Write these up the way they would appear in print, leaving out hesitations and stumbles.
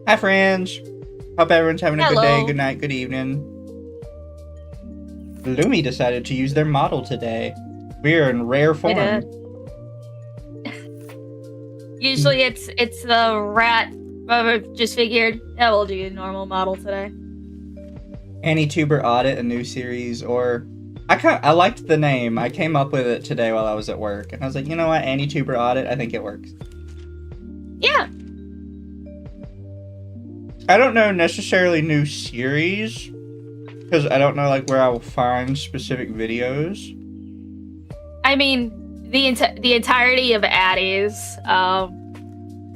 Hi, friends. Hope everyone's having a good day, Hello. good night, good evening. Lumi decided to use their model today. We are in rare We form. did. Usually it's the rat, but I just figured, yeah, we'll do a normal model today. Anituber Audit, a new series, or I liked the name. I came up with it today while I was at work, and I was like, you know what, Anituber Audit, I think it works. Yeah. I don't know necessarily new series, because I don't know like where I will find specific videos. I mean, the entirety of Addie's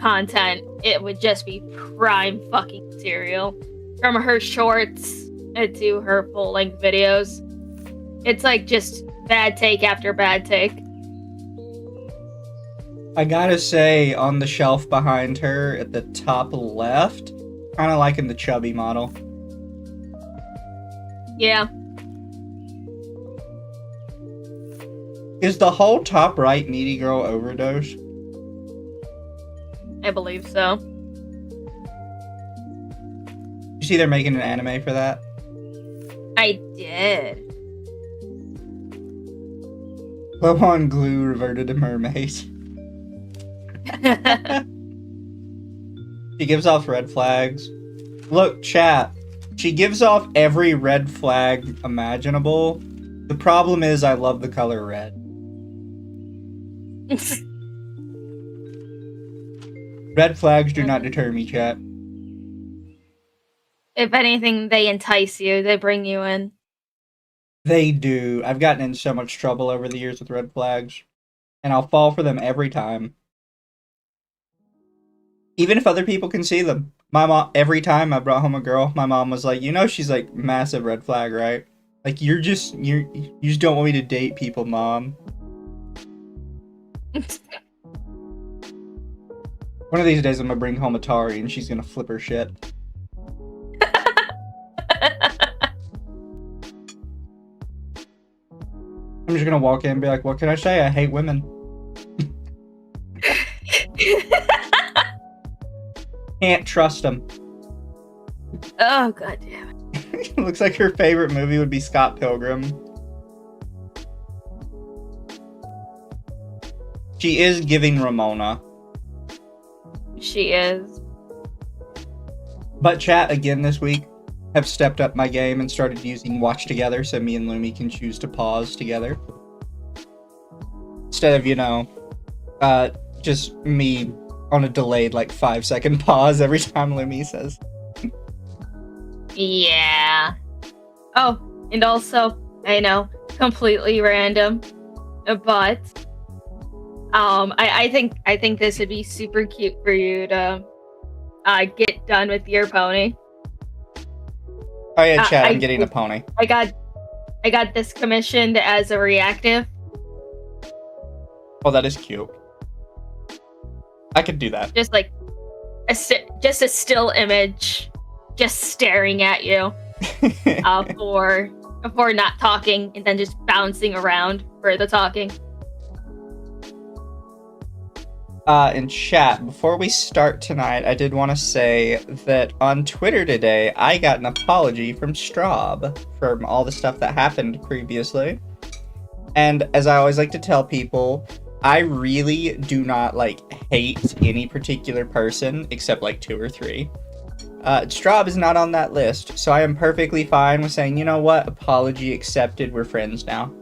content, it would just be prime fucking material. From her shorts to her full-length videos. It's like just bad take after bad take. I gotta say, on the shelf behind her at the top left, kind of liking the chubby model. Yeah. Is the whole top right needy girl overdose? I believe so. You see they're making an anime for that? I did. Lobon Glue reverted to mermaid. She gives off red flags. Look, chat. She gives off every red flag imaginable. The problem is I love the color red. Red flags do not deter me, chat. If anything, they entice you. They bring you in. They do. I've gotten in so much trouble over the years with red flags. And I'll fall for them every time. Even if other people can see them. My mom, every time I brought home a girl, my mom was like, you know she's like massive red flag, right? Like you just don't want me to date people, Mom. One of these days I'm gonna bring home Atari and she's gonna flip her shit. I'm just gonna walk in and be like, what can I say? I hate women. Can't trust them. Oh, god damn it. Looks like her favorite movie would be Scott Pilgrim. She is giving Ramona. She is. But chat, again this week, have stepped up my game and started using Watch Together so me and Lumi can choose to pause together. Instead of, you know, just me on a delayed, like, 5-second pause every time Lumi says. Yeah. Oh, and also, I know, completely random, but I think this would be super cute for you to get done with your pony. Oh yeah, chat, I'm getting a pony. I got this commissioned as a reactive. Oh, that is cute. I could do that. Just like just a still image, just staring at you for not talking, and then just bouncing around for the talking. In chat, before we start tonight, I did want to say that on Twitter today, I got an apology from Straub from all the stuff that happened previously. And as I always like to tell people, I really do not, like, hate any particular person, except, like, 2 or 3. Straub is not on that list, so I am perfectly fine with saying, you know what, apology accepted, we're friends now.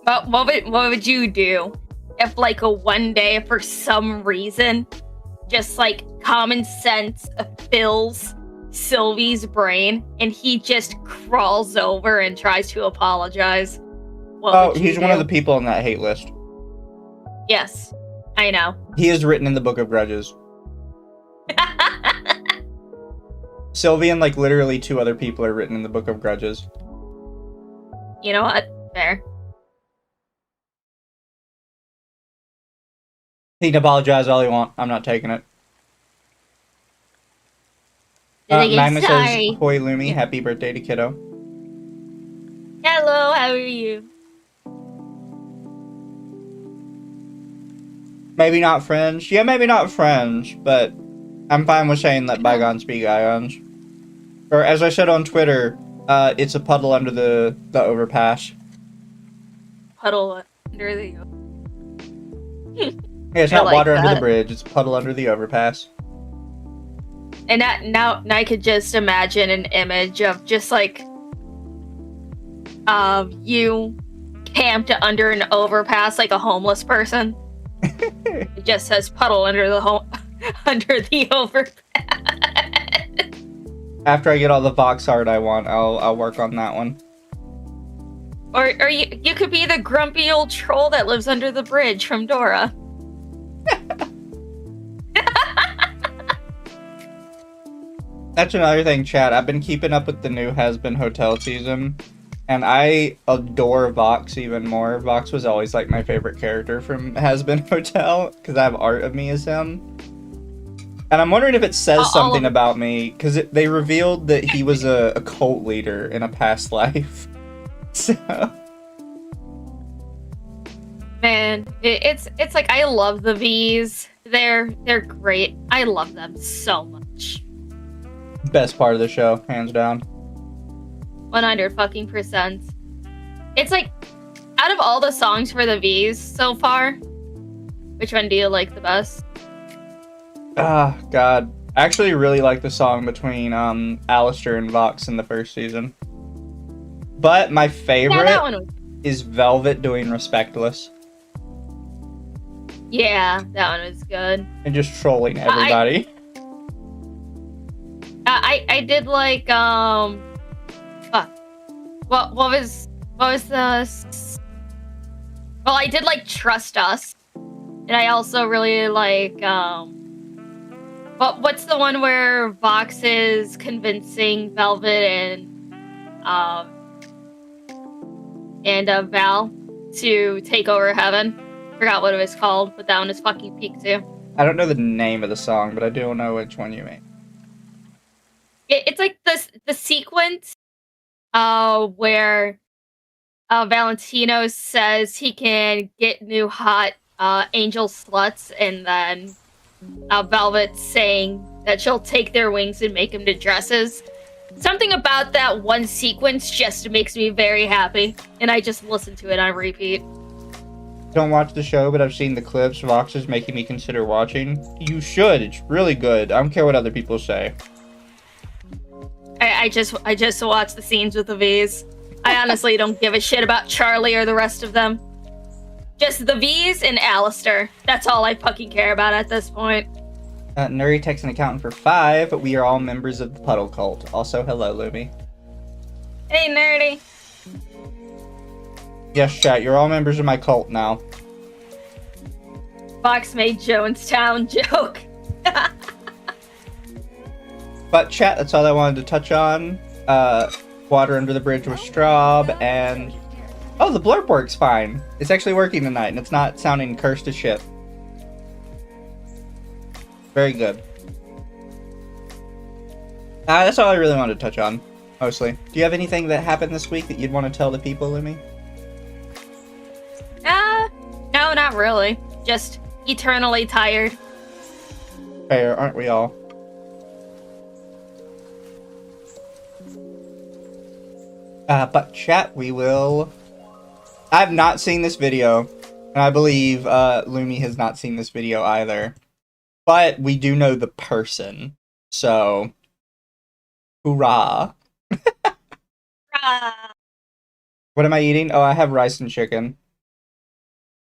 But what would you do if, like, one day, for some reason, just, like, common sense fills Sylvie's brain, and he just crawls over and tries to apologize? What would you he's do? one of the people on that hate list. Yes, I know. He is written in the Book of Grudges. Sylvie and, like, literally 2 other people are written in the Book of Grudges. You know what? Fair. He can apologize all he want. I'm not taking it. Magma says, "Hoi Lumi, happy birthday to Kiddo." Hello, how are you? Maybe not friends. Yeah, maybe not friends, but I'm fine with saying let bygones be bygones. Or as I said on Twitter, it's a puddle under the overpass. Puddle under the... Yeah, it's not like water under the bridge, it's a puddle under the overpass. And now I could just imagine an image of just like you camped under an overpass like a homeless person. It just says puddle under the under the overpass. After I get all the Vox art I want, I'll work on that one. Or you could be the grumpy old troll that lives under the bridge from Dora. That's another thing, chat. I've been keeping up with the new Has-Been Hotel season, and I adore Vox even more. Vox was always like my favorite character from Has-Been Hotel, because I have art of me as him. And I'm wondering if it says something about me, because they revealed that he was a cult leader in a past life. So... man, it's like I love the V's. They're great. I love them so much. Best part of the show, hands down. 100%. It's like, out of all the songs for the V's so far, which one do you like the best? Ah, God. I actually really like the song between Alistair and Vox in the first season. But my favorite that one was... is Velvet doing Respectless. Yeah, that one was good. And just trolling everybody. I did like what was the... Well, I did like Trust Us. And I also really like what's the one where Vox is convincing Velvet and Val to take over Heaven? Forgot what it was called, but that one is fucking peak too. I don't know the name of the song, but I do know which one you mean. It's like the sequence where Valentino says he can get new hot angel sluts, and then Velvet saying that she'll take their wings and make them to dresses. Something about that one sequence just makes me very happy, and I just listen to it on repeat. Don't watch the show, but I've seen the clips Vox is making me consider watching. You should. It's really good. I don't care what other people say. I just watch the scenes with the V's. I honestly don't give a shit about Charlie or the rest of them. Just the V's and Alistair. That's all I fucking care about at this point. Nuri texts an accountant for 5. We are all members of the Puddle cult. Also, hello, Lumi. Hey, Nerdy. Yes, chat. You're all members of my cult now. Fox made Jonestown joke. But chat, that's all I wanted to touch on. Water under the bridge with Straub, and... Oh, the blurb works fine. It's actually working tonight, and it's not sounding cursed as shit. Very good. That's all I really wanted to touch on, mostly. Do you have anything that happened this week that you'd want to tell the people, Lumi? No, not really. Just eternally tired. Fair, aren't we all? But chat, we will... I've not seen this video, and I believe Lumi has not seen this video either. But we do know the person, so... Hoorah! What am I eating? Oh, I have rice and chicken.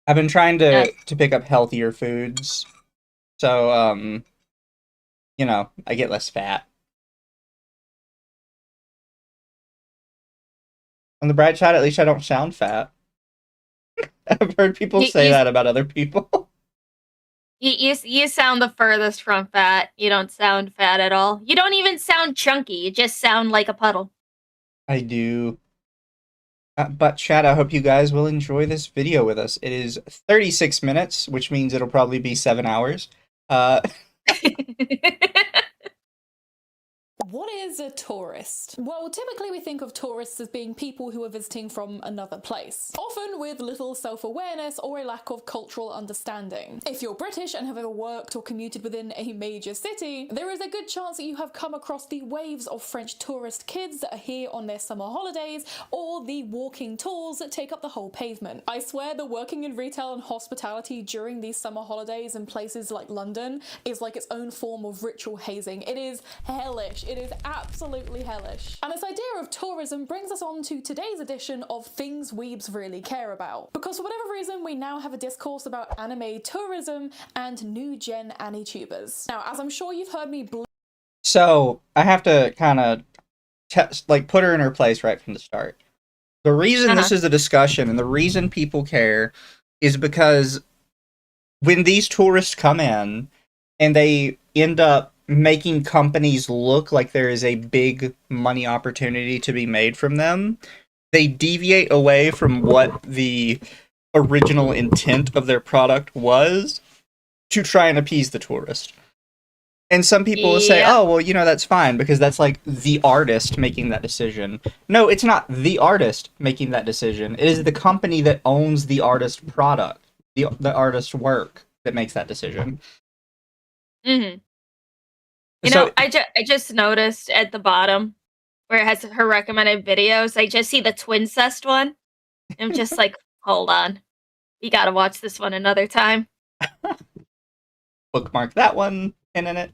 I've been trying to pick up healthier foods, so, you know, I get less fat. On the bright side, at least I don't sound fat. I've heard people say that about other people. You sound the furthest from fat. You don't sound fat at all. You don't even sound chunky. You just sound like a puddle. I do. But chat, I hope you guys will enjoy this video with us. It is 36 minutes, which means it'll probably be 7 hours. What is a tourist? Well, typically we think of tourists as being people who are visiting from another place, often with little self-awareness or a lack of cultural understanding. If you're British and have ever worked or commuted within a major city, there is a good chance that you have come across the waves of French tourist kids that are here on their summer holidays, or the walking tours that take up the whole pavement. I swear the working in retail and hospitality during these summer holidays in places like London is like its own form of ritual hazing. It is hellish. It is absolutely hellish. And this idea of tourism brings us on to today's edition of Things Weebs Really Care About. Because for whatever reason, we now have a discourse about anime tourism and new gen Anitubers. Now, as I'm sure you've heard me So, I have to kind of put her in her place right from the start. The reason this is a discussion and the reason people care is because when these tourists come in and they end up making companies look like there is a big money opportunity to be made from them, they deviate away from what the original intent of their product was to try and appease the tourist. And some people will say, oh, well, you know, that's fine because that's like the artist making that decision. No, it's not the artist making that decision. It is the company that owns the artist product the artist's work that makes that decision. Mm-hmm. So I just noticed at the bottom where it has her recommended videos, I just see the Twincest one. I'm just like, hold on. You gotta watch this one another time. bookmark that one, pin in it.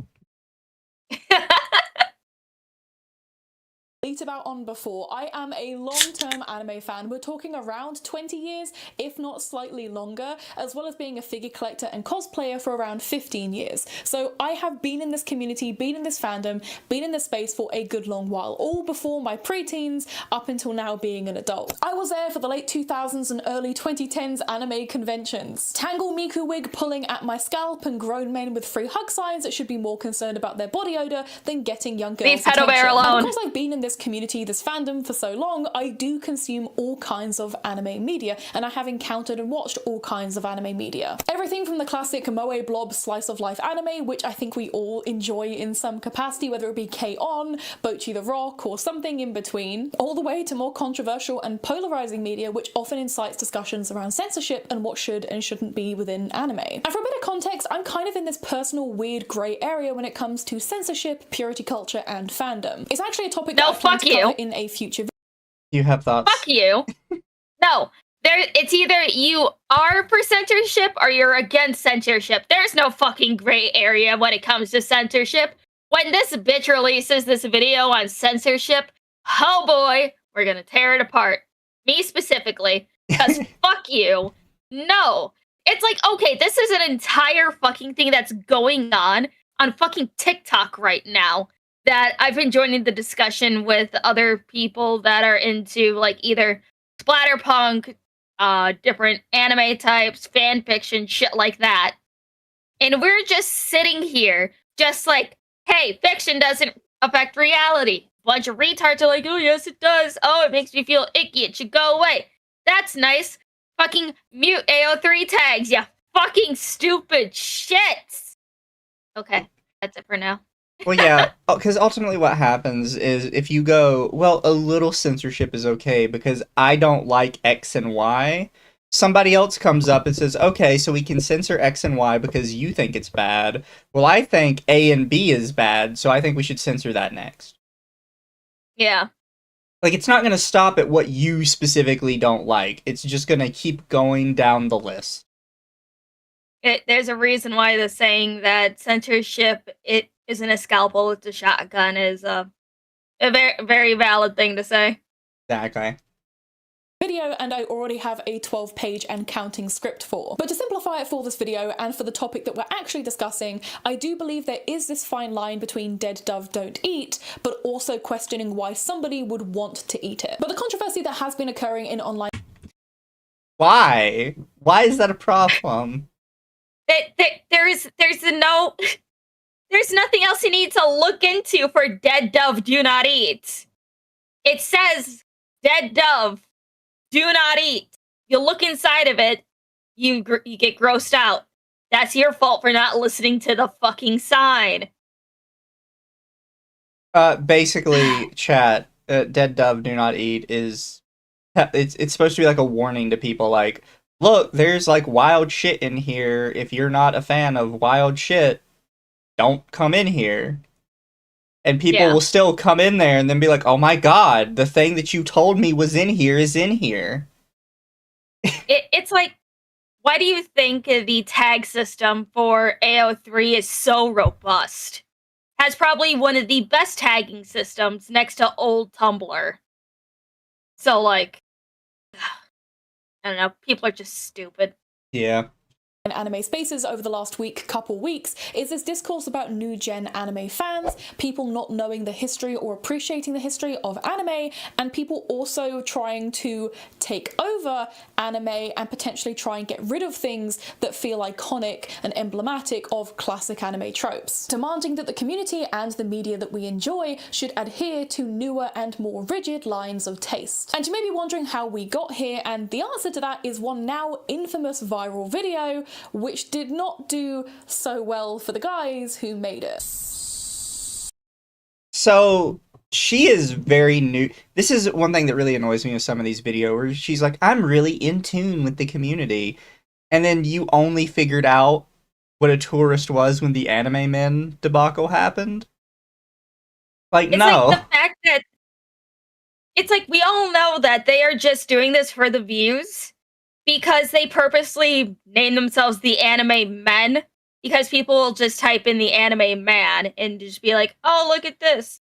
About on before, I am a long-term anime fan. We're talking around 20 years, if not slightly longer, as well as being a figure collector and cosplayer for around 15 years. So I have been in this community, been in this fandom, been in this space for a good long while, all before my preteens, up until now being an adult. I was there for the late 2000s and early 2010s anime conventions. Tangle Miku wig pulling at my scalp and grown men with free hug signs that should be more concerned about their body odor than getting young girls' Leave Pedo Bear attention. alone. And because I've been in this community, this fandom for so long, I do consume all kinds of anime media, and I have encountered and watched all kinds of anime media. Everything from the classic moe blob slice of life anime, which I think we all enjoy in some capacity, whether it be K-On!, Bocchi the Rock, or something in between, all the way to more controversial and polarizing media, which often incites discussions around censorship and what should and shouldn't be within anime. And for a bit of context, I'm kind of in this personal weird grey area when it comes to censorship, purity culture, and fandom. It's actually a topic that I plan to cover in a future video. You have thoughts? Fuck you. No. It's either you are for censorship or you're against censorship. There's no fucking gray area when it comes to censorship. When this bitch releases this video on censorship, oh boy, we're gonna tear it apart. Me specifically. Because fuck you. No. It's like, okay, this is an entire fucking thing that's going on fucking TikTok right now. That I've been joining the discussion with other people that are into like either splatterpunk, different anime types, fan fiction, shit like that. And we're just sitting here, just like, hey, fiction doesn't affect reality. Bunch of retards are like, oh yes it does. Oh, it makes me feel icky. It should go away. That's nice. Fucking mute AO3 tags, you fucking stupid shits. Okay, that's it for now. Well, yeah, because ultimately what happens is if you go, well, a little censorship is okay because I don't like X and Y, somebody else comes up and says, okay, so we can censor X and Y because you think it's bad. Well, I think A and B is bad, so I think we should censor that next. Yeah. Like, it's not going to stop at what you specifically don't like. It's just going to keep going down the list. There's a reason why the saying that censorship it isn't a scalpel, it's a shotgun is a very, very valid thing to say. Exactly. Video, and I already have a 12-page and counting script for. But to simplify it for this video and for the topic that we're actually discussing, I do believe there is this fine line between dead dove don't eat, but also questioning why somebody would want to eat it. But the controversy that has been occurring in online... Why? Why is that a problem? There's nothing else you need to look into for dead dove do not eat. It says dead dove do not eat. You look inside of it, you get grossed out. That's your fault for not listening to the fucking sign. Basically, chat, dead dove do not eat is... It's supposed to be like a warning to people, like, look, there's like wild shit in here. If you're not a fan of wild shit, don't come in here. And people will still come in there and then be like, oh my god, the thing that you told me was in here is in here. It's like, why do you think the tag system for AO3 is so robust? Has probably one of the best tagging systems next to old Tumblr. So, like, I don't know, people are just stupid. Yeah. In anime spaces over the last couple weeks is this discourse about new gen anime fans, people not knowing the history or appreciating the history of anime, and people also trying to take over anime and potentially try and get rid of things that feel iconic and emblematic of classic anime tropes, demanding that the community and the media that we enjoy should adhere to newer and more rigid lines of taste. And you may be wondering how we got here, and the answer to that is one now infamous viral video which did not do so well for the guys who made it. So, she is very new. This is one thing that really annoys me with some of these videos, where she's like, I'm really in tune with the community. and then you only figured out what a tourist was when the anime men debacle happened. Like, It's like the no. fact that it's like we all know that they are just doing this for the views because they purposely name themselves the anime men because people will just type in the anime man and just be like, "Oh, look at this."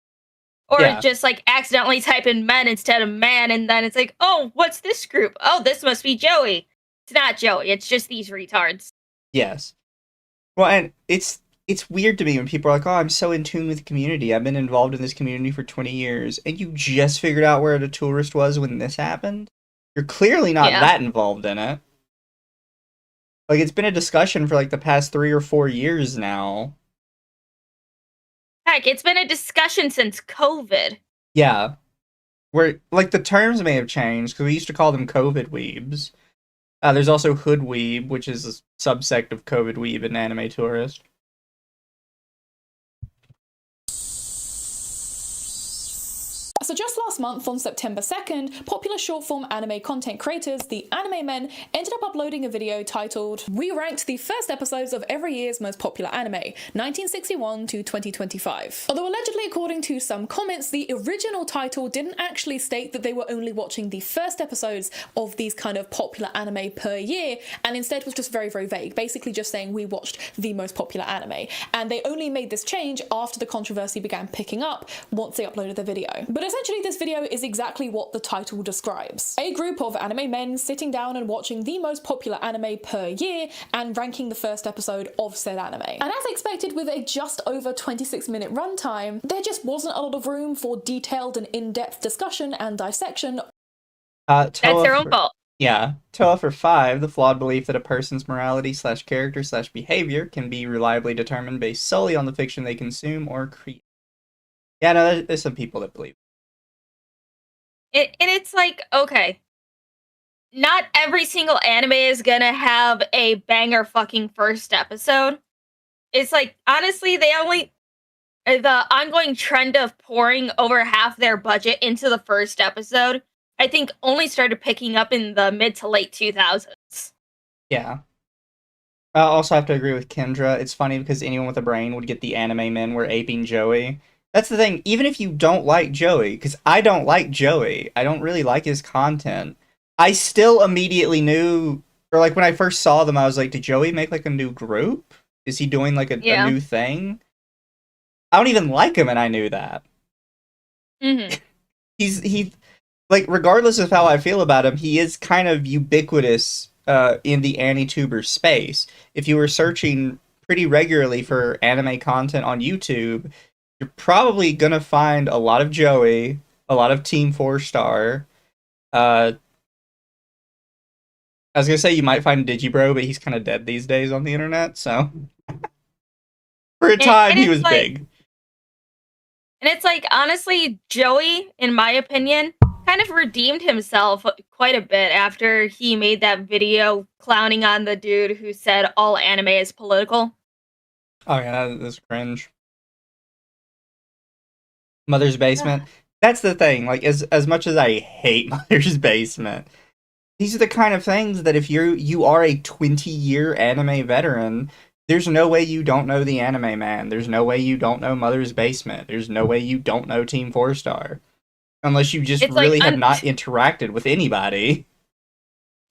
Or Yeah. just like accidentally type in men instead of man and then it's like, "Oh, what's this group? Oh, this must be Joey." It's not Joey. It's just these retards. Yes. Well, and it's weird to me when people are like, "Oh, I'm so in tune with the community. I've been involved in this community for 20 years, and you just figured out where the tourist was when this happened. You're clearly not Yeah. that involved in it." Like, it's been a discussion for like the past 3 or 4 years now. Heck, it's been a discussion since COVID. Yeah, where like the terms may have changed because we used to call them COVID weebs. There's also hood weeb, which is a subsect of COVID weeb and anime tourist. So just last month, on September 2nd, popular short-form anime content creators, the Anime Men, ended up uploading a video titled, "We ranked the first episodes of every year's most popular anime, 1961 to 2025. Although allegedly, according to some comments, the original title didn't actually state that they were only watching the first episodes of these kind of popular anime per year, and instead was just very, very vague, basically just saying we watched the most popular anime. And they only made this change after the controversy began picking up once they uploaded the video. But essentially, this video is exactly what the title describes. A group of anime men sitting down and watching the most popular anime per year and ranking the first episode of said anime. And as expected, with a just over 26-minute runtime, there just wasn't a lot of room for detailed and in-depth discussion and dissection. That's their own fault. Yeah, Toa for 5, the flawed belief that a person's morality slash character slash behavior can be reliably determined based solely on the fiction they consume or create. Yeah, no, there's some people that believe. And it's like, okay, not every single anime is gonna have a banger fucking first episode. It's like, honestly, the ongoing trend of pouring over half their budget into the first episode, I think only started picking up in the mid to late 2000s. Yeah. I also have to agree with Kendra. It's funny because anyone with a brain would get the anime men were aping Joey. That's the thing. Even if you don't like Joey, because I don't like Joey, I don't really like his content. I still immediately knew, or like when I first saw them, I was like, did Joey make like a new group? Is he doing like a new thing? I don't even like him, and I knew that. Mm-hmm. He like, regardless of how I feel about him, he is kind of ubiquitous in the Anituber space. If you were searching pretty regularly for anime content on YouTube, you're probably gonna find a lot of Joey, a lot of Team 4-Star. I was gonna say you might find Digibro, but he's kind of dead these days on the internet, so... For a time, he was like, big. And it's like, honestly, Joey, in my opinion, kind of redeemed himself quite a bit after he made that video clowning on the dude who said all anime is political. Oh yeah, that's cringe. Mother's Basement. That's the thing. Like, as much as I hate Mother's Basement, these are the kind of things that if you are a 20-year anime veteran, there's no way you don't know the Anime Man. There's no way you don't know Mother's Basement. There's no way you don't know Team 4-Star. Unless you just really have not interacted with anybody.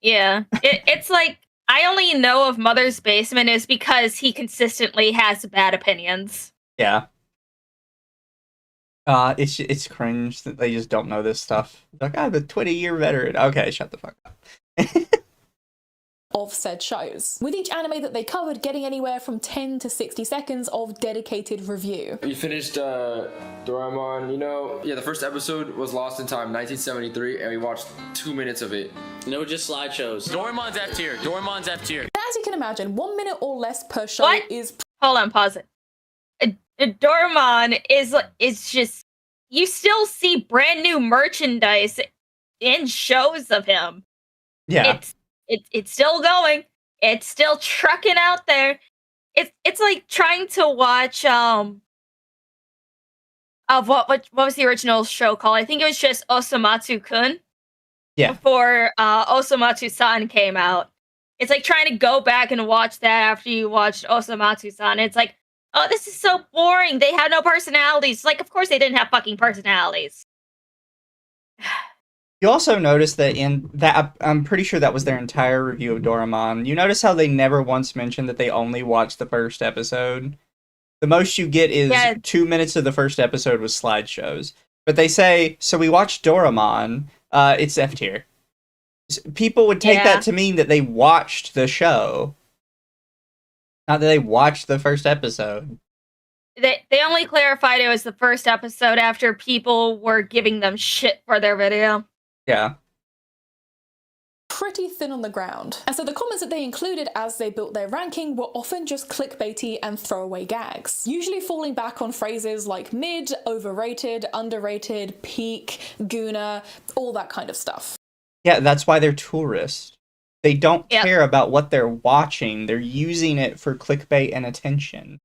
Yeah. It's like, I only know of Mother's Basement is because he consistently has bad opinions. Yeah. It's cringe that they just don't know this stuff. Like, I'm a 20-year veteran. Okay, shut the fuck up. Of said shows, with each anime that they covered getting anywhere from 10 to 60 seconds of dedicated review. We finished Doraemon, the first episode was Lost in Time, 1973, and we watched 2 minutes of it. No, just slideshows. Doraemon's F tier. Doraemon's F tier. As you can imagine, 1 minute or less per show is... Hold on, pause it. Doraemon is just... You still see brand new merchandise in shows of him. Yeah. It's still going. It's still trucking out there. It's like trying to watch what was the original show called? I think it was just Osomatsu-kun. Yeah. Before Osomatsu-san came out. It's like trying to go back and watch that after you watched Osamatsu-san. It's like, oh, this is so boring. They have no personalities. Like, of course they didn't have fucking personalities. You also notice that in that, I'm pretty sure that was their entire review of Doraemon. You notice how they never once mentioned that they only watched the first episode? The most you get is 2 minutes of the first episode with slideshows. But they say, so we watched Doraemon, it's F tier. People would take that to mean that they watched the show. Not that they watched the first episode. They only clarified it was the first episode after people were giving them shit for their video. Yeah. Pretty thin on the ground. And so the comments that they included as they built their ranking were often just clickbaity and throwaway gags, usually falling back on phrases like mid, overrated, underrated, peak, Guna, all that kind of stuff. Yeah, that's why they're tourists. They don't care about what they're watching. They're using it for clickbait and attention.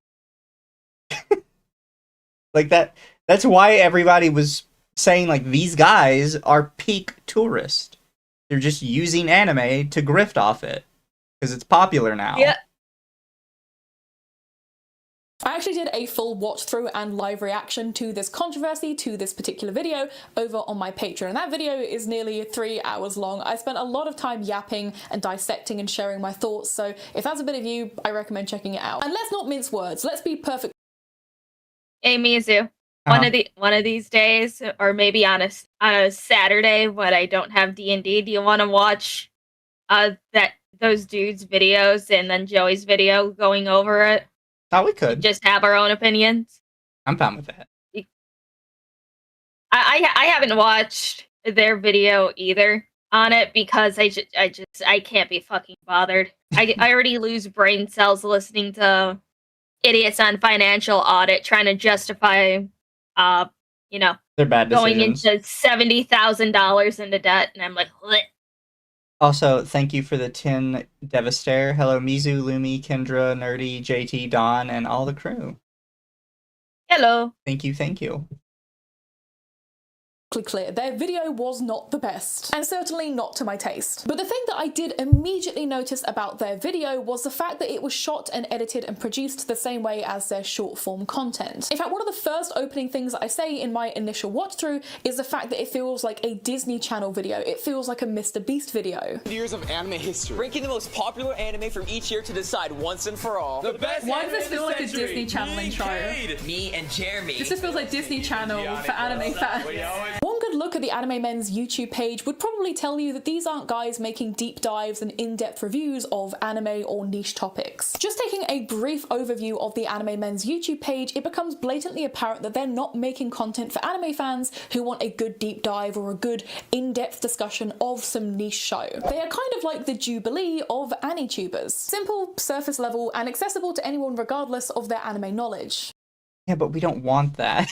Like that's why everybody was saying like these guys are peak tourists. They're just using anime to grift off it because it's popular now. Yeah. I actually did a full watch through and live reaction to this controversy, to this particular video, over on my Patreon. And that video is nearly 3 hours long. I spent a lot of time yapping and dissecting and sharing my thoughts. So if that's a bit of you, I recommend checking it out. And let's not mince words. Let's be perfect. Hey, Mizu. One of these days, or maybe on a Saturday when I don't have D&D, do you want to watch those dudes' videos and then Joey's video going over it? Thought we could just have our own opinions. I'm fine with that. I haven't watched their video either on it because I can't be fucking bothered. I already lose brain cells listening to idiots on financial audit trying to justify their bad going decisions. into $70,000 into debt, and I'm like, bleh. Also, thank you for the 10 Devastator. Hello, Mizu, Lumi, Kendra, Nerdy, JT, Don, and all the crew. Hello. Thank you, thank you. Clear. Their video was not the best, and certainly not to my taste. But the thing that I did immediately notice about their video was the fact that it was shot and edited and produced the same way as their short form content. In fact, one of the first opening things that I say in my initial watch through is the fact that it feels like a Disney Channel video. It feels like a Mr. Beast video. Years of anime history. Ranking the most popular anime from each year to decide once and for all. The best. Why does this feel like a Disney Channel intro? Me and Jeremy. This just feels like Disney Channel for anime fans. One good look at the Anime Men's YouTube page would probably tell you that these aren't guys making deep dives and in-depth reviews of anime or niche topics. Just taking a brief overview of the Anime Men's YouTube page, it becomes blatantly apparent that they're not making content for anime fans who want a good deep dive or a good in-depth discussion of some niche show. They are kind of like the Jubilee of Anitubers. Simple, surface level, and accessible to anyone regardless of their anime knowledge. Yeah, but we don't want that.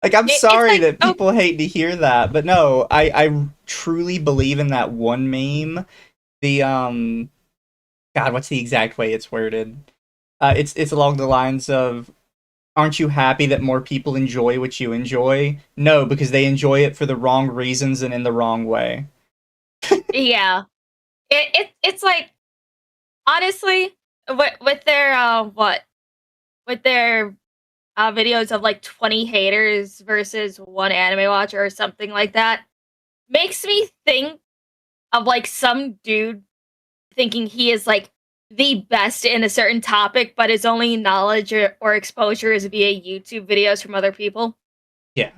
Like, I'm sorry that people hate to hear that, but no, I truly believe in that one meme. The, God, what's the exact way it's worded? It's along the lines of, aren't you happy that more people enjoy what you enjoy? No, because they enjoy it for the wrong reasons and in the wrong way. Yeah. It's like, honestly, with their, with their videos of like 20 haters versus one anime watcher or something like that, makes me think of like some dude thinking he is like the best in a certain topic, but his only knowledge or exposure is via YouTube videos from other people. Yeah.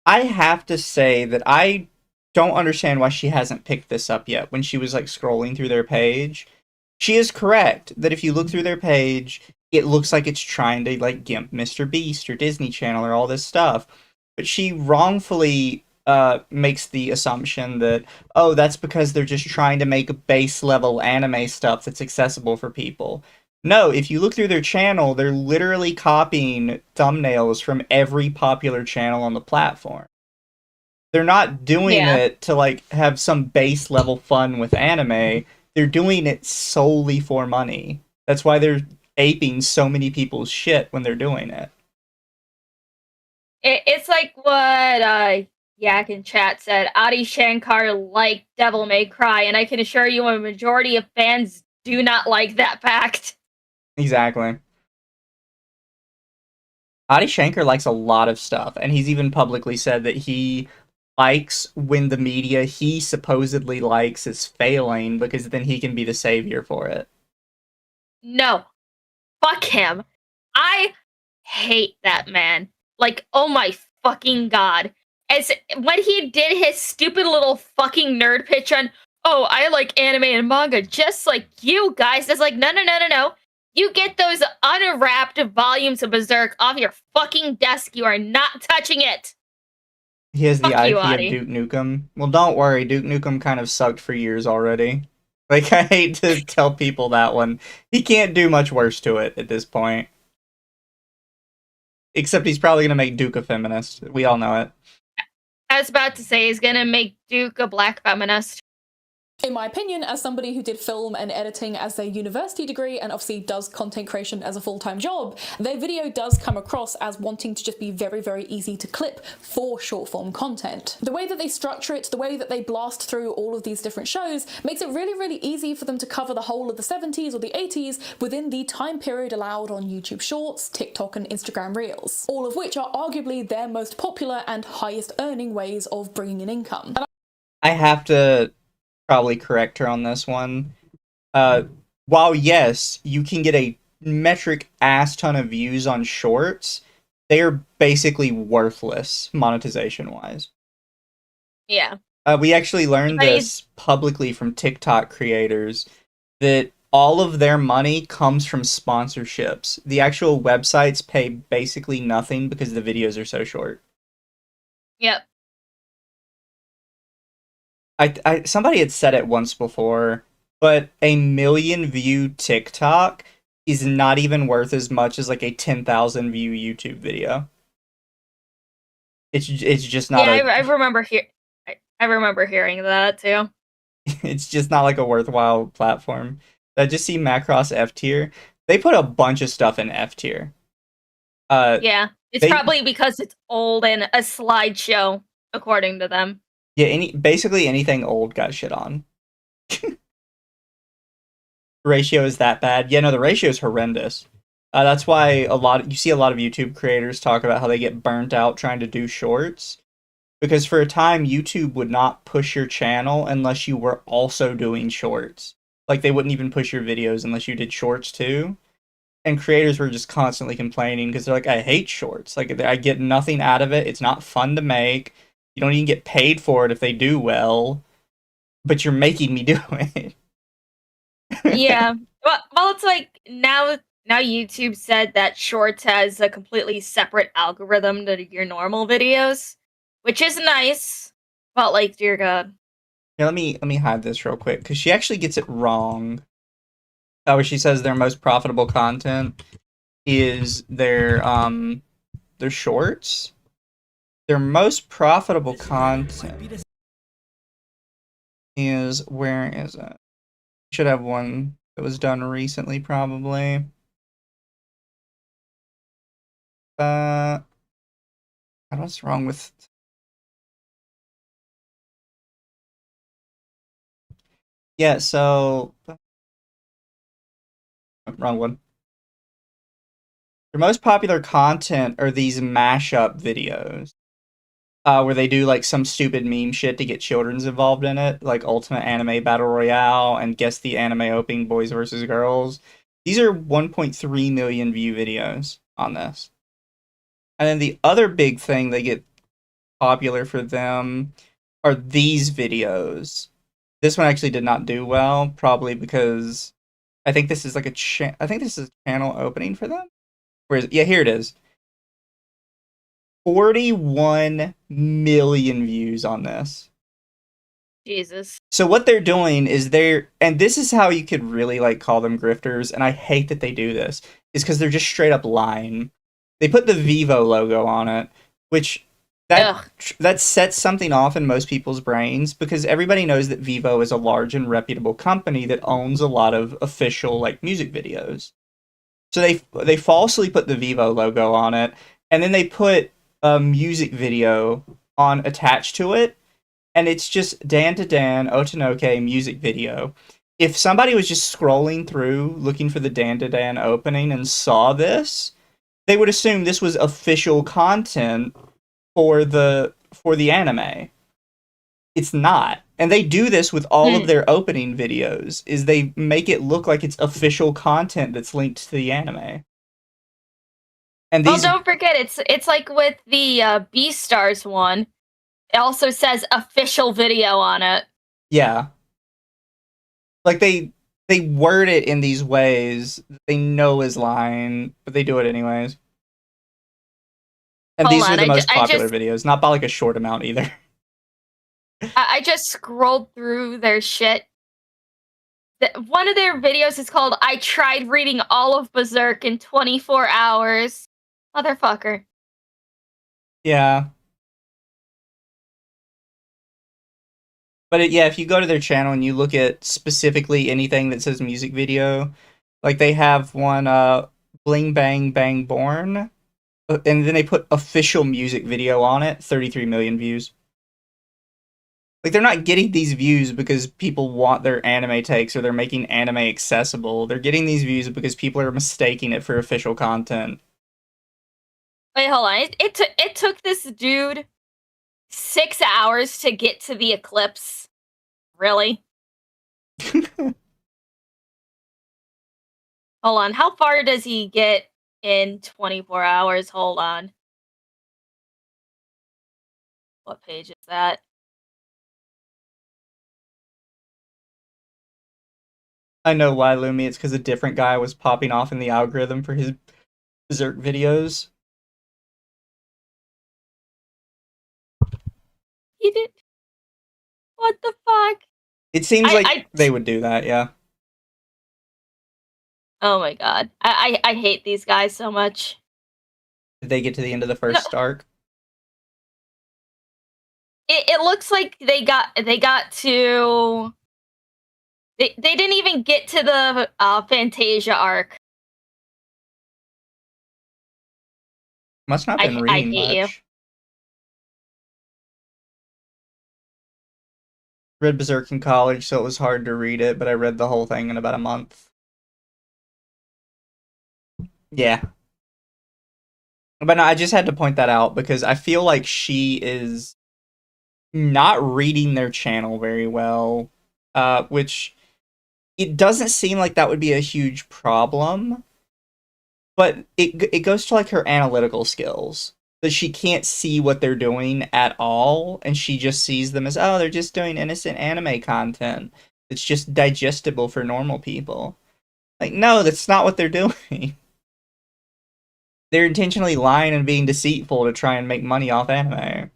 I have to say that I don't understand why she hasn't picked this up yet when she was like scrolling through their page. She is correct that if you look through their page, it looks like it's trying to like gimp Mr. Beast or Disney Channel or all this stuff. But she wrongfully makes the assumption that, oh, that's because they're just trying to make base level anime stuff that's accessible for people. No, if you look through their channel, they're literally copying thumbnails from every popular channel on the platform. They're not doing it to like have some base level fun with anime. They're doing it solely for money. That's why they're aping so many people's shit when they're doing it. It's like what Yak in chat said, Adi Shankar liked Devil May Cry, and I can assure you a majority of fans do not like that fact. Exactly. Adi Shankar likes a lot of stuff, and he's even publicly said that he likes when the media he supposedly likes is failing, because then he can be the savior for it. No. Fuck him. I hate that man. Like, oh my fucking god. As when he did his stupid little fucking nerd pitch on, oh, I like anime and manga just like you guys. It's like, no, no, no, no, no. You get those unwrapped volumes of Berserk off your fucking desk. You are not touching it. He has the Fuck you, IP of Adi. Duke Nukem. Well, don't worry, Duke Nukem kind of sucked for years already. Like, I hate to tell people that one. He can't do much worse to it at this point. Except he's probably gonna make Duke a feminist. We all know it. I was about to say he's gonna make Duke a black feminist. In my opinion, as somebody who did film and editing as their university degree and obviously does content creation as a full-time job, their video does come across as wanting to just be very, very easy to clip for short-form content. The way that they structure it, the way that they blast through all of these different shows, makes it really, really easy for them to cover the whole of the 70s or the 80s within the time period allowed on YouTube Shorts, TikTok and Instagram Reels, all of which are arguably their most popular and highest earning ways of bringing in income. I have to probably correct her on this one. While yes, you can get a metric ass ton of views on shorts, they are basically worthless monetization wise. Yeah. We actually learned this publicly from TikTok creators that all of their money comes from sponsorships. The actual websites pay basically nothing because the videos are so short. Yep. Somebody had said it once before, but a 1 million view TikTok is not even worth as much as like a 10,000 view YouTube video. It's just not. Yeah, I remember I remember hearing that too. It's just not like a worthwhile platform. I just see Macross F tier. They put a bunch of stuff in F tier. Yeah, it's probably because it's old and a slideshow, according to them. Yeah, basically anything old got shit on. Ratio is that bad? Yeah, no, the ratio is horrendous. That's why you see a lot of YouTube creators talk about how they get burnt out trying to do shorts. Because for a time, YouTube would not push your channel unless you were also doing shorts. Like, they wouldn't even push your videos unless you did shorts too. And creators were just constantly complaining because they're like, I hate shorts. Like, I get nothing out of it. It's not fun to make. You don't even get paid for it if they do well. But you're making me do it. Yeah. Well, it's like now YouTube said that Shorts has a completely separate algorithm to your normal videos, which is nice. But like, dear God. Here, let me hide this real quick because she actually gets it wrong. Where she says their most profitable content is their shorts. Their most profitable content is, where is it? Should have one that was done recently, probably. What's wrong with? Yeah, so wrong one. Their most popular content are these mashup videos. Where they do like some stupid meme shit to get children's involved in it, like Ultimate Anime Battle Royale and Guess the Anime Opening Boys vs. Girls. These are 1.3 million view videos on this. And then the other big thing they get popular for them are these videos. This one actually did not do well, probably because I think this is like I think this is a channel opening for them. Yeah, here it is. 41 million views on this. Jesus. So what they're doing is and this is how you could really like call them grifters, and I hate that they do this, is because they're just straight up lying. They put the Vivo logo on it, which that sets something off in most people's brains, because everybody knows that Vivo is a large and reputable company that owns a lot of official like music videos. So they falsely put the Vivo logo on it, and then they put a music video on attached to it, and it's just Dan to Dan Otanoke music video. If somebody was just scrolling through looking for the Dan to Dan opening and saw this, they would assume this was official content for the anime. It's not. And they do this with all of their opening videos, is they make it look like it's official content that's linked to the anime. And well, don't forget, it's like with the Beastars one. It also says official video on it. Yeah. Like they word it in these ways that they know is lying, but they do it anyways. And these are the most popular videos, not by like a short amount either. I just scrolled through their shit. One of their videos is called "I Tried Reading All of Berserk in 24 Hours." Motherfucker. Yeah. But yeah, if you go to their channel and you look at specifically anything that says music video, like they have one, Bling Bang Bang Born, and then they put official music video on it, 33 million views. Like, they're not getting these views because people want their anime takes or they're making anime accessible. They're getting these views because people are mistaking it for official content. Wait, hold on. It took this dude 6 hours to get to the eclipse. Really? Hold on. How far does he get in 24 hours? Hold on. What page is that? I know why, Lumi. It's because a different guy was popping off in the algorithm for his Berserk videos. He did. What the fuck? It seems like they would do that, yeah. Oh my god. I hate these guys so much. Did they get to the end of the first arc? It looks like they got to... They didn't even get to the Fantasia arc. Must not have been reading much. You. Read Berserk in college, so it was hard to read it, but I read the whole thing in about a month. Yeah. But no, I just had to point that out because I feel like she is not reading their channel very well, which it doesn't seem like that would be a huge problem, but it goes to like her analytical skills, that she can't see what they're doing at all, and she just sees them as, oh, they're just doing innocent anime content. It's just digestible for normal people. Like, no, that's not what they're doing. They're intentionally lying and being deceitful to try and make money off anime.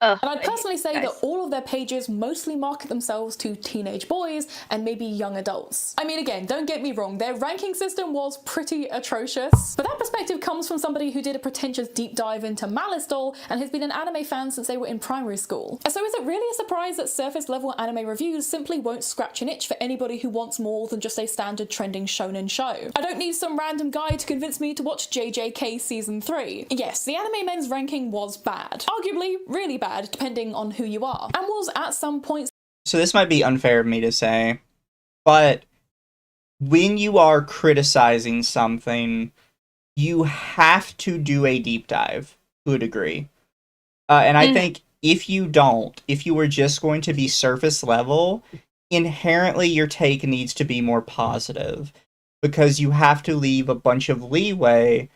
And I'd personally say that all of their pages mostly market themselves to teenage boys and maybe young adults. I mean, again, don't get me wrong, their ranking system was pretty atrocious, but that perspective comes from somebody who did a pretentious deep dive into Malice Doll and has been an anime fan since they were in primary school. So is it really a surprise that surface level anime reviews simply won't scratch an itch for anybody who wants more than just a standard trending shonen show? I don't need some random guy to convince me to watch JJK Season 3. Yes, the anime men's ranking was bad. Arguably, really bad, depending on who you are, and was at some points... So this might be unfair of me to say, but when you are criticizing something, you have to do a deep dive to a degree. And I think if you don't, if you were just going to be surface level, inherently your take needs to be more positive, because you have to leave a bunch of leeway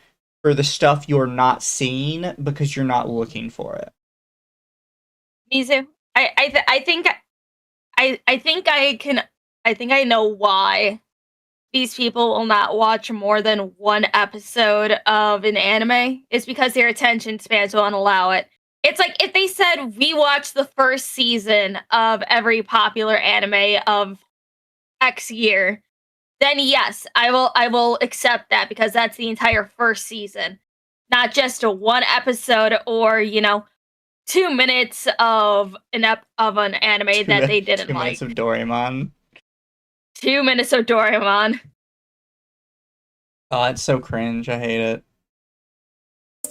for the stuff you're not seeing because you're not looking for it. Mizu, I think I know why these people will not watch more than one episode of an anime. It's because their attention spans won't allow it. It's like if they said we watch the first season of every popular anime of X year, then yes, I will accept that because that's the entire first season, not just a one episode or 2 minutes of an anime that they didn't 2 like. 2 minutes of Doraemon. 2 minutes of Doraemon. Oh, it's so cringe. I hate it.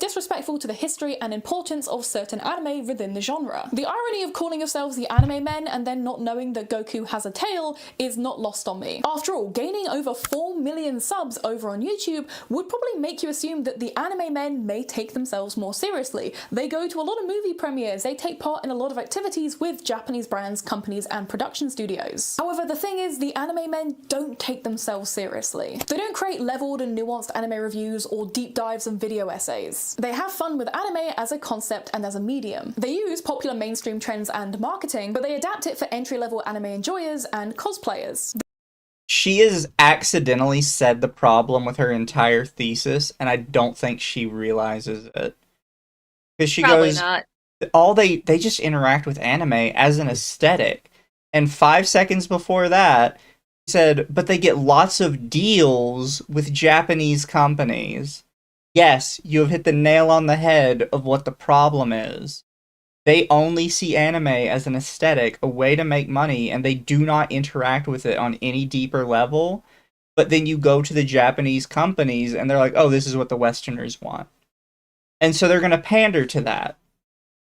disrespectful to the history and importance of certain anime within the genre. The irony of calling yourselves the anime men and then not knowing that Goku has a tail is not lost on me. After all, gaining over 4 million subs over on YouTube would probably make you assume that the anime men may take themselves more seriously. They go to a lot of movie premieres, they take part in a lot of activities with Japanese brands, companies, and production studios. However, the thing is, the anime men don't take themselves seriously. They don't create leveled and nuanced anime reviews or deep dives and video essays. They have fun with anime as a concept and as a medium. They use popular mainstream trends and marketing, but they adapt it for entry-level anime enjoyers and cosplayers. She has accidentally said the problem with her entire thesis, and I don't think she realizes it. Because she Probably goes, not. they just interact with anime as an aesthetic. And 5 seconds before that, she said, but they get lots of deals with Japanese companies. Yes, you have hit the nail on the head of what the problem is. They only see anime as an aesthetic, a way to make money, and they do not interact with it on any deeper level. But then you go to the Japanese companies, and they're like, oh, this is what the Westerners want. And so they're going to pander to that.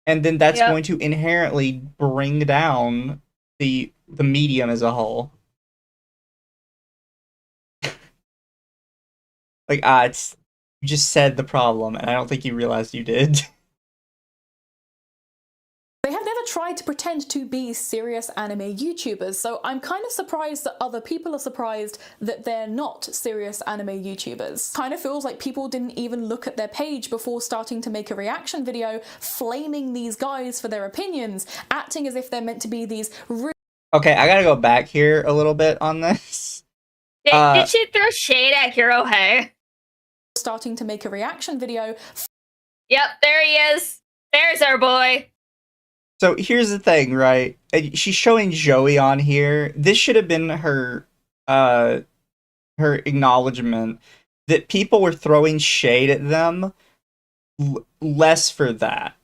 And then that's going to inherently bring down the medium as a whole. Like, you just said the problem, and I don't think you realized you did. They have never tried to pretend to be serious anime YouTubers, so I'm kind of surprised that other people are surprised that they're not serious anime YouTubers. Kind of feels like people didn't even look at their page before starting to make a reaction video flaming these guys for their opinions, acting as if they're meant to be these Okay, I gotta go back here a little bit on this. Did she throw shade at Hirohei? starting to make a reaction video. Yep, there he is. There's our boy. So here's the thing, right? She's showing Joey on here. This should have been her her acknowledgement that people were throwing shade at them, less for that,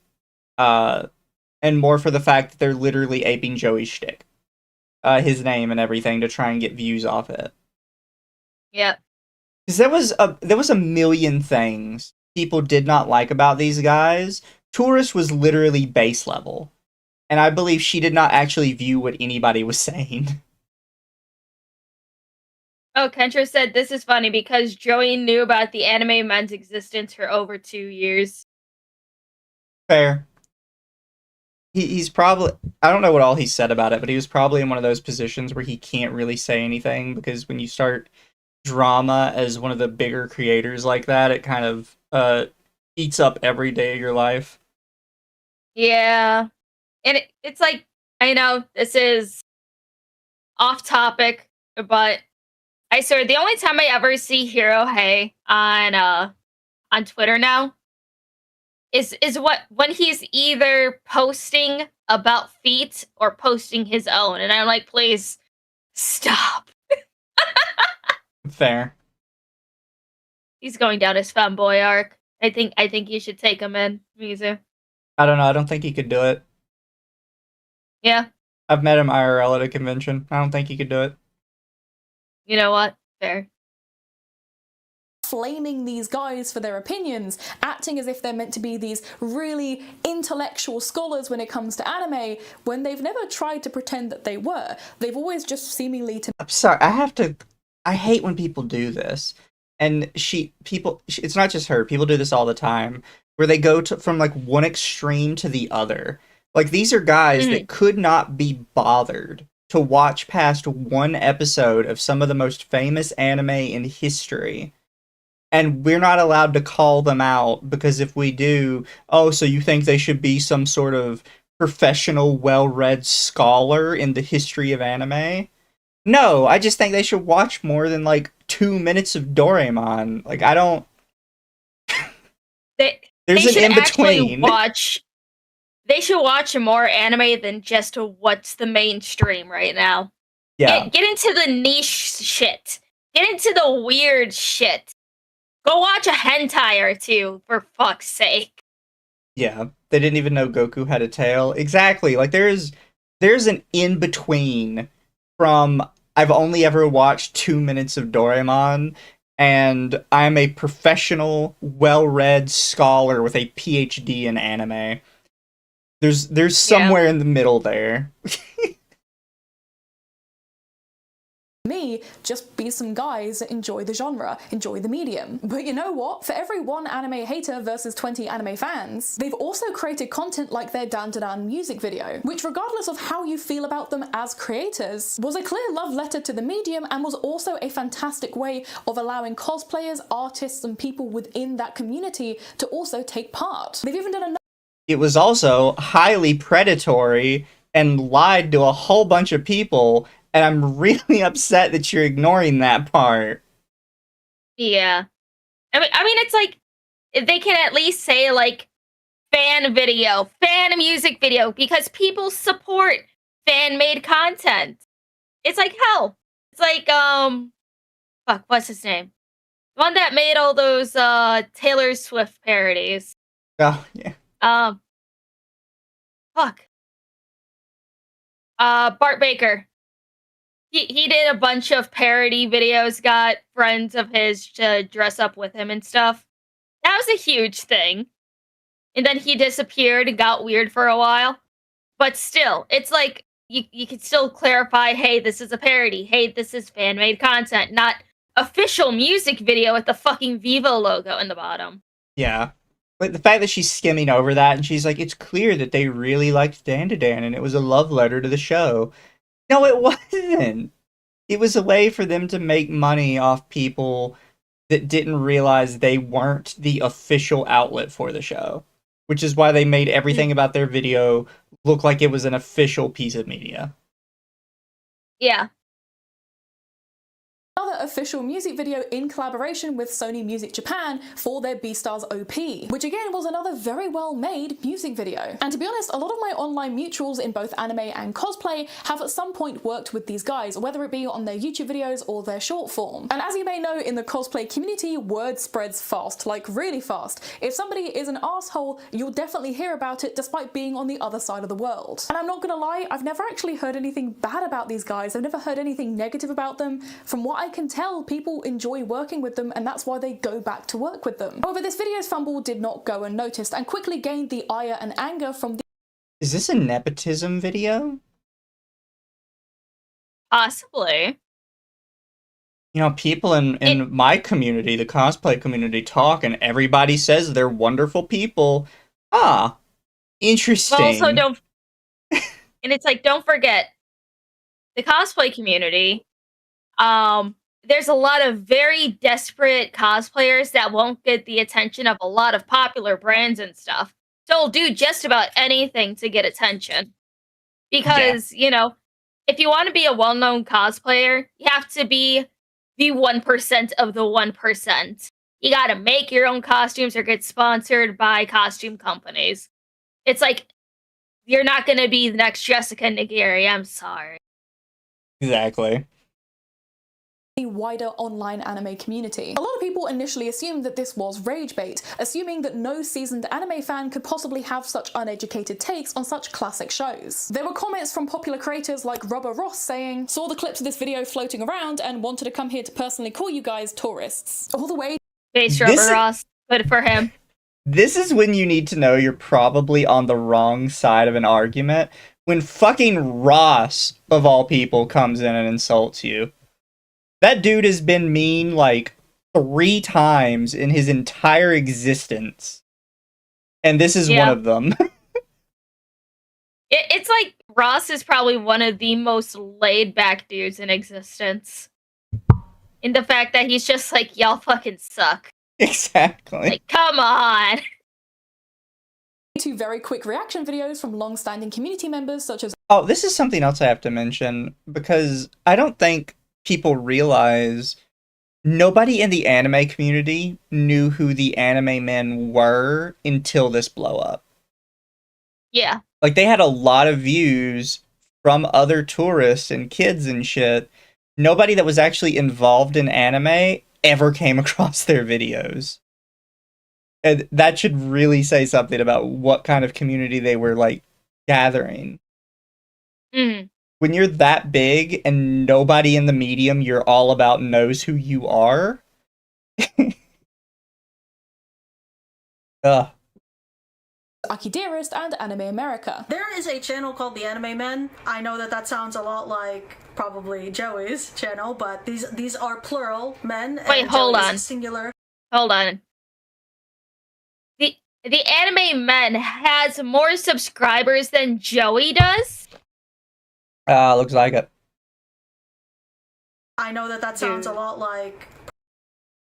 and more for the fact that they're literally aping Joey's shtick, his name and everything, to try and get views off it. Yep. Because there was a million things people did not like about these guys. Tourist was literally base level. And I believe she did not actually view what anybody was saying. Oh, Kendra said this is funny because Joey knew about the anime men's existence for over 2 years. Fair. He's probably... I don't know what all he said about it, but he was probably in one of those positions where he can't really say anything, because when you start drama as one of the bigger creators like that, it kind of eats up every day of your life. Yeah. And it's like, I know this is off topic, but I swear the only time I ever see Hirohei on Twitter now is when he's either posting about feet or posting his own, and I'm like, please stop. Fair. He's going down his fanboy arc. I think you should take him in, Mizu. I don't know. I don't think he could do it. Yeah. I've met him IRL at a convention. I don't think he could do it. You know what? Fair. Flaming these guys for their opinions, acting as if they're meant to be these really intellectual scholars when it comes to anime, when they've never tried to pretend that they were. They've always just seemingly to... I'm sorry. I hate when people do this. And it's not just her. People do this all the time, where they go from like one extreme to the other. Like, these are guys that could not be bothered to watch past one episode of some of the most famous anime in history. And we're not allowed to call them out, because if we do, oh, so you think they should be some sort of professional, well-read scholar in the history of anime? No, I just think they should watch more than, like, 2 minutes of Doraemon. Like, I don't... There's an in-between. They should watch more anime than just what's the mainstream right now. Yeah. Get into the niche shit. Get into the weird shit. Go watch a hentai or two, for fuck's sake. Yeah, they didn't even know Goku had a tail. Exactly. Like, there's an in-between from I've only ever watched 2 minutes of Doraemon and I'm a professional, well-read scholar with a PhD in anime. There's somewhere in the middle there. Me, just be some guys that enjoy the genre, enjoy the medium. But you know what? For every one anime hater versus 20 anime fans, they've also created content like their Dan Da Dan music video, which regardless of how you feel about them as creators, was a clear love letter to the medium and was also a fantastic way of allowing cosplayers, artists, and people within that community to also take part. They've even done a It was also highly predatory and lied to a whole bunch of people, and I'm really upset that you're ignoring that part. Yeah. I mean, it's like, they can at least say, like, fan video, fan music video, because people support fan-made content. It's like, hell. It's like, fuck, what's his name? The one that made all those, Taylor Swift parodies. Oh, yeah. Fuck. Bart Baker. He did a bunch of parody videos, got friends of his to dress up with him and stuff. That was a huge thing. And then he disappeared and got weird for a while. But still, it's like, you could still clarify, hey, this is a parody. Hey, this is fan-made content, not official music video with the fucking Vivo logo in the bottom. Yeah. But the fact that she's skimming over that and she's like, it's clear that they really liked Dan to Dan and it was a love letter to the show. No, it wasn't. It was a way for them to make money off people that didn't realize they weren't the official outlet for the show. Which is why they made everything about their video look like it was an official piece of media. Yeah. another official music video in collaboration with Sony Music Japan for their Beastars OP, which again was another very well made music video. And to be honest, a lot of my online mutuals in both anime and cosplay have at some point worked with these guys, whether it be on their YouTube videos or their short form. And as you may know, in the cosplay community, word spreads fast, like really fast. If somebody is an asshole, you'll definitely hear about it despite being on the other side of the world. And I'm not gonna lie, I've never actually heard anything bad about these guys. I've never heard anything negative about them. From what I can tell, people enjoy working with them and that's why they go back to work with them. However, this video's fumble did not go unnoticed and quickly gained the ire and anger from the— Is this a nepotism video? Possibly. You know, people in my community, the cosplay community, talk and everybody says they're wonderful people. Ah, interesting. But also don't, and it's like, don't forget, the cosplay community, there's a lot of very desperate cosplayers that won't get the attention of a lot of popular brands and stuff. So they'll do just about anything to get attention. Because, you know, if you want to be a well-known cosplayer, you have to be the 1% of the 1%. You gotta make your own costumes or get sponsored by costume companies. It's like, you're not gonna be the next Jessica Nigiri, I'm sorry. Exactly. the wider online anime community. A lot of people initially assumed that this was rage bait, assuming that no seasoned anime fan could possibly have such uneducated takes on such classic shows. There were comments from popular creators like Rubber Ross saying, "Saw the clips of this video floating around and wanted to come here to personally call you guys tourists." All the way Face Rubber Ross, good for him. This is when you need to know you're probably on the wrong side of an argument. When fucking Ross, of all people, comes in and insults you. That dude has been mean like 3 times in his entire existence. And this is one of them. It's like Ross is probably one of the most laid back dudes in existence. In the fact that he's just like, y'all fucking suck. Exactly. Like, come on. 2 very quick reaction videos from long-standing community members such as— Oh, this is something else I have to mention, because I don't think people realize nobody in the anime community knew who the anime men were until this blow up. Yeah. Like, they had a lot of views from other tourists and kids and shit. Nobody that was actually involved in anime ever came across their videos. And that should really say something about what kind of community they were, like, gathering. Mm. When you're that big and nobody in the medium you're all about knows who you are, Ugh. Aki Dearest and Anime America. There is a channel called The Anime Men. I know that sounds a lot like probably Joey's channel, but these are plural men. Wait, and hold Joey's on. is singular. Hold on. The Anime Men has more subscribers than Joey does? Looks like it. I know that sounds a lot like.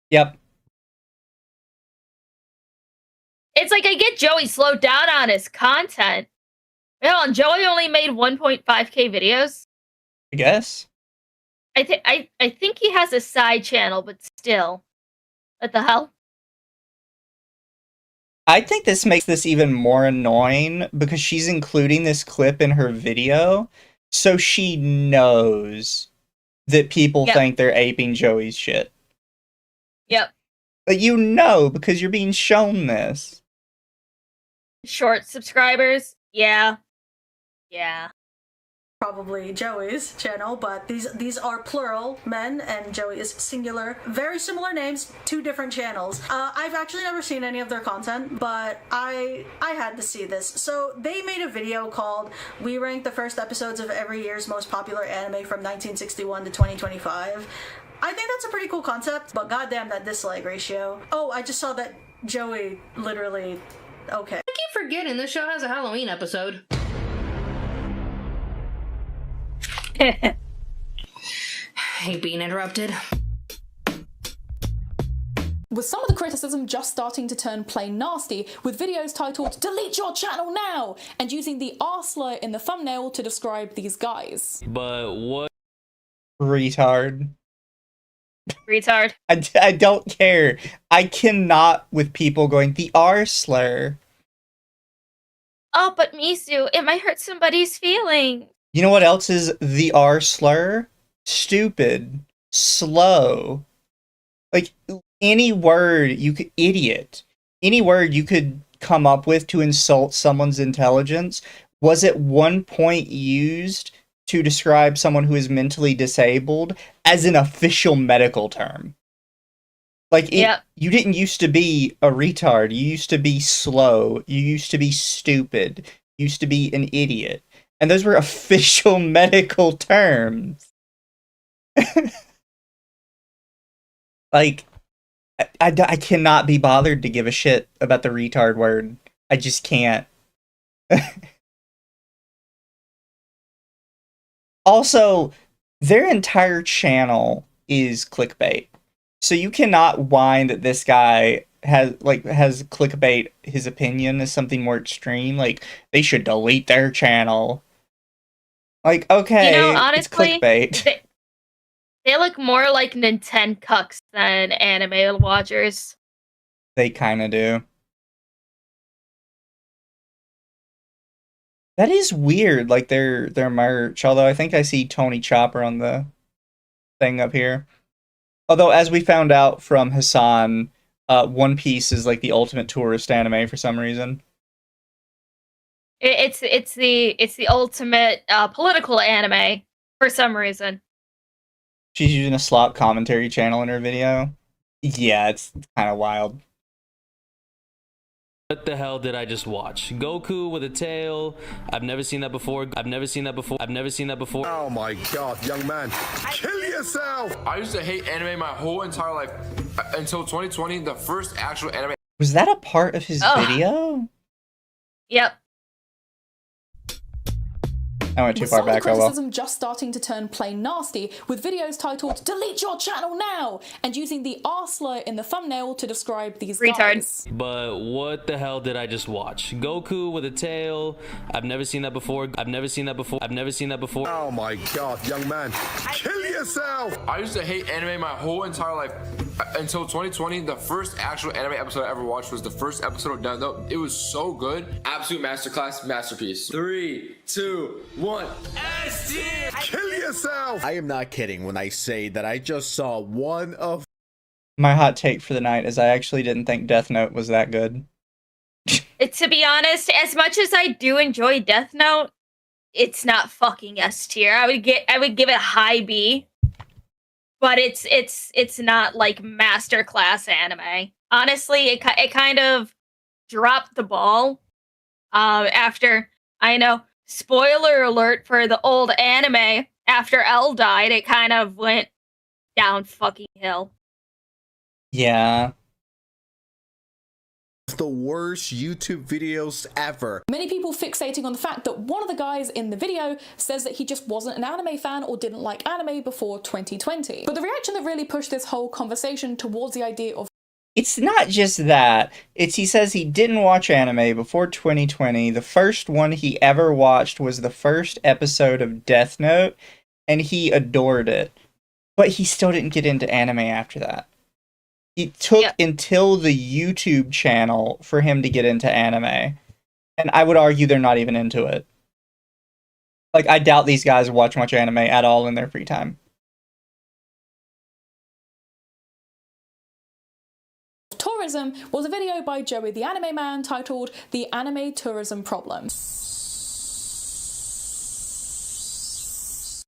Yep. It's like I get Joey slowed down on his content. Hold on, Joey only made 1.5k videos. I guess. I think he has a side channel, but still. What the hell? I think this makes this even more annoying because she's including this clip in her video, so she knows that people think they're aping Joey's shit. Yep. But you know because you're being shown this. Short subscribers? Yeah. Yeah. Probably Joey's channel, but these are plural men and Joey is singular. Very similar names, two different channels. I've actually never seen any of their content, but I had to see this. So they made a video called "We Rank the First Episodes of Every Year's Most Popular Anime from 1961 to 2025." I think that's a pretty cool concept, but goddamn that dislike ratio. Oh, I just saw that Joey literally. Okay. I keep forgetting this show has a Halloween episode. Hate being interrupted. With some of the criticism just starting to turn plain nasty, with videos titled "Delete your channel now!" and using the R slur in the thumbnail to describe these guys. But what? Retard. Retard. I don't care. I cannot with people going the R slur. Oh, but Misu, it might hurt somebody's feelings. You know what else is the R slur? Stupid. Slow. Like, any word you could... Idiot. Any word you could come up with to insult someone's intelligence was at one point used to describe someone who is mentally disabled as an official medical term. Like, you didn't used to be a retard. You used to be slow. You used to be stupid. You used to be an idiot. And those were official medical terms. Like, I cannot be bothered to give a shit about the retard word. I just can't. Also, their entire channel is clickbait. So you cannot whine that this guy has clickbait his opinion as something more extreme. Like, they should delete their channel. Like, okay, you know, honestly, it's clickbait. They look more like Nintendo cucks than anime watchers. They kind of do. That is weird, like their merch. Although I think I see Tony Chopper on the thing up here. Although, as we found out from Hassan, One Piece is like the ultimate tourist anime for some reason. It's the ultimate political anime for some reason. She's using a slop commentary channel in her video. Yeah, it's kind of wild. What the hell did I just watch? Goku with a tail. I've never seen that before. I've never seen that before. I've never seen that before. Oh my god, young man. Kill yourself! I used to hate anime my whole entire life until 2020, the first actual anime. Was that a part of his video? Yep. I went too With far some of the back. Oh well. criticism just starting to turn plain nasty, with videos titled "Delete your channel now!" and using the R slur in the thumbnail to describe these guys. But what the hell did I just watch? Goku with a tail. I've never seen that before. I've never seen that before. I've never seen that before. Oh my god, young man. Kill yourself! I used to hate anime my whole entire life until 2020. The first actual anime episode I ever watched was the first episode of Death Note. It was so good. Absolute masterclass, masterpiece. 3, 2, 1. S tier! Kill yourself! I am not kidding when I say that I just saw one of... My hot take for the night is I actually didn't think Death Note was that good. To be honest, as much as I do enjoy Death Note, it's not fucking S tier. I would give it high B. but it's not like masterclass anime. Honestly, it kind of dropped the ball after, I know, spoiler alert for the old anime, after L died, it kind of went down fucking hill. Yeah. The worst YouTube videos ever. Many people fixating on the fact that one of the guys in the video says that he just wasn't an anime fan or didn't like anime before 2020. But the reaction that really pushed this whole conversation towards the idea of It's not just that. He says he didn't watch anime before 2020. The first one he ever watched was the first episode of Death Note, and he adored it. But he still didn't get into anime after that. It took until the YouTube channel for him to get into anime. And I would argue they're not even into it. Like, I doubt these guys watch much anime at all in their free time. tourism was a video by Joey the Anime Man titled The Anime Tourism Problem.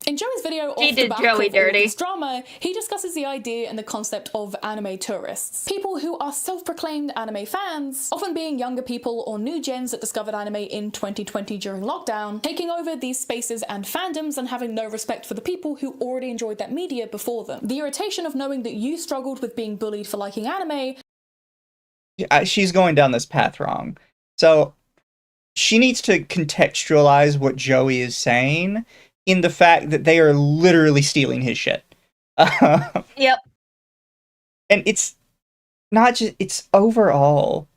In Joey's video off the back of all this drama, he discusses the idea and the concept of anime tourists. People who are self-proclaimed anime fans, often being younger people or new gens that discovered anime in 2020 during lockdown, taking over these spaces and fandoms and having no respect for the people who already enjoyed that media before them. The irritation of knowing that you struggled with being bullied for liking anime. She's going down this path wrong. So she needs to contextualize what Joey is saying in the fact that they are literally stealing his shit. Yep. And it's not just, it's overall.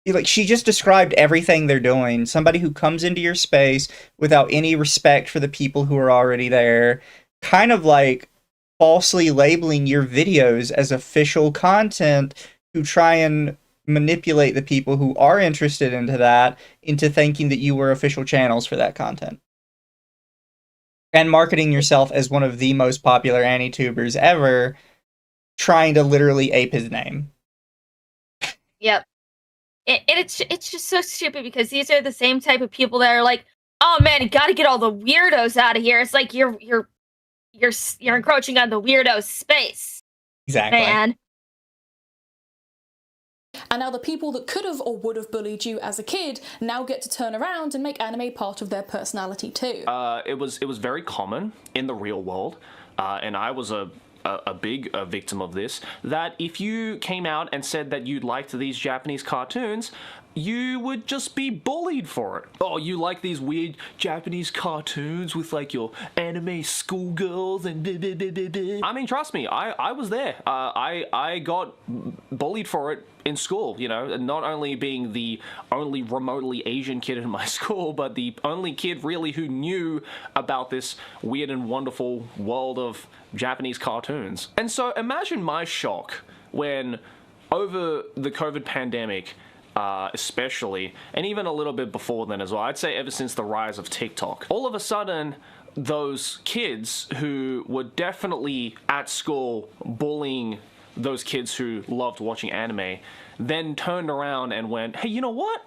Like, she just described everything they're doing. Somebody who comes into your space without any respect for the people who are already there, kind of like falsely labeling your videos as official content to try and manipulate the people who are interested into that into thinking that you were official channels for that content. And marketing yourself as one of the most popular Anitubers ever, trying to literally ape his name. Yep. It's just so stupid because these are the same type of people that are like, oh man, you gotta get all the weirdos out of here. It's like you're encroaching on the weirdo space. Exactly. Man. And now the people that could have or would have bullied you as a kid now get to turn around and make anime part of their personality too. It was very common in the real world, and I was a big victim of this, that if you came out and said that you liked these Japanese cartoons, you would just be bullied for it. Oh, you like these weird Japanese cartoons with like your anime schoolgirls and blah, blah, blah, blah, blah. I mean, trust me, I was there. I got bullied for it in school, you know, not only being the only remotely Asian kid in my school, but the only kid really who knew about this weird and wonderful world of Japanese cartoons. And so imagine my shock when over the COVID pandemic, especially, and even a little bit before then as well, I'd say ever since the rise of TikTok, all of a sudden those kids who were definitely at school bullying those kids who loved watching anime then turned around and went, hey, you know what?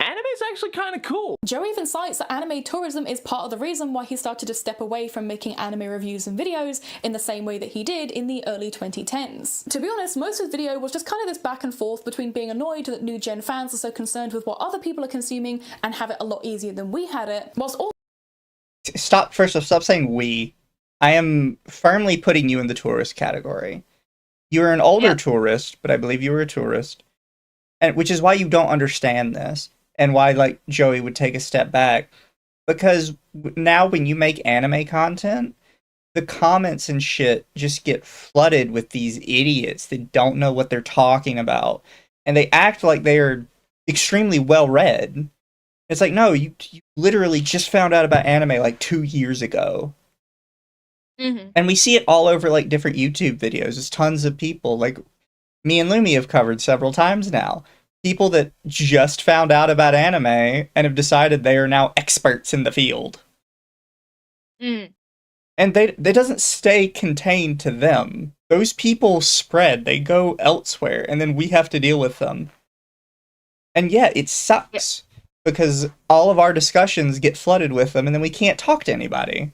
Anime's actually kind of cool. Joe even cites that anime tourism is part of the reason why he started to step away from making anime reviews and videos in the same way that he did in the early 2010s. To be honest, most of his video was just kind of this back and forth between being annoyed that new gen fans are so concerned with what other people are consuming and have it a lot easier than we had it, whilst all— Stop saying we. I am firmly putting you in the tourist category. You're an older tourist, but I believe you were a tourist. And which is why you don't understand this. And why, like, Joey would take a step back. Because now when you make anime content, the comments and shit just get flooded with these idiots that don't know what they're talking about. And they act like they are extremely well-read. It's like, no, you literally just found out about anime like 2 years ago. Mm-hmm. And we see it all over, like, different YouTube videos. There's tons of people, like, me and Lumi have covered several times now. People that just found out about anime and have decided they are now experts in the field. Mm. And they doesn't stay contained to them. Those people spread. They go elsewhere, and then we have to deal with them. And yeah, it sucks. Because all of our discussions get flooded with them, and then we can't talk to anybody.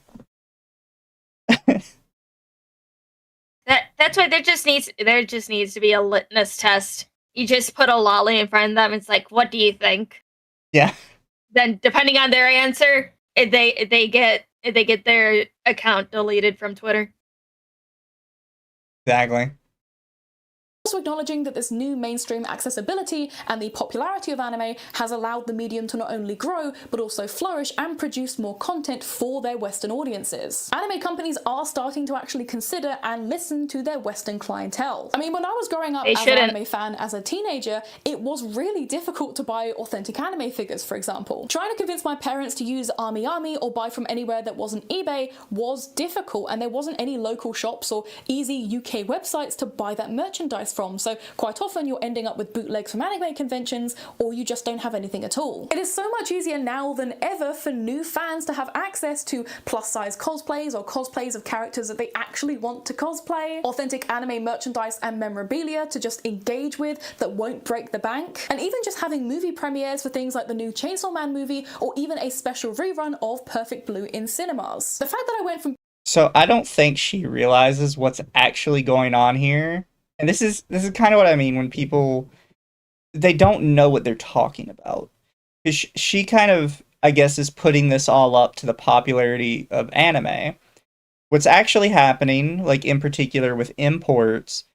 That's why there just needs to be a litmus test. You just put a lolly in front of them. It's like, what do you think? Yeah. Then, depending on their answer, they get their account deleted from Twitter. Exactly. Also acknowledging that this new mainstream accessibility and the popularity of anime has allowed the medium to not only grow, but also flourish and produce more content for their Western audiences. Anime companies are starting to actually consider and listen to their Western clientele. I mean, when I was growing up as an anime fan as a teenager, it was really difficult to buy authentic anime figures, for example. Trying to convince my parents to use Army or buy from anywhere that wasn't eBay was difficult, and there wasn't any local shops or easy UK websites to buy that merchandise from, so quite often you're ending up with bootlegs from anime conventions, or you just don't have anything at all. It is so much easier now than ever for new fans to have access to plus-size cosplays or cosplays of characters that they actually want to cosplay, authentic anime merchandise and memorabilia to just engage with that won't break the bank, and even just having movie premieres for things like the new Chainsaw Man movie or even a special rerun of Perfect Blue in cinemas. The fact that I went from So I don't think she realizes what's actually going on here. And this is kind of what I mean when people, they don't know what they're talking about. She kind of, I guess, is putting this all up to the popularity of anime. What's actually happening, like in particular with imports,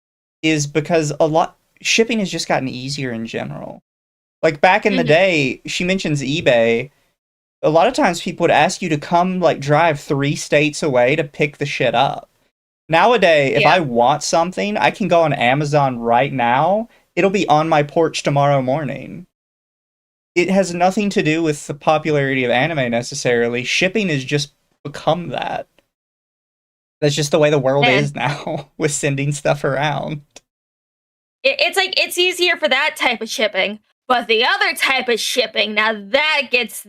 is because shipping has just gotten easier in general. Like back in the day, she mentions eBay. A lot of times people would ask you to come like drive 3 states away to pick the shit up. Nowadays, if I want something, I can go on Amazon right now. It'll be on my porch tomorrow morning. It has nothing to do with the popularity of anime necessarily. Shipping has just become that. That's just the way the world is now, with sending stuff around. It's like, it's easier for that type of shipping, but the other type of shipping, now that gets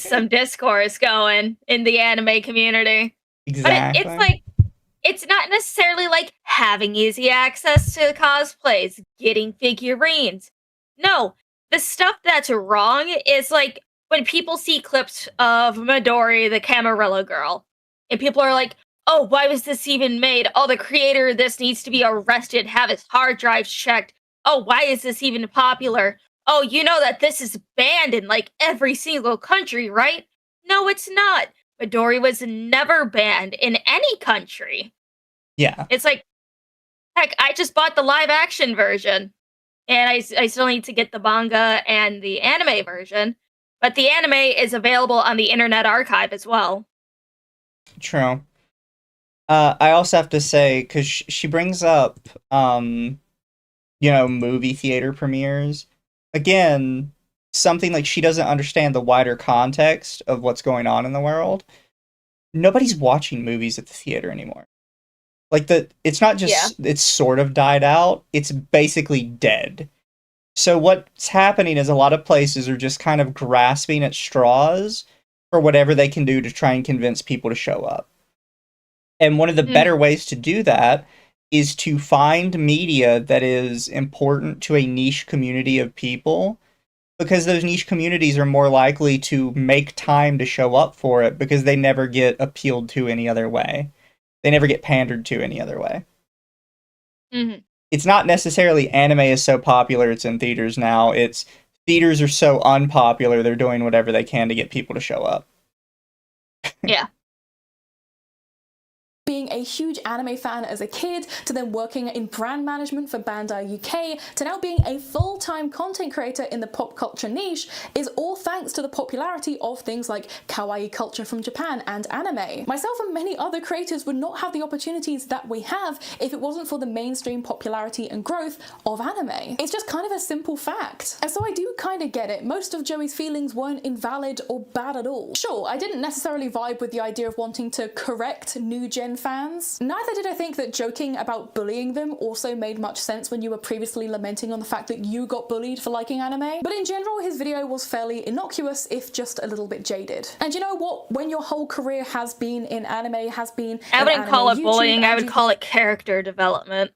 some discourse going in the anime community. Exactly. But it's like, it's not necessarily like having easy access to cosplays, getting figurines. No, the stuff that's wrong is like when people see clips of Midori, the Camarilla girl, and people are like, oh, why was this even made? Oh, the creator of this needs to be arrested, have his hard drives checked. Oh, why is this even popular? Oh, you know that this is banned in like every single country, right? No, it's not. Midori was never banned in any country. Yeah. It's like, heck, I just bought the live action version, and I still need to get the manga and the anime version, but the anime is available on the Internet Archive as well. True. I also have to say, because she brings up, movie theater premieres. Again, something like she doesn't understand the wider context of what's going on in the world. Nobody's watching movies at the theater anymore. Like, it's not just, it's sort of died out, it's basically dead. So what's happening is a lot of places are just kind of grasping at straws for whatever they can do to try and convince people to show up. And one of the better ways to do that is to find media that is important to a niche community of people, because those niche communities are more likely to make time to show up for it because they never get appealed to any other way. They never get pandered to any other way. Mm-hmm. It's not necessarily anime is so popular it's in theaters now. It's theaters are so unpopular they're doing whatever they can to get people to show up. Yeah. Being a huge anime fan as a kid, to then working in brand management for Bandai UK, to now being a full-time content creator in the pop culture niche, is all thanks to the popularity of things like kawaii culture from Japan and anime. Myself and many other creators would not have the opportunities that we have if it wasn't for the mainstream popularity and growth of anime. It's just kind of a simple fact. And so I do kind of get it. Most of Joey's feelings weren't invalid or bad at all. Sure, I didn't necessarily vibe with the idea of wanting to correct new gen fans. Neither did I think that joking about bullying them also made much sense when you were previously lamenting on the fact that you got bullied for liking anime. But in general, his video was fairly innocuous, if just a little bit jaded. And you know what? When your whole career has been in anime, has been I wouldn't call it bullying, I would call it character development.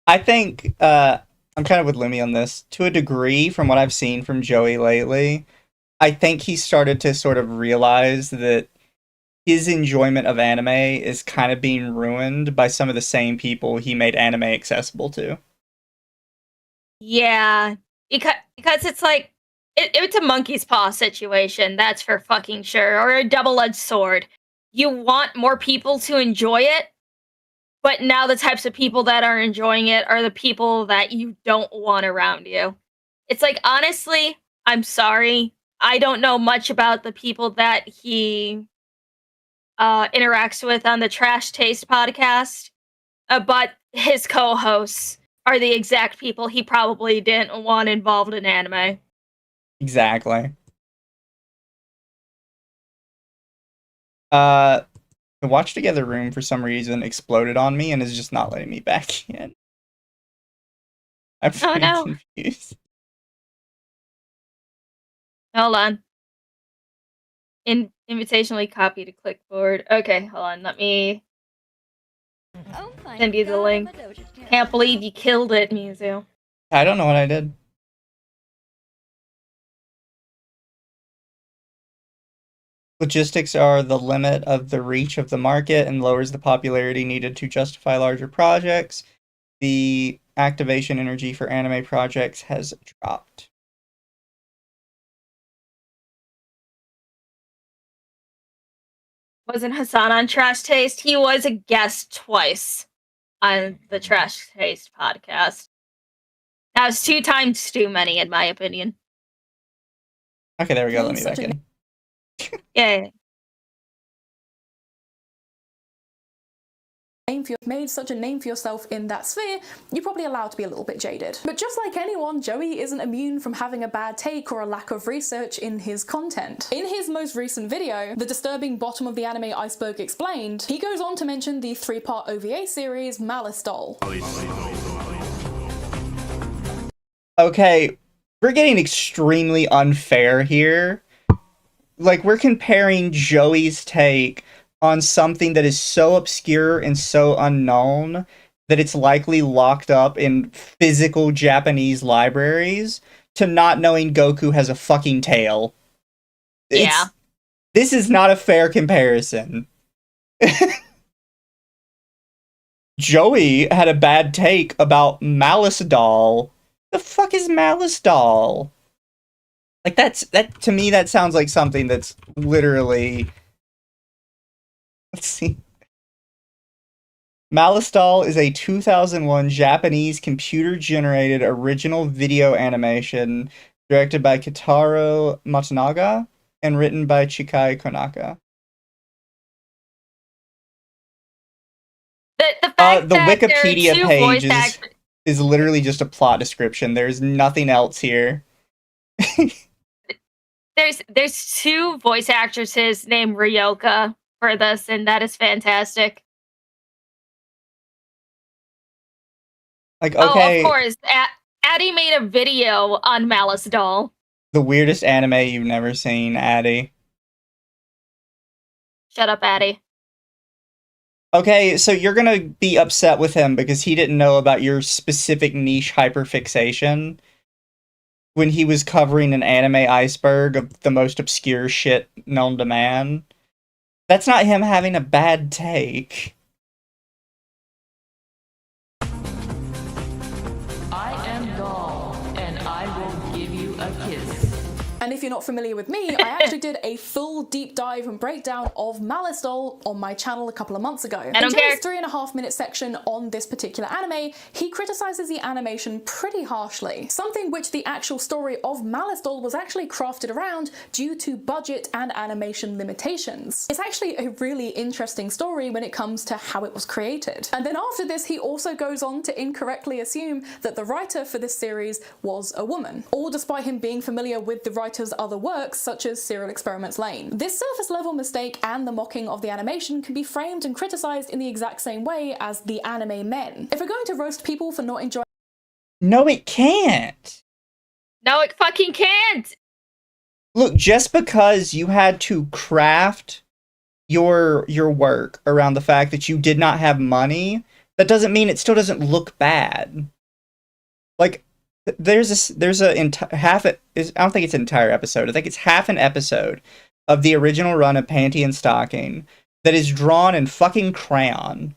I think I'm kind of with Lumi on this. To a degree, from what I've seen from Joey lately, I think he started to sort of realize that his enjoyment of anime is kind of being ruined by some of the same people he made anime accessible to. Yeah, because it's like it's a monkey's paw situation, that's for fucking sure, or a double-edged sword. You want more people to enjoy it, but now the types of people that are enjoying it are the people that you don't want around you. It's like, honestly, I'm sorry, I don't know much about the people that he interacts with on the Trash Taste podcast, but his co-hosts are the exact people he probably didn't want involved in anime. Exactly. The Watch Together room, for some reason, exploded on me and is just not letting me back in. I'm very confused. Hold on. Invitationally copy to clipboard. Okay, hold on. Let me send you the link. Can't believe you killed it, Mizu. I don't know what I did. Logistics are the limit of the reach of the market and lowers the popularity needed to justify larger projects. The activation energy for anime projects has dropped. Wasn't Hassan on Trash Taste? He was a guest twice on the Trash Taste podcast. That was 2 times too many, in my opinion. Okay, there we go. Let me back in. Yeah. Made such a name for yourself in that sphere, you're probably allowed to be a little bit jaded. But just like anyone, Joey isn't immune from having a bad take or a lack of research in his content. In his most recent video, The Disturbing Bottom of the Anime Iceberg Explained, he goes on to mention the 3-part OVA series Malice Doll. Okay, we're getting extremely unfair here. Like, we're comparing Joey's take on something that is so obscure and so unknown that it's likely locked up in physical Japanese libraries to not knowing Goku has a fucking tail. Yeah. This is not a fair comparison. Joey had a bad take about Malice Doll. The fuck is Malice Doll? Like, that to me, that sounds like something that's literally... Let's see. Malice Doll is a 2001 Japanese computer-generated original video animation directed by Kitaro Matsunaga and written by Chikai Konaka. The fact the that Wikipedia there are 2 page voice is literally just a plot description. There's nothing else here. There's 2 voice actresses named Ryoka for this, and that is fantastic. Like, okay. Oh, of course. Addie made a video on Malice Doll. The weirdest anime you've never seen, Addie. Shut up, Addie. Okay, so you're gonna be upset with him because he didn't know about your specific niche hyperfixation when he was covering an anime iceberg of the most obscure shit known to man. That's not him having a bad take. I am Doll, and I will give you a kiss. And if you're not familiar with me, I actually did a full deep dive and breakdown of Malice Doll on my channel a couple of months ago. In Joe's 3.5-minute section on this particular anime, he criticizes the animation pretty harshly, something which the actual story of Malice Doll was actually crafted around due to budget and animation limitations. It's actually a really interesting story when it comes to how it was created. And then after this, he also goes on to incorrectly assume that the writer for this series was a woman, all despite him being familiar with the writer's other works such as Serial Experiments Lane. This surface level mistake and the mocking of the animation can be framed and criticized in the exact same way as the anime men. If we're going to roast people for not enjoying... No, it can't. No, it fucking can't. Look, just because you had to craft your work around the fact that you did not have money, that doesn't mean it still doesn't look bad. Like, there's a half it is I don't think it's an entire episode. I think it's half an episode of the original run of Panty and Stocking that is drawn in fucking crayon.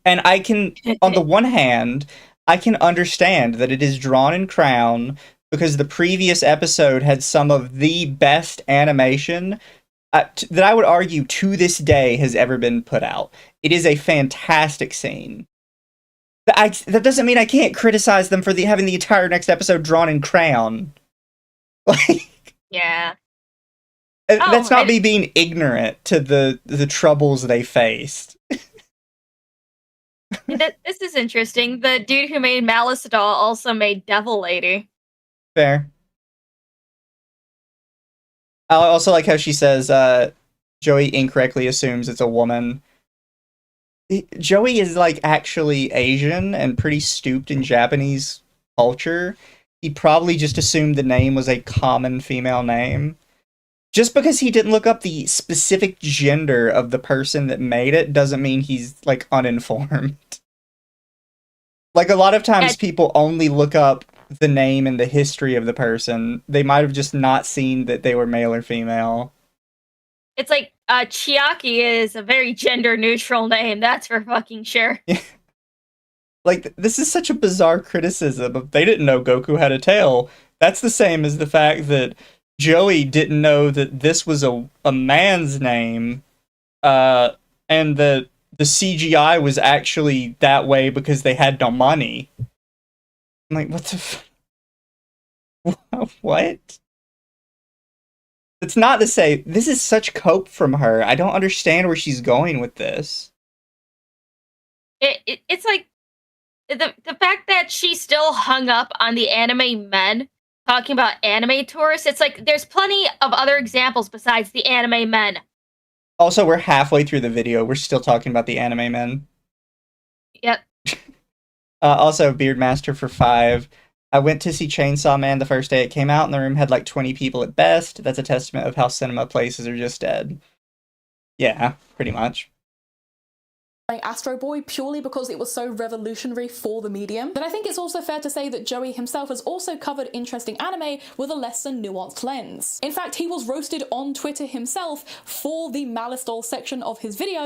And I can, on the one hand, I can understand that it is drawn in crayon because the previous episode had some of the best animation that I would argue to this day has ever been put out. It is a fantastic scene. That doesn't mean I can't criticize them for having the entire next episode drawn in crayon. Like, yeah. That's not me being ignorant to the troubles they faced. This is interesting. The dude who made Malice Doll also made Devil Lady. Fair. I also like how she says Joey incorrectly assumes it's a woman. Joey is like actually Asian and pretty stooped in Japanese culture. He probably just assumed the name was a common female name. Just because he didn't look up the specific gender of the person that made it doesn't mean he's like uninformed. Like a lot of times people only look up the name and the history of the person. They might have just not seen that they were male or female. It's like Chiaki is a very gender neutral name, that's for fucking sure. Yeah. Like, this is such a bizarre criticism of they didn't know Goku had a tail. That's the same as the fact that Joey didn't know that this was a man's name, and that the CGI was actually that way because they had no money. I'm like, what the what? It's not to say, this is such cope from her. I don't understand where she's going with this. It's like, the fact that she still hung up on the anime men talking about anime tourists, it's like there's plenty of other examples besides the anime men. Also, we're halfway through the video. We're still talking about the anime men. Yep. Also, Beardmaster for 5. I went to see Chainsaw Man the first day it came out, and the room had like 20 people at best. That's a testament of how cinema places are just dead. Yeah, pretty much. Astro Boy purely because it was so revolutionary for the medium. But I think it's also fair to say that Joey himself has also covered interesting anime with a less than nuanced lens. In fact, he was roasted on Twitter himself for the Malice Doll section of his video.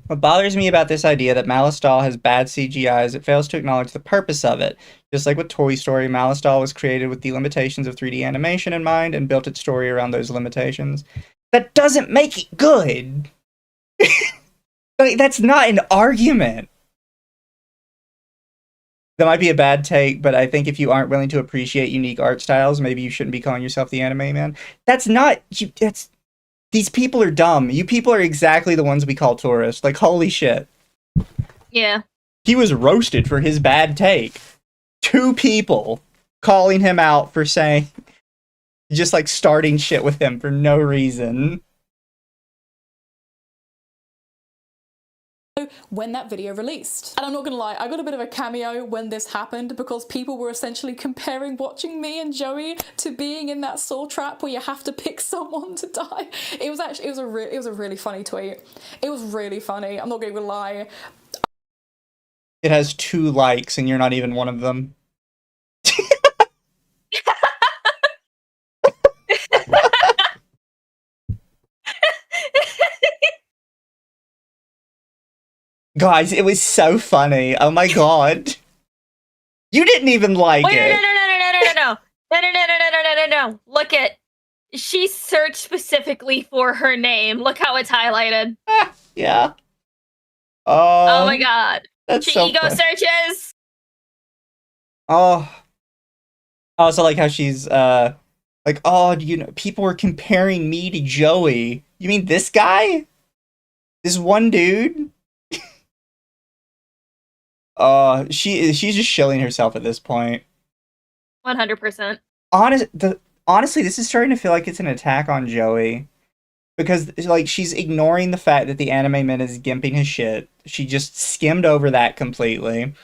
What bothers me about this idea that Malice Doll has bad CGI is it fails to acknowledge the purpose of it. Just like with Toy Story, Malice Doll was created with the limitations of 3D animation in mind and built its story around those limitations. That doesn't make it good! Like, that's not an argument! That might be a bad take, but I think if you aren't willing to appreciate unique art styles, maybe you shouldn't be calling yourself the anime man. That's not... These people are dumb. You people are exactly the ones we call tourists. Like, holy shit. Yeah. He was roasted for his bad take. 2 people calling him out for saying... Just, like, starting shit with him for no reason. When that video released. And I'm not gonna lie, I got a bit of a cameo when this happened because people were essentially comparing watching me and Joey to being in that saw trap where you have to pick someone to die. It was a really funny tweet. It was really funny, I'm not gonna lie. It has 2 likes and you're not even one of them. Guys, it was so funny. Oh my god. You didn't even like it. No. Look at, she searched specifically for her name. Look how it's highlighted. Yeah. Oh my god. That's she so ego funny. searches. Oh. I also like how she's, like, oh, you know, people were comparing me to Joey. You mean this guy? This one dude? She's just shilling herself at this point. 100%. Honestly, this is starting to feel like it's an attack on Joey. Because, like, she's ignoring the fact that the anime man is gimping his shit. She just skimmed over that completely.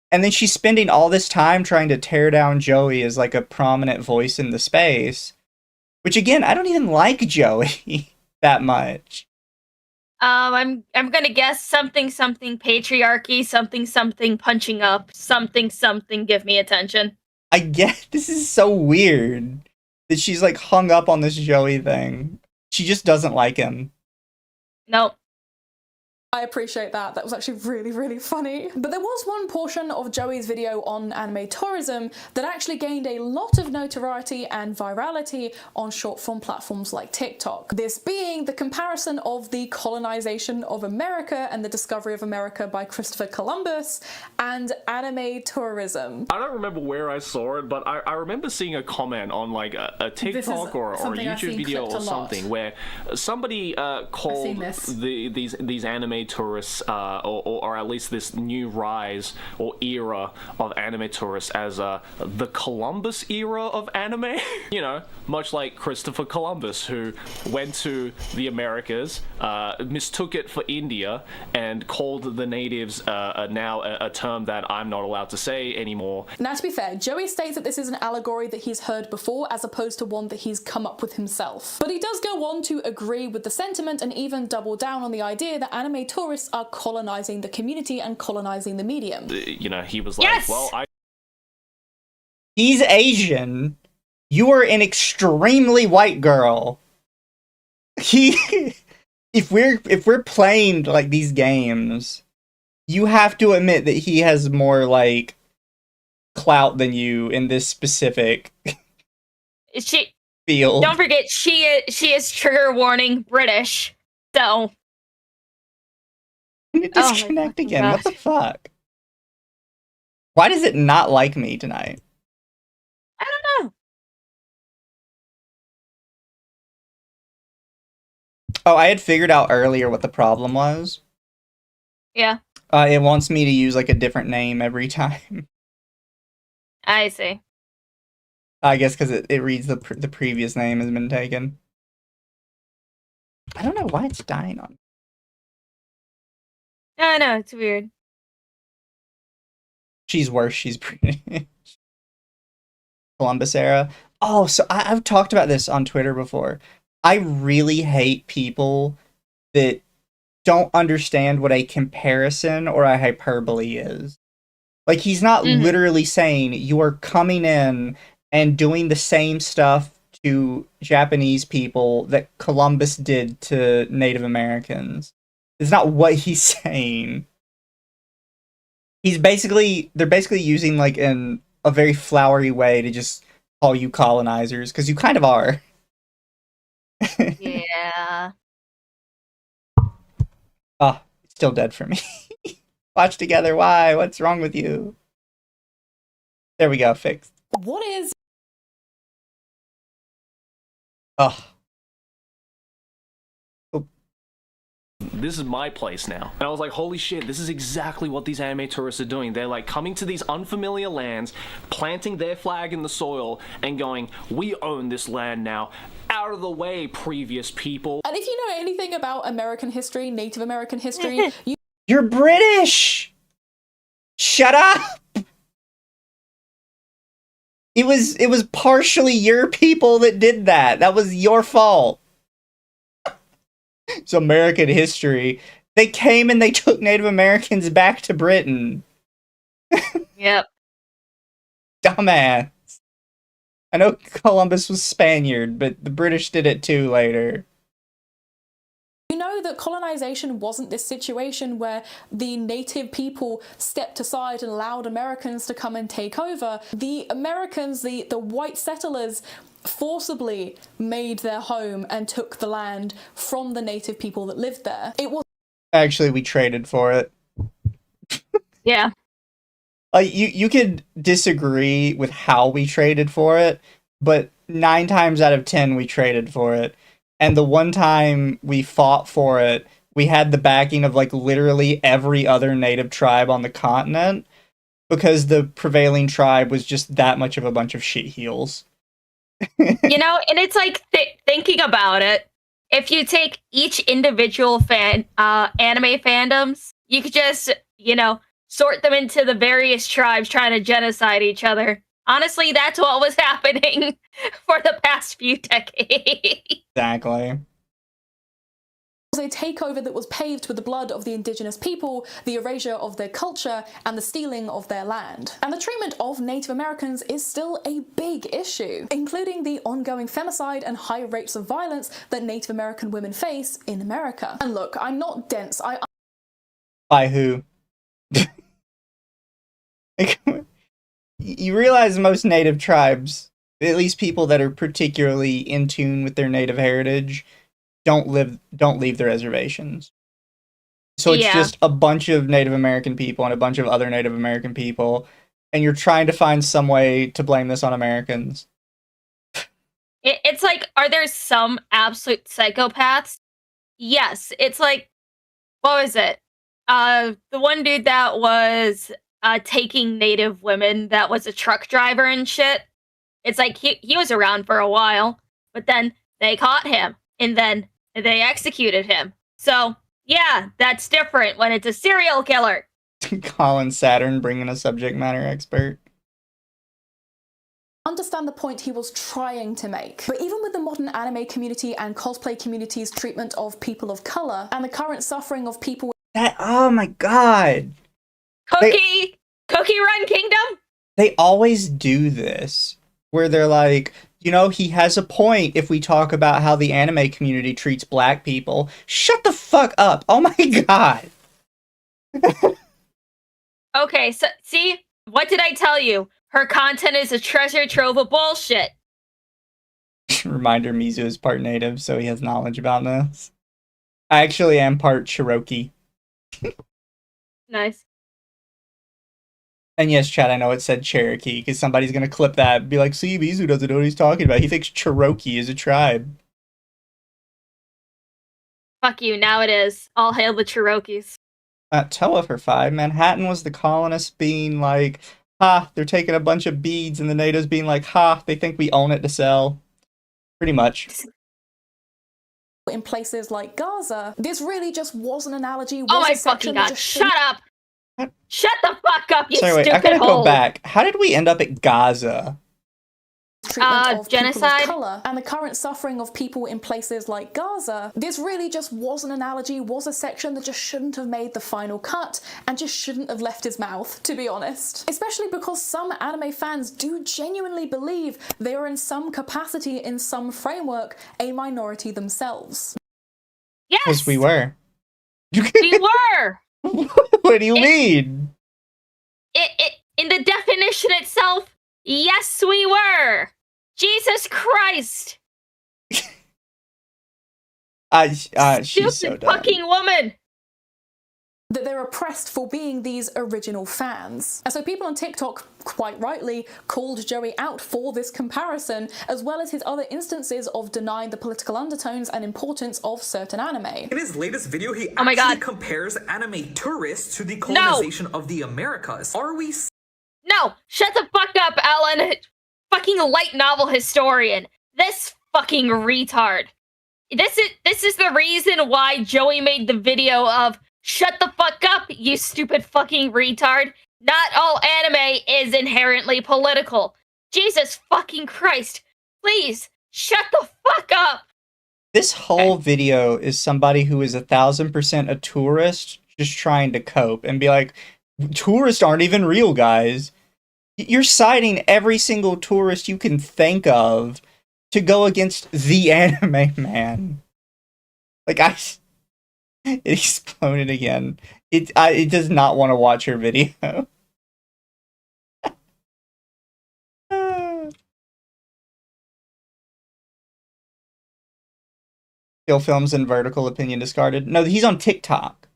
And then she's spending all this time trying to tear down Joey as, like, a prominent voice in the space. Which, again, I don't even like Joey that much. I'm gonna guess something patriarchy, something punching up, something give me attention. I get this is so weird that she's like hung up on this Joey thing. She just doesn't like him. Nope. I appreciate that. That was actually really, really funny. But there was one portion of Joey's video on anime tourism that actually gained a lot of notoriety and virality on short-form platforms like TikTok. This being the comparison of the colonization of America and the discovery of America by Christopher Columbus and anime tourism. I don't remember where I saw it, but I remember seeing a comment on like a TikTok or a YouTube video or something where somebody called these anime tourists, or at least this new rise or era of anime tourists as the Columbus era of anime. You know, much like Christopher Columbus, who went to the Americas, mistook it for India, and called the natives now a term that I'm not allowed to say anymore. Now, to be fair, Joey states that this is an allegory that he's heard before as opposed to one that he's come up with himself. But he does go on to agree with the sentiment and even double down on the idea that anime tourists are colonizing the community and colonizing the medium. You know, he was like, well, He's Asian. You are an extremely white girl. If we're playing like these games, you have to admit that he has more like clout than you in this specific field. Don't forget, she is trigger warning British. So disconnect again. What the fuck? Why does it not like me tonight? I don't know. Oh, I had figured out earlier what the problem was. Yeah. It wants me to use like a different name every time. I see. I guess because it reads the previous name has been taken. I don't know why it's dying on me. I know, it's weird. She's worse. She's British. Columbus era. Oh, so I've talked about this on Twitter before. I really hate people that don't understand what a comparison or a hyperbole is. Like, he's not literally saying you are coming in and doing the same stuff to Japanese people that Columbus did to Native Americans. It's not what he's saying. They're basically using like a very flowery way to just call you colonizers, because you kind of are. Yeah. Oh, it's still dead for me. Watch together, why? What's wrong with you? There we go, fixed. What is... Ugh. This is my place now. And I was like, holy shit, this is exactly what these anime tourists are doing. They're like coming to these unfamiliar lands, planting their flag in the soil, and going, we own this land now. Out of the way, previous people. And if you know anything about American history, Native American history, You're British! Shut up! It was partially your people that did that. That was your fault. It's American history. They came and they took Native Americans back to Britain. Yep. Dumbass. I know Columbus was Spaniard, but the British did it too later. You know that colonization wasn't this situation where the native people stepped aside and allowed Americans to come and take over. The Americans, the white settlers, forcibly made their home and took the land from the native people that lived there. It was... Actually, we traded for it. Yeah. You could disagree with how we traded for it, but 9 times out of 10 we traded for it. And the one time we fought for it, we had the backing of like literally every other native tribe on the continent, because the prevailing tribe was just that much of a bunch of shitheels. You know, and it's like thinking about it, if you take each individual anime fandoms, you could just, you know, sort them into the various tribes trying to genocide each other. Honestly, that's what was happening for the past few decades. Exactly. a takeover that was paved with the blood of the indigenous people, the erasure of their culture, and the stealing of their land. And the treatment of Native Americans is still a big issue, including the ongoing femicide and high rates of violence that Native American women face in America. And look, I'm not dense. By who? You realize most native tribes, at least people that are particularly in tune with their native heritage, don't leave the reservations. So it's just a bunch of Native American people and a bunch of other Native American people, and you're trying to find some way to blame this on Americans. It's like, are there some absolute psychopaths? Yes. It's like, what was it? The one dude that was taking Native women, that was a truck driver and shit. It's like he was around for a while, but then they caught him, and then they executed him. So, yeah, that's different when it's a serial killer. Colin Saturn bringing a subject matter expert. Understand the point he was trying to make. But even with the modern anime community and cosplay community's treatment of people of color and the current suffering of people oh my god. Cookie Run Kingdom? They always do this, where they're like, you know, he has a point if we talk about how the anime community treats black people. Shut the fuck up. Oh my god. Okay, so see? What did I tell you? Her content is a treasure trove of bullshit. Reminder, Mizu is part native, so he has knowledge about this. I actually am part Cherokee. Nice. And yes, chat, I know it said Cherokee, because somebody's going to clip that and be like, see, Mizu doesn't know what he's talking about. He thinks Cherokee is a tribe. Fuck you, now it is. All hail the Cherokees. Toe of her 5, Manhattan was the colonists being like, ha, they're taking a bunch of beads, and the natives being like, ha, they think we own it to sell. Pretty much. in places like Gaza, this really just was an analogy. Oh my fucking god, shut up! Shut the fuck up, you stupid I gotta hole. go back. How did we end up at Gaza? Treatment of genocide? people of color and the current suffering of people in places like Gaza. This really just was an analogy, was a section that just shouldn't have made the final cut and just shouldn't have left his mouth, to be honest. Especially because some anime fans do genuinely believe they are in some capacity, in some framework, a minority themselves. Yes! Yes, we were. We were! What do you mean? In the definition itself, yes, we were! Jesus Christ! She's so dumb. Fucking woman! That they're oppressed for being these original fans. And so people on TikTok, quite rightly, called Joey out for this comparison, as well as his other instances of denying the political undertones and importance of certain anime. In his latest video, he oh my actually God. compares anime tourists to the colonization of the Americas. Are we... No! Shut the fuck up, Alan! Fucking light novel historian! This fucking retard! This is the reason why Joey made the video of shut the fuck up, you stupid fucking retard! Not all anime is inherently political. Jesus fucking Christ! Please, shut the fuck up! This whole video is somebody who is 1000% a tourist just trying to cope and be like, tourists aren't even real, guys. You're citing every single tourist you can think of to go against the anime man. Like, it exploded again. It does not want to watch her video. Still films and vertical opinion discarded. No, he's on TikTok.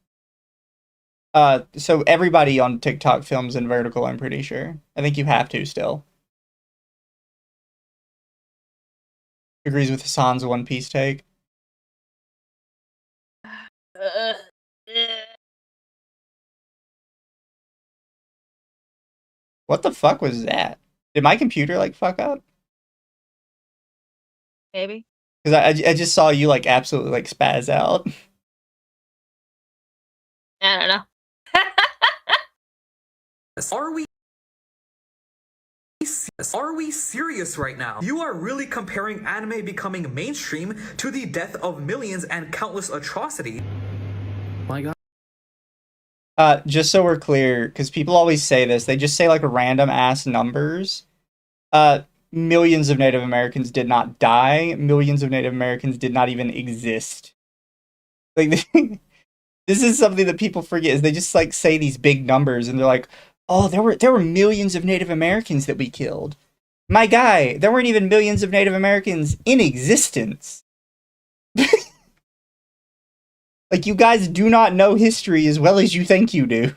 So everybody on TikTok films in vertical, I'm pretty sure. I think you have to still. Agrees with Hassan's One Piece take. What the fuck was that? Did my computer, like, fuck up? Maybe. Because I just saw you, like, absolutely, like, spaz out. I don't know. Are we Are we serious right now? You are really comparing anime becoming mainstream to the death of millions and countless atrocity. My God. Just so we're clear, because people always say this, they just say like random ass numbers. Millions of Native Americans did not die. Millions of Native Americans did not even exist. Like, this is something that people forget, is they just like say these big numbers and they're like, oh, there were millions of Native Americans that we killed. My guy, there weren't even millions of Native Americans in existence. Like, you guys do not know history as well as you think you do.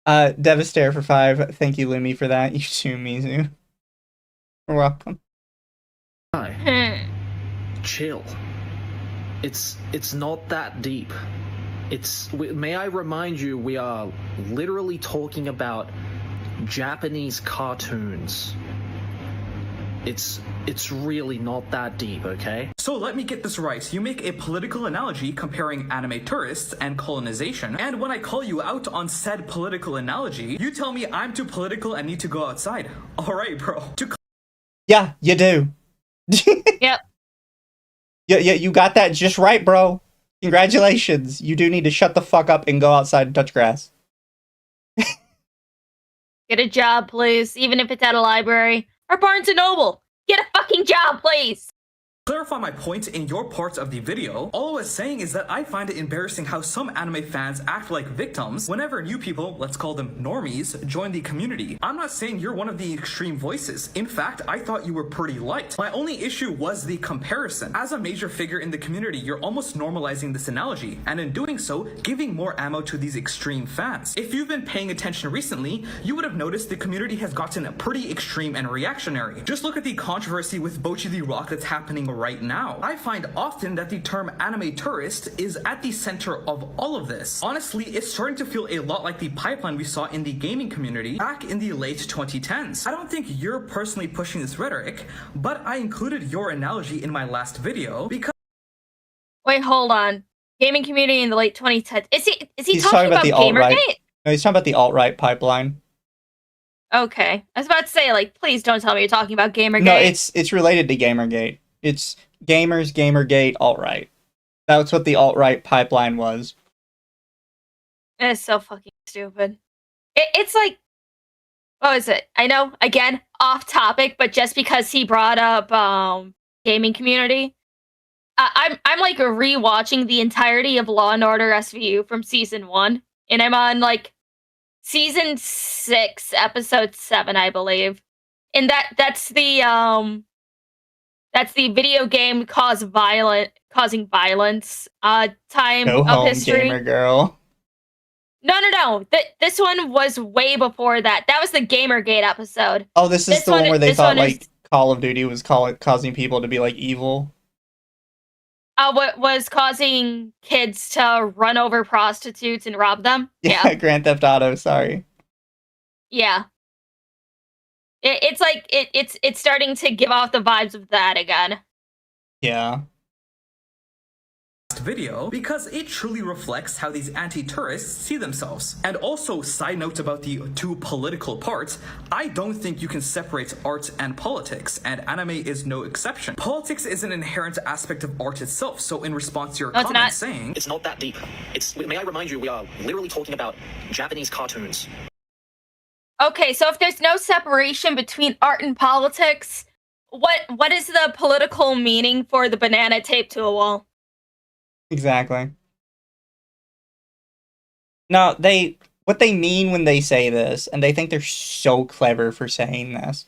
Devastator for 5. Thank you, Lumi, for that. You too, Mizu. You're welcome. Hi. Chill. It's not that deep. May I remind you, we are literally talking about Japanese cartoons. It's really not that deep, okay? So let me get this right. You make a political analogy comparing anime tourists and colonization, and when I call you out on said political analogy, you tell me I'm too political and need to go outside. Alright, bro. Yeah, you do. Yep. Yeah, you got that just right, bro. Congratulations. You do need to shut the fuck up and go outside and touch grass. Get a job, please, even if it's at a library. Or Barnes & Noble. Get a fucking job, please! Clarify my point in your parts of the video. All I was saying is that I find it embarrassing how some anime fans act like victims whenever new people, let's call them normies, join the community. I'm not saying you're one of the extreme voices. In fact, I thought you were pretty light. My only issue was the comparison. As a major figure in the community, you're almost normalizing this analogy, and in doing so, giving more ammo to these extreme fans. If you've been paying attention recently, you would have noticed the community has gotten pretty extreme and reactionary. Just look at the controversy with Bocchi the Rock that's happening right now. I find often that the term anime tourist is at the center of all of this. Honestly, it's starting to feel a lot like the pipeline we saw in the gaming community back in the late 2010s. I don't think you're personally pushing this rhetoric, but I included your analogy in my last video because— Wait, hold on. Gaming community in the late 2010s. Is he He's talking about the Gamergate? alt-right. No, he's talking about the alt-right pipeline. Okay. I was about to say, like, please don't tell me you're talking about Gamergate. No, it's related to Gamergate. It's gamers, Gamergate, alt-right. That's what the alt-right pipeline was. It's so fucking stupid. It's like, what is it? I know, again, off topic, but just because he brought up gaming community, I'm like rewatching the entirety of Law and Order SVU from season 1, and I'm on like season 6, episode 7, I believe, and that's the video game causing violence time Go of home, history. gamer girl. No. This one was way before that. That was the Gamergate episode. Oh, this is the one where they this thought one like Call of Duty was causing people to be like evil. What was causing kids to run over prostitutes and rob them? Yeah, Grand Theft Auto. Sorry. Yeah. It's like it's starting to give off the vibes of that again. Yeah. Video because it truly reflects how these anti-tourists see themselves. And also, side note about the two political parts, I don't think you can separate art and politics, and anime is no exception. Politics is an inherent aspect of art itself, so in response to your comment saying it's not that deep. May I remind you, we are literally talking about Japanese cartoons. Okay, so if there's no separation between art and politics, what is the political meaning for the banana taped to a wall? Exactly. No, what they mean when they say this, and they think they're so clever for saying this,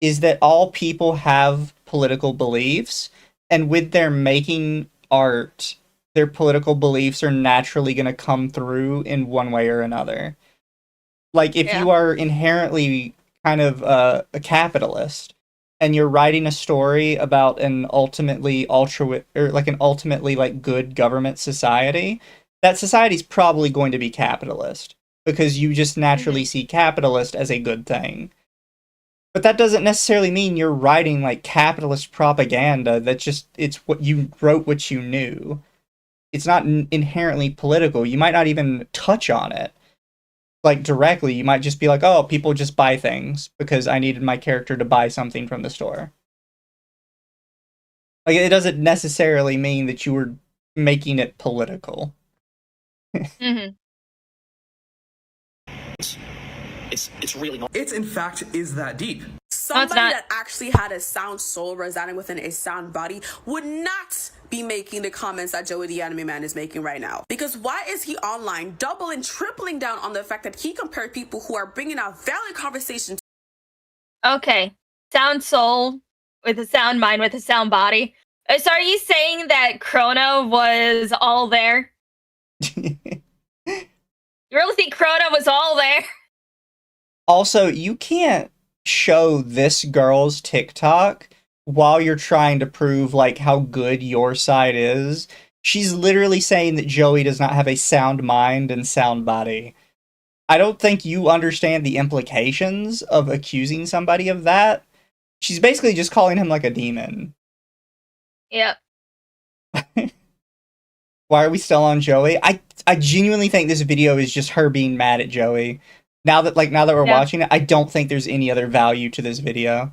is that all people have political beliefs, and with their making art, their political beliefs are naturally going to come through in one way or another. Like, if you are inherently kind of a capitalist, and you're writing a story about an ultimately good government society, that society's probably going to be capitalist, because you just naturally see capitalist as a good thing. But that doesn't necessarily mean you're writing like capitalist propaganda. It's what you wrote, what you knew. It's not inherently political. You might not even touch on it. like directly. You might just be like, oh, people just buy things because I needed my character to buy something from the store. Like, it doesn't necessarily mean that you were making it political. Mm-hmm. It's really not. It's in fact is that deep. Somebody that actually had a sound soul residing within a sound body would not be making the comments that Joey the Anime Man is making right now. Because why is he online doubling, tripling down on the fact that he compared people who are bringing out valid conversations? Okay. Sound soul with a sound mind with a sound body. So are you saying that Chrono was all there? You really think Chrono was all there? Also, you can't show this girl's TikTok while you're trying to prove like how good your side is. She's literally saying that Joey does not have a sound mind and sound body. I don't think you understand the implications of accusing somebody of that. She's basically just calling him like a demon. Yep. Why are we still on Joey? I genuinely think this video is just her being mad at Joey. Now that we're watching it, I don't think there's any other value to this video.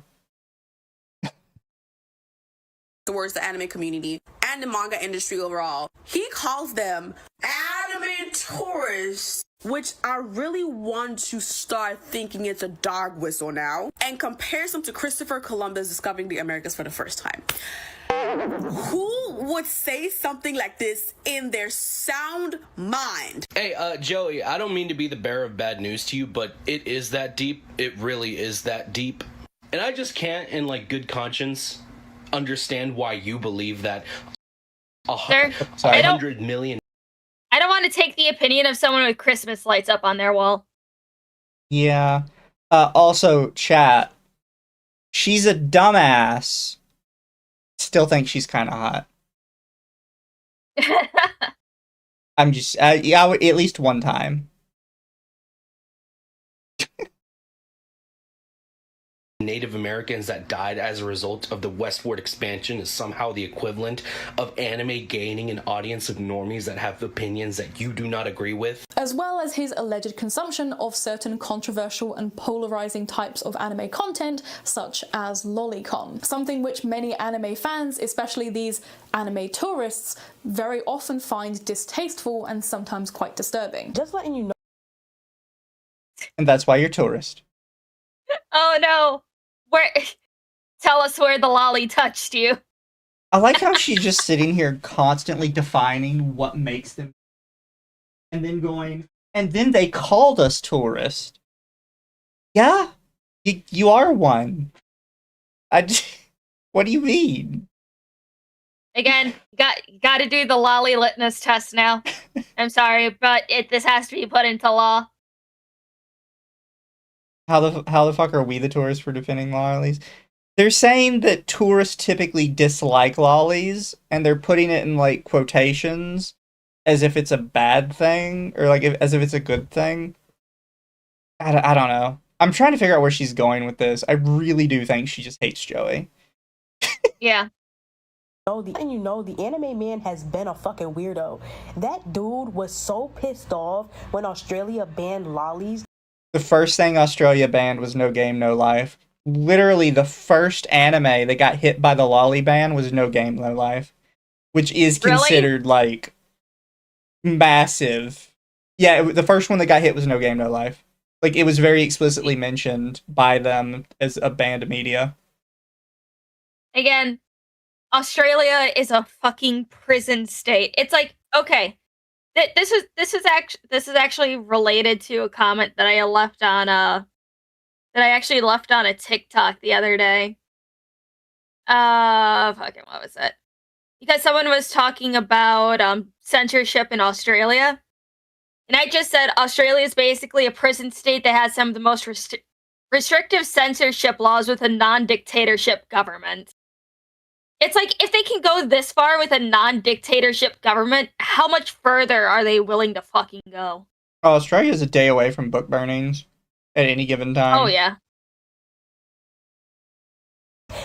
Towards the anime community and the manga industry overall. He calls them anime tourists, which I really want to start thinking it's a dog whistle now, and compares them to Christopher Columbus discovering the Americas for the first time. Who would say something like this in their sound mind? Hey, Joey, I don't mean to be the bearer of bad news to you, but it is that deep. It really is that deep. And I just can't, in like good conscience, understand why you believe that 100 million. I don't want to take the opinion of someone with Christmas lights up on their wall. Yeah. Also, chat. She's a dumbass. Still think she's kind of hot. I'm just, yeah, at least one time. Native Americans that died as a result of the westward expansion is somehow the equivalent of anime gaining an audience of normies that have opinions that you do not agree with. As well as his alleged consumption of certain controversial and polarizing types of anime content, such as lolicon, something which many anime fans, especially these anime tourists, very often find distasteful and sometimes quite disturbing. Just letting you know. And that's why you're a tourist. Oh no! Tell us where the lolly touched you. I like how she's just sitting here constantly defining what makes them, and then going, and then they called us tourists. Yeah, you are one. What do you mean? Again, got to do the lolly litmus test now. I'm sorry, but this has to be put into law. How the fuck are we the tourists for defending lollies? They're saying that tourists typically dislike lollies, and they're putting it in like quotations as if it's a bad thing, or like as if it's a good thing. I don't know. I'm trying to figure out where she's going with this. I really do think she just hates Joey. Yeah. And you know, the anime man has been a fucking weirdo. That dude was so pissed off when Australia banned lollies. The first thing Australia banned was No Game, No Life. Literally, the first anime that got hit by the lolly ban was No Game, No Life. Which is considered, like, massive. Yeah, the first one that got hit was No Game, No Life. Like, it was very explicitly mentioned by them as a banned media. Again, Australia is a fucking prison state. It's like, okay, this is actually related to a comment that I left on a TikTok the other day. Fucking what was it? Because someone was talking about censorship in Australia, and I just said Australia is basically a prison state that has some of the most restrictive censorship laws with a non-dictatorship government. It's like, if they can go this far with a non-dictatorship government, how much further are they willing to fucking go? Oh, Australia's a day away from book burnings at any given time. Oh, yeah.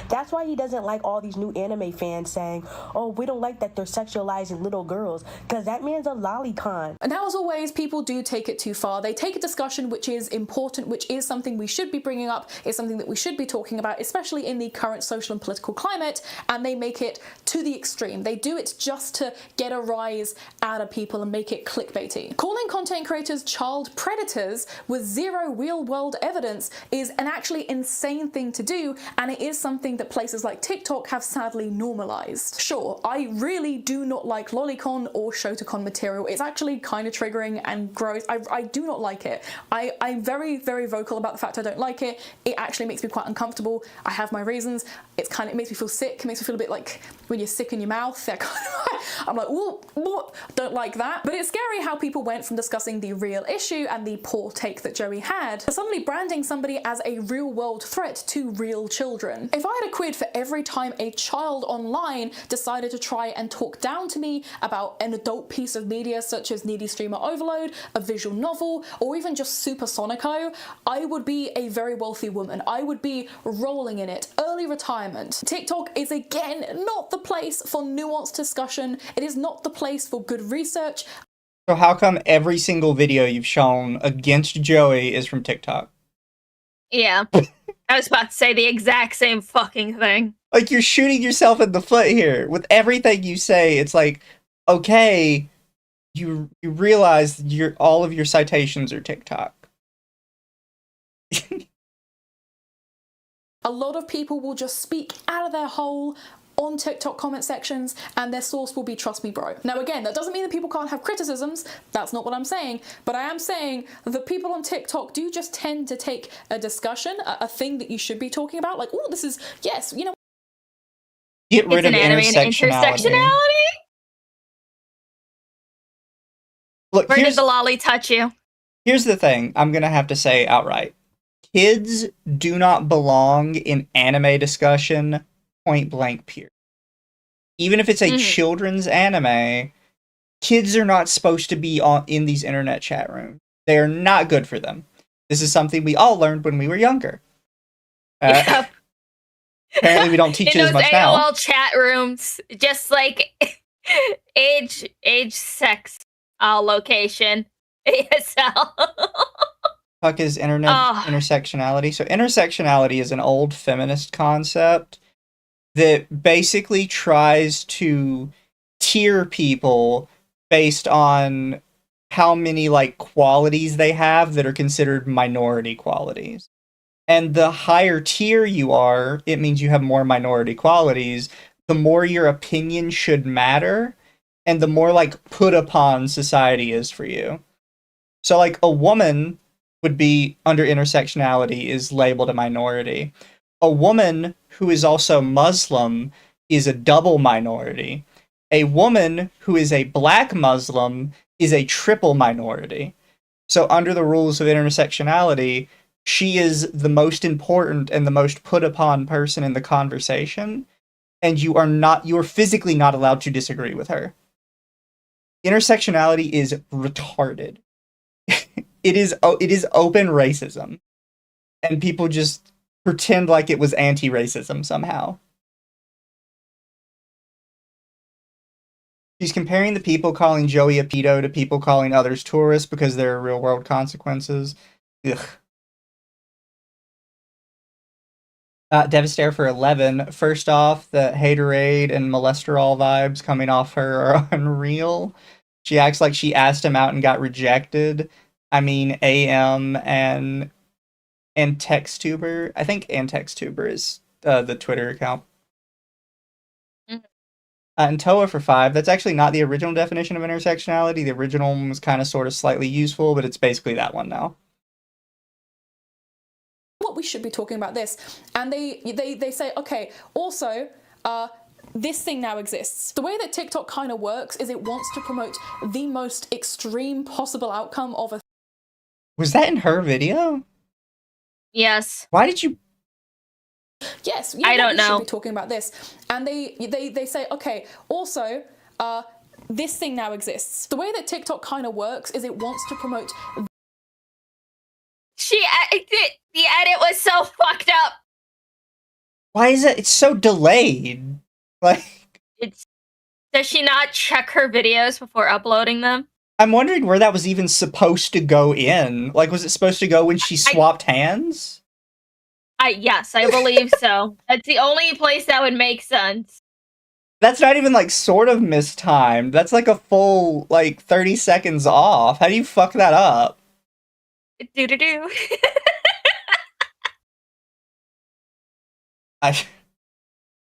That's why he doesn't like all these new anime fans saying, oh, we don't like that they're sexualizing little girls, because that man's a lolicon. And now, as always, people do take it too far. They take a discussion which is important, which is something we should be bringing up, is something that we should be talking about, especially in the current social and political climate, and they make it to the extreme. They do it just to get a rise out of people and make it clickbaity. Calling content creators child predators with zero real-world evidence is an actually insane thing to do, and it is something that places like TikTok have sadly normalized. Sure, I really do not like lolicon or shotacon material. It's actually kind of triggering and gross. I do not like it. I'm very, very vocal about the fact I don't like it. It actually makes me quite uncomfortable. I have my reasons. It makes me feel sick. It makes me feel a bit like when you're sick in your mouth. That kind of, I'm like, ooh, don't like that. But it's scary how people went from discussing the real issue and the poor take that Joey had to suddenly branding somebody as a real world threat to real children. If I had a quid for every time a child online decided to try and talk down to me about an adult piece of media such as Needy Streamer Overload, a visual novel, or even just Supersonico, I would be a very wealthy woman. I would be rolling in it. Early retirement. TikTok is again not the place for nuanced discussion. It is not the place for good research. So how come every single video you've shown against Joey is from TikTok? Yeah. I was about to say the exact same fucking thing. Like, you're shooting yourself in the foot here. With everything you say, it's like, okay, you realize all of your citations are TikTok. A lot of people will just speak out of their hole on TikTok comment sections, and their source will be trust me bro. Now again, that doesn't mean that people can't have criticisms, that's not what I'm saying, but I am saying that people on TikTok do just tend to take a discussion, a thing that you should be talking about, like, oh, this is, yes, you know. Get rid of intersectionality. Look, where did the lolly touch you? Here's the thing I'm gonna have to say outright. Kids do not belong in anime discussion, point blank period. Even if it's a children's anime, kids are not supposed to be in these internet chat rooms. They are not good for them. This is something we all learned when we were younger. Yep. Apparently we don't teach it as much now. In those AOL chat rooms, just like age, sex, location, ASL. Fuck is internet intersectionality? So intersectionality is an old feminist concept that basically tries to tier people based on how many like qualities they have that are considered minority qualities. And the higher tier you are, it means you have more minority qualities. The more your opinion should matter, and the more like put upon society is for you. So like a woman would be under intersectionality is labeled a minority. A woman who is also Muslim is a double minority. A woman who is a black Muslim is a triple minority. So under the rules of intersectionality, she is the most important and the most put upon person in the conversation, and you are physically not allowed to disagree with her. Intersectionality is retarded. It is open racism, and people just pretend like it was anti-racism somehow. She's comparing the people calling Joey a pedo to people calling others tourists because there are real-world consequences. Ugh. Devastator for 11. First off, the haterade and molesterol vibes coming off her are unreal. She acts like she asked him out and got rejected. I mean, AM and Textuber. I think Textuber is the Twitter account. And Toa for 5. That's actually not the original definition of intersectionality. The original one was kind of sort of slightly useful, but it's basically that one now. What we should be talking about this, and they say, okay, also, this thing now exists. The way that TikTok kind of works is it wants to promote the most extreme possible outcome of a. Was that in her video? Yes. Why did you? Yes, I don't know. Should be talking about this, and they say, okay, also, this thing now exists. The way that TikTok kind of works is it wants to promote. The edit was so fucked up. Why is it? It's so delayed. Like, does she not check her videos before uploading them? I'm wondering where that was even supposed to go in. Like, was it supposed to go when she swapped hands? Yes, I believe so. That's the only place that would make sense. That's not even, like, sort of mistimed. That's like a full, like, 30 seconds off. How do you fuck that up? Do-do-do.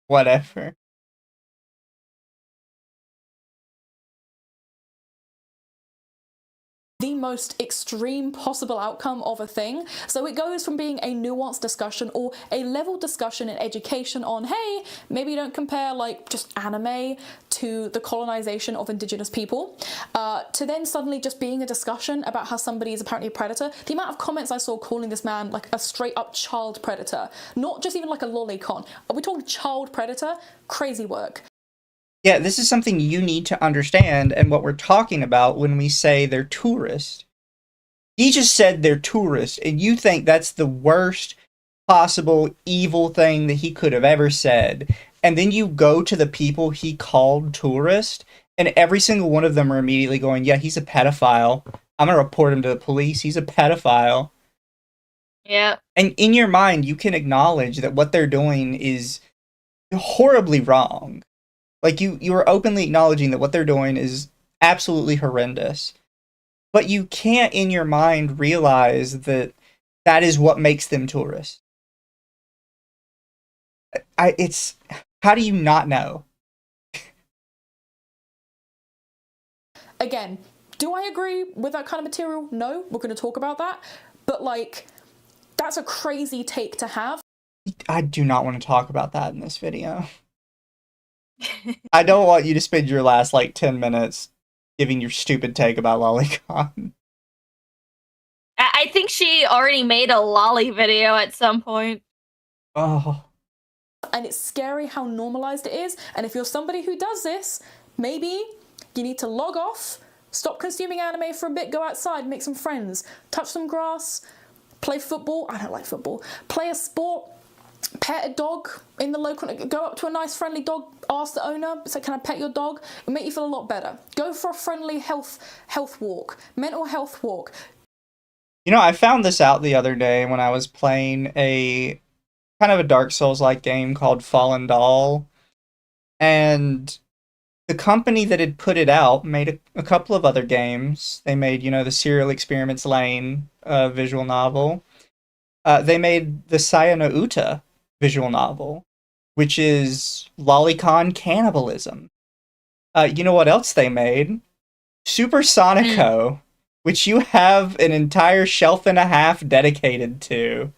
Whatever. The most extreme possible outcome of a thing. So it goes from being a nuanced discussion or a level discussion in education on, hey, maybe you don't compare like just anime to the colonization of indigenous people, to then suddenly just being a discussion about how somebody is apparently a predator. The amount of comments I saw calling this man like a straight up child predator, not just even like a lolicon. Are we talking child predator? Crazy work. Yeah, this is something you need to understand and what we're talking about when we say they're tourists. He just said they're tourists, and you think that's the worst possible evil thing that he could have ever said. And then you go to the people he called tourist, and every single one of them are immediately going, yeah, he's a pedophile. I'm going to report him to the police. He's a pedophile. Yeah. And in your mind, you can acknowledge that what they're doing is horribly wrong. Like, you are openly acknowledging that what they're doing is absolutely horrendous. But you can't, in your mind, realize that that is what makes them tourists. It's... How do you not know? Again, do I agree with that kind of material? No, we're going to talk about that. But, like, that's a crazy take to have. I do not want to talk about that in this video. I don't want you to spend your last, like, 10 minutes giving your stupid take about Lolicon. I think she already made a lolly video at some point. Oh. And it's scary how normalized it is. And if you're somebody who does this, maybe you need to log off, stop consuming anime for a bit, go outside, make some friends, touch some grass, play football. I don't like football. Play a sport. Pet a dog in the local, go up to a nice friendly dog, ask the owner, say, can I pet your dog? It'll make you feel a lot better. Go for a friendly health walk, mental health walk. You know, I found this out the other day when I was playing a kind of a Dark Souls-like game called Fallen Doll. And the company that had put it out made a couple of other games. They made, you know, the Serial Experiments Lane visual novel. They made the Sayano Uta visual novel, which is lolicon cannibalism. You know what else they made? Super Sonico, which you have an entire shelf and a half dedicated to.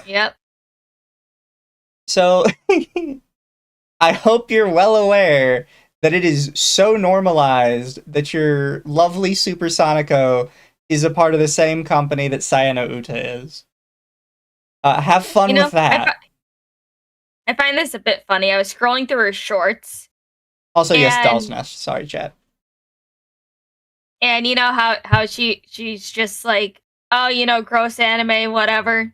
Yep. So, I hope you're well aware that it is so normalized that your lovely Super Sonico is a part of the same company that Sayano Uta is. Have fun with that. I find this a bit funny. I was scrolling through her shorts. Also, yes, Doll's Nest. Sorry, chat. And you know how she's just like, oh, you know, gross anime, whatever.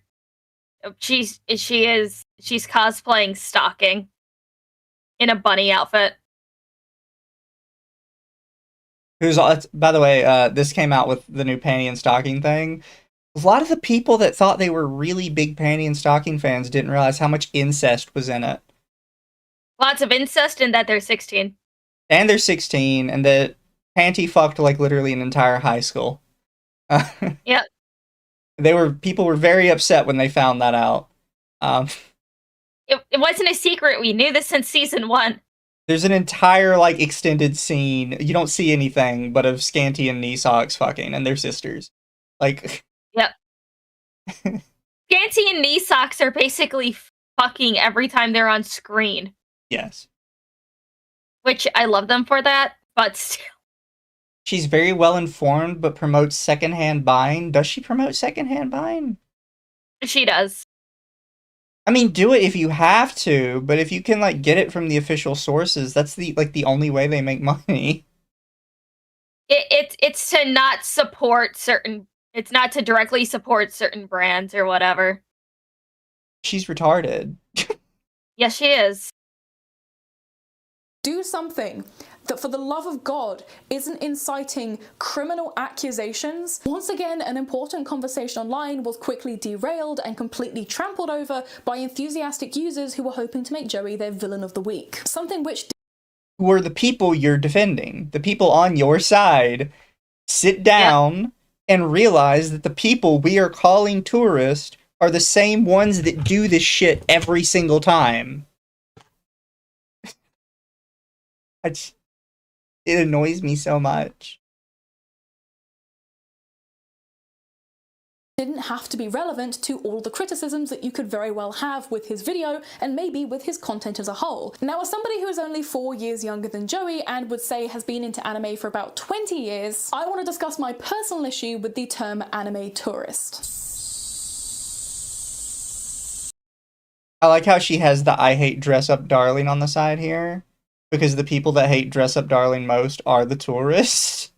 She's cosplaying Stalking in a bunny outfit. By the way, this came out with the new Panty and Stocking thing. A lot of the people that thought they were really big Panty and Stocking fans didn't realize how much incest was in it. Lots of incest and that they're 16. And they're 16, and that Panty fucked like literally an entire high school. Yep. People were very upset when they found that out. It wasn't a secret. We knew this since season 1. There's an entire, like, extended scene. You don't see anything but of Scanty and Knee Socks fucking, and they're sisters. Like... Yep. Scanty and Knee Socks are basically fucking every time they're on screen. Yes. Which, I love them for that, but still. She's very well informed, but promotes secondhand buying. Does she promote secondhand buying? She does. I mean, do it if you have to, but if you can, like, get it from the official sources, that's the only way they make money. It's to not support certain... It's not to directly support certain brands or whatever. She's retarded. Yes, she is. Do something that, for the love of God, isn't inciting criminal accusations. Once again, an important conversation online was quickly derailed and completely trampled over by enthusiastic users who were hoping to make Joey their villain of the week. Something which... Who are the people you're defending? The people on your side. Sit down and realize that the people we are calling tourists are the same ones that do this shit every single time. It annoys me so much. Didn't have to be relevant to all the criticisms that you could very well have with his video and maybe with his content as a whole. Now, as somebody who is only 4 years younger than Joey and would say has been into anime for about 20 years, I want to discuss my personal issue with the term anime tourist. I like how she has the I hate dress up darling on the side here, because the people that hate dress up darling most are the tourists.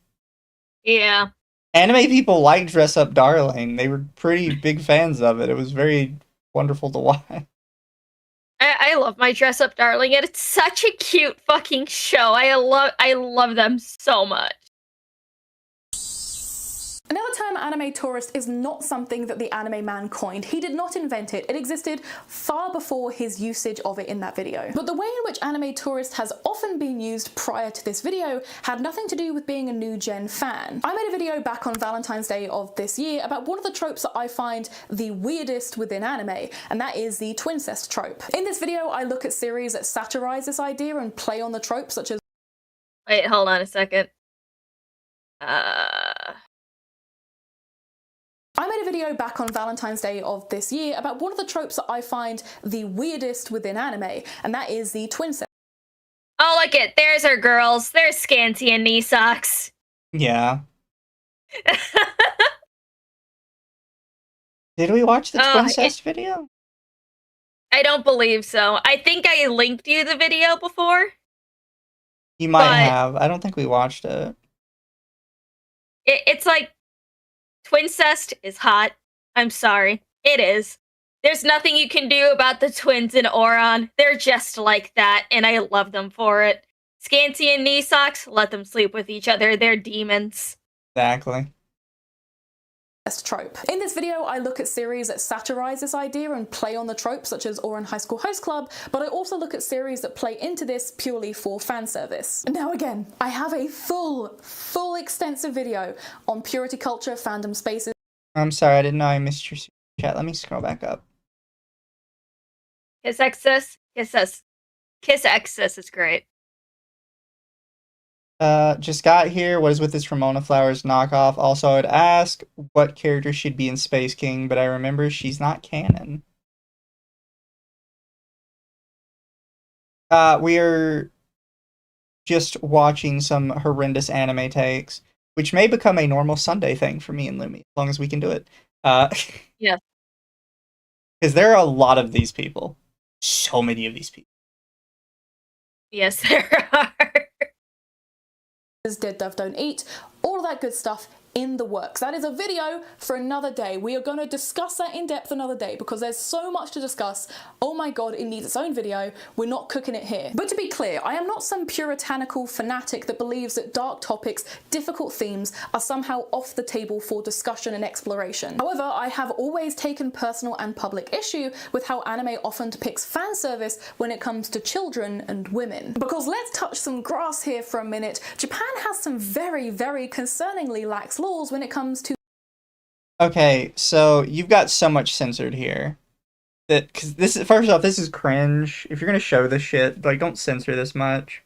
Yeah. Anime people like Dress Up Darling. They were pretty big fans of it. It was very wonderful to watch. I love my Dress Up Darling, and it's such a cute fucking show. I love them so much. Now, the term anime tourist is not something that the anime man coined. He did not invent it. It existed far before his usage of it in that video. But the way in which anime tourist has often been used prior to this video had nothing to do with being a new gen fan. I made a video back on Valentine's Day of this year about one of the tropes that I find the weirdest within anime, and that is the twincest trope. In this video, I look at series that satirize this idea and play on the tropes such as... Wait, hold on a second. I made a video back on Valentine's Day of this year about one of the tropes that I find the weirdest within anime, and that is the twincest. Oh, look it. There's our girls. There's Scanty and knee socks. Yeah. Did we watch the twincest video? I don't believe so. I think I linked you the video before. You might have. I don't think we watched it. It's like, twincest is hot. I'm sorry. It is. There's nothing you can do about the twins in Oron. They're just like that, and I love them for it. Scanty and knee socks, let them sleep with each other. They're demons. Exactly. Trope. In this video, I look at series that satirize this idea and play on the tropes such as Oran High School Host Club, but I also look at series that play into this purely for fan service. Now again, I have a full extensive video on purity culture, fandom spaces. I'm sorry, I didn't know I missed your chat. Let me scroll back up. Kiss Exis. Kiss Exis is great. Just got here. What is with this Ramona Flowers knockoff? Also, I'd ask what character should be in Space King, but I remember she's not canon. We're just watching some horrendous anime takes, which may become a normal Sunday thing for me and Lumi, as long as we can do it. Yeah. Because there are a lot of these people. So many of these people. Yes, there are. Dead Dove Don't Eat, all of that good stuff in the works. That is a video for another day. We are going to discuss that in depth another day because there's so much to discuss. Oh my god, it needs its own video. We're not cooking it here. But to be clear, I am not some puritanical fanatic that believes that dark topics, difficult themes are somehow off the table for discussion and exploration. However, I have always taken personal and public issue with how anime often depicts fan service when it comes to children and women. Because let's touch some grass here for a minute. Japan has some very, very concerningly lax laws when it comes to... Okay, so you've got so much censored here. That, because this is, first off, this is cringe. If you're gonna show this shit, like, don't censor this much.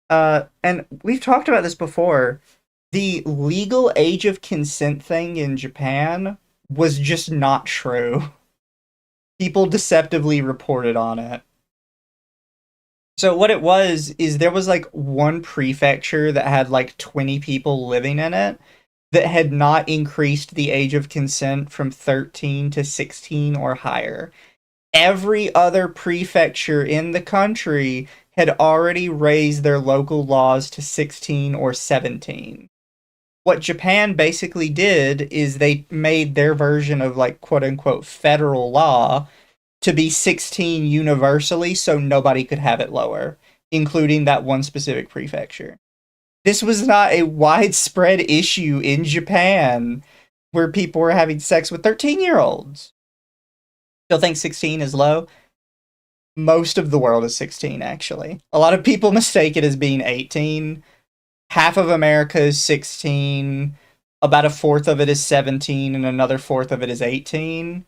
And we've talked about this before. The legal age of consent thing in Japan was just not true. People deceptively reported on it. So what it was, is there was like one prefecture that had like 20 people living in it that had not increased the age of consent from 13 to 16 or higher. Every other prefecture in the country had already raised their local laws to 16 or 17. What Japan basically did is they made their version of like quote unquote federal law to be 16 universally so nobody could have it lower, including that one specific prefecture. This was not a widespread issue in Japan where people were having sex with 13-year-olds. Still think 16 is low? Most of the world is 16, actually. A lot of people mistake it as being 18. Half of America is 16. About a fourth of it is 17, and another fourth of it is 18.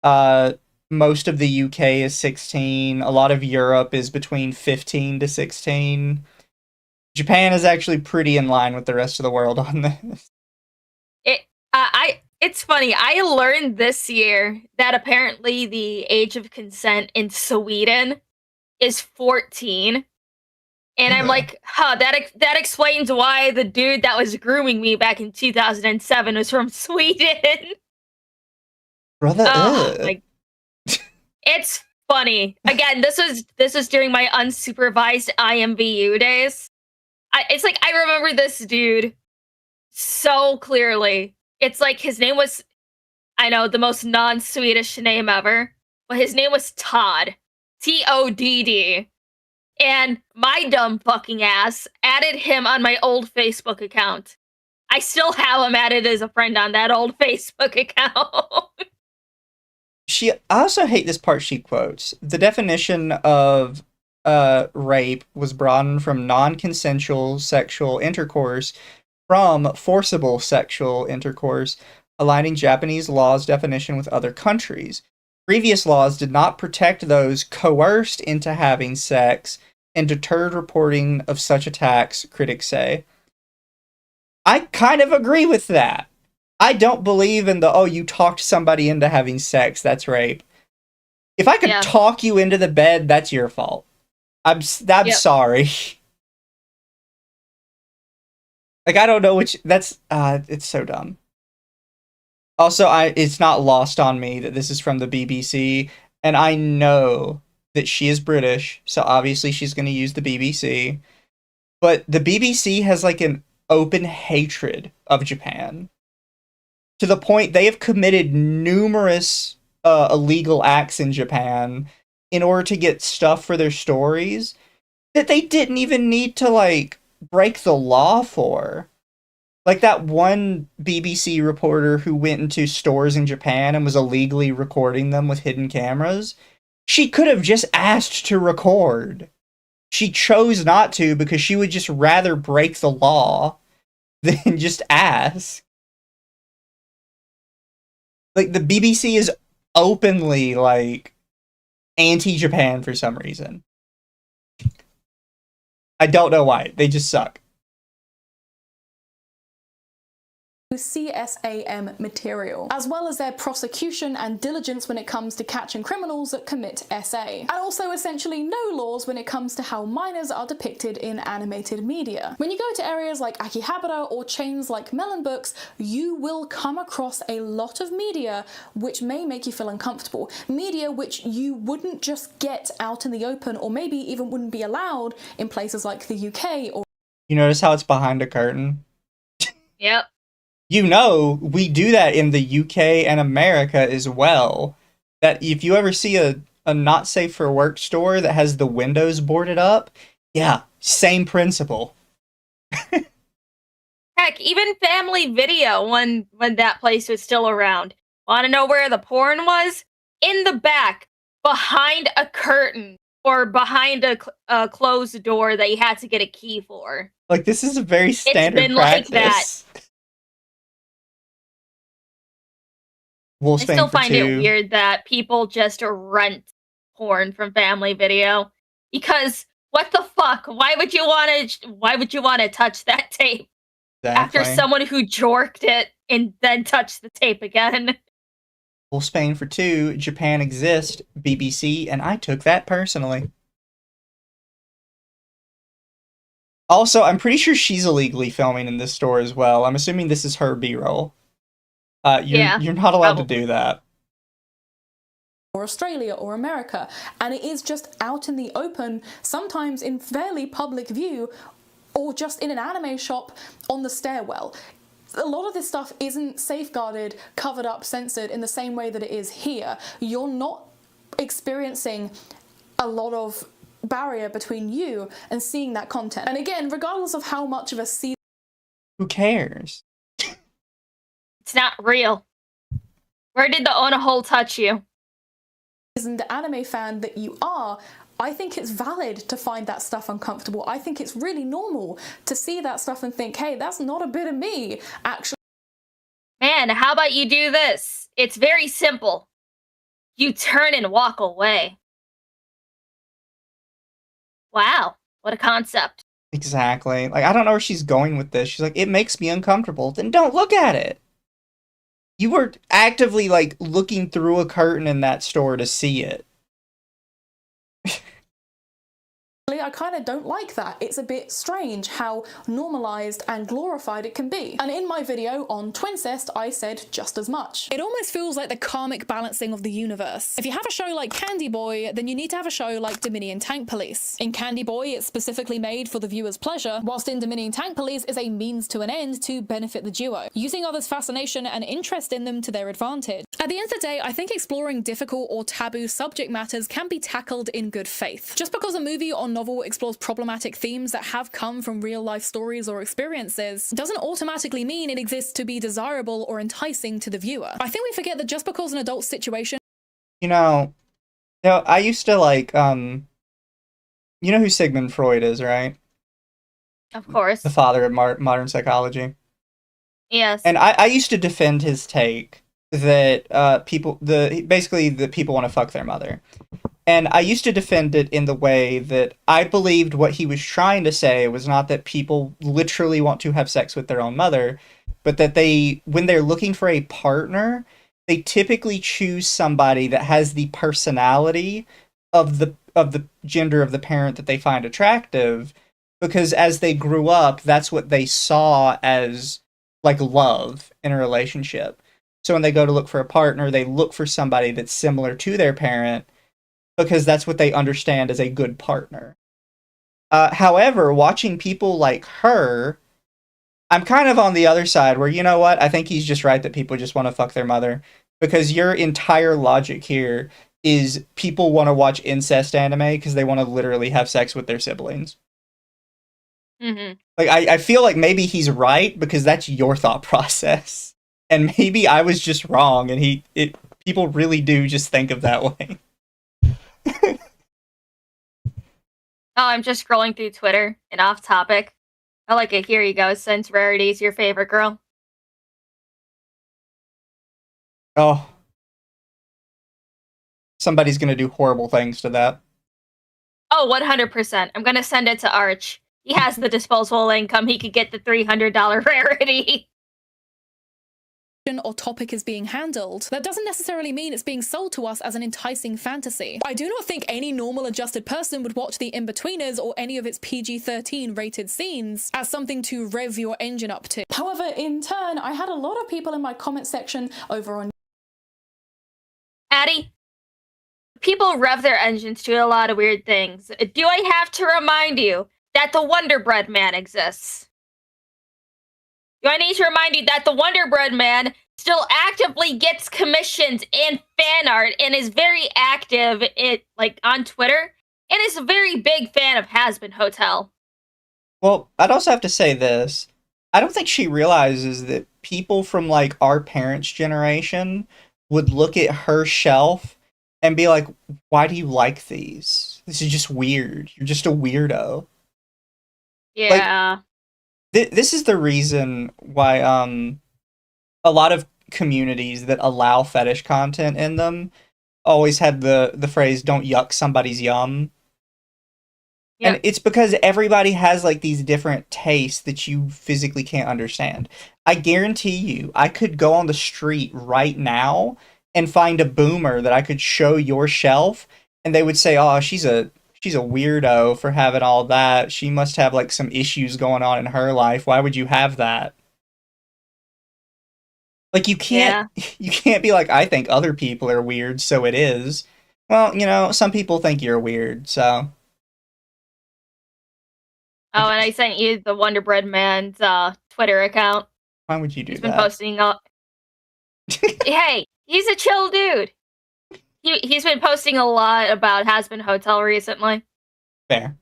Most of the UK is 16. A lot of Europe is between 15 to 16. Japan is actually pretty in line with the rest of the world on this. It's funny. I learned this year that apparently the age of consent in Sweden is 14. And I'm like, that explains why the dude that was grooming me back in 2007 was from Sweden. Brother, it's funny. Again, this was during my unsupervised IMVU days. It's like I remember this dude so clearly. It's like his name was, I know, the most non-Swedish name ever, but his name was Todd. Todd. And my dumb fucking ass added him on my old Facebook account. I still have him added as a friend on that old Facebook account. I also hate this part she quotes. The definition of rape was broadened from non-consensual sexual intercourse from forcible sexual intercourse, aligning Japanese law's definition with other countries. Previous laws did not protect those coerced into having sex and deterred reporting of such attacks, critics say. I kind of agree with that. I don't believe in you talked somebody into having sex, that's rape. If I could talk you into the bed, that's your fault. I'm sorry. Like, I don't know which, it's so dumb. Also, it's not lost on me that this is from the BBC, and I know that she is British, so obviously she's going to use the BBC. But the BBC has, like, an open hatred of Japan. To the point they have committed numerous illegal acts in Japan in order to get stuff for their stories that they didn't even need to, like, break the law for. Like that one BBC reporter who went into stores in Japan and was illegally recording them with hidden cameras. She could have just asked to record. She chose not to because she would just rather break the law than just ask. Like, the BBC is openly, like, anti-Japan for some reason. I don't know why. They just suck. CSAM material, as well as their prosecution and diligence when it comes to catching criminals that commit SA, and also essentially no laws when it comes to how minors are depicted in animated media. When you go to areas like Akihabara or chains like Melon Books, you will come across a lot of media which may make you feel uncomfortable. Media which you wouldn't just get out in the open, or maybe even wouldn't be allowed in places like the UK or... You notice how it's behind a curtain? Yep. You know, we do that in the UK and America as well. That if you ever see a not safe for work store that has the windows boarded up, yeah, same principle. Heck, even Family Video, when that place was still around. Want to know where the porn was? In the back, behind a curtain, or behind a closed door that you had to get a key for. Like, this is a very standard it's been practice. Like that. I still find it weird that people just rent porn from Family Video, because what the fuck? Why would you want to touch that tape after someone who jorked it and then touched the tape again? Full Spain for 2, Japan Exist, BBC, and I took that personally. Also, I'm pretty sure she's illegally filming in this store as well. I'm assuming this is her B-roll. You're not allowed to do that. Or Australia or America, and it is just out in the open, sometimes in fairly public view, or just in an anime shop on the stairwell. A lot of this stuff isn't safeguarded, covered up, censored in the same way that it is here. You're not experiencing a lot of barrier between you and seeing that content. And again, regardless of how much of a who cares? It's not real. Where did the Ona hole touch you? seasoned anime fan that you are, I think it's valid to find that stuff uncomfortable. I think it's really normal to see that stuff and think, hey, that's not a bit of me, actually. Man, how about you do this? It's very simple. You turn and walk away. Wow, what a concept. Exactly. Like, I don't know where she's going with this. She's like, it makes me uncomfortable. Then don't look at it. You were actively, like, looking through a curtain in that store to see it. I kind of don't like that. It's a bit strange how normalized and glorified it can be. And in my video on Twincest, I said just as much. It almost feels like the karmic balancing of the universe. If you have a show like Candy Boy, then you need to have a show like Dominion Tank Police. In Candy Boy, it's specifically made for the viewer's pleasure, whilst in Dominion Tank Police is a means to an end to benefit the duo, using others' fascination and interest in them to their advantage. At the end of the day, I think exploring difficult or taboo subject matters can be tackled in good faith. Just because a movie or novel explores problematic themes that have come from real life stories or experiences doesn't automatically mean it exists to be desirable or enticing to the viewer. I think we forget that just because an adult situation... You know, I used to like, you know who Sigmund Freud is, right? Of course. The father of modern psychology. Yes. And I used to defend his take that basically that people want to fuck their mother. And I used to defend it in the way that I believed what he was trying to say was not that people literally want to have sex with their own mother, but that when they're looking for a partner, they typically choose somebody that has the personality of the gender of the parent that they find attractive, because as they grew up, that's what they saw as like love in a relationship. So when they go to look for a partner, they look for somebody that's similar to their parent, because that's what they understand as a good partner. However, watching people like her, I'm kind of on the other side where, you know what, I think he's just right that people just want to fuck their mother, because your entire logic here is people want to watch incest anime because they want to literally have sex with their siblings. Mm-hmm. Like, I feel like maybe he's right because that's your thought process. And maybe I was just wrong and people really do just think of that way. Oh, I'm just scrolling through Twitter and off topic. I like it. Here you go. Since Rarity's your favorite girl. Oh. Somebody's gonna do horrible things to that. Oh, 100%. I'm gonna send it to Arch. He has the disposable income. He could get the $300 Rarity. Or topic is being handled, that doesn't necessarily mean it's being sold to us as an enticing fantasy. I do not think any normal adjusted person would watch The In-Betweeners or any of its PG-13 rated scenes as something to rev your engine up to. However, in turn, I had a lot of people in my comment section over on Addie, people rev their engines to a lot of weird things. Do I have to remind you that the Wonder Bread Man exists? Do I need to remind you that the Wonder Bread Man still actively gets commissions and fan art and is very active on Twitter and is a very big fan of Hazbin Hotel? Well, I'd also have to say this. I don't think she realizes that people from like our parents' generation would look at her shelf and be like, why do you like these? This is just weird. You're just a weirdo. Yeah. This is the reason why a lot of communities that allow fetish content in them always had the phrase "don't yuck somebody's yum." Yep. And it's because everybody has like these different tastes that you physically can't understand. I guarantee you, I could go on the street right now and find a boomer that I could show your shelf, and they would say, "Oh, she's a weirdo for having all that. She must have like some issues going on in her life. Why would you have that?" Like you can't be like, I think other people are weird, so it is. Well, you know, some people think you're weird, so. Oh, and I sent you the Wonder Bread Man's Twitter account. Why would you do that? He's been posting up. Hey, he's a chill dude. he's been posting a lot about Hazbin Hotel recently. Fair.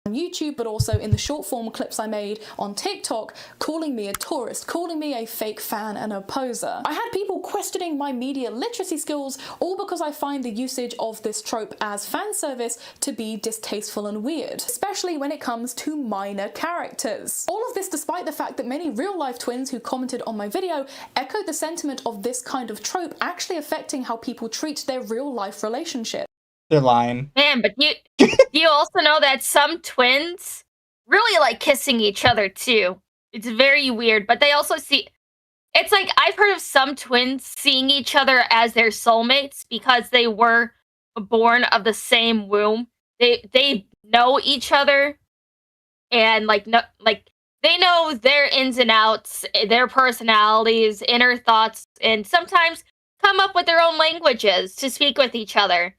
On YouTube, but also in the short form clips I made on TikTok, calling me a tourist, calling me a fake fan and a poser. I had people questioning my media literacy skills, all because I find the usage of this trope as fan service to be distasteful and weird, especially when it comes to minor characters. All of this despite the fact that many real-life twins who commented on my video echoed the sentiment of this kind of trope actually affecting how people treat their real-life relationships. They're lying. Man, but you also know that some twins really like kissing each other too. It's very weird, but they also see... It's like, I've heard of some twins seeing each other as their soulmates because they were born of the same womb. They know each other and they know their ins and outs, their personalities, inner thoughts, and sometimes come up with their own languages to speak with each other.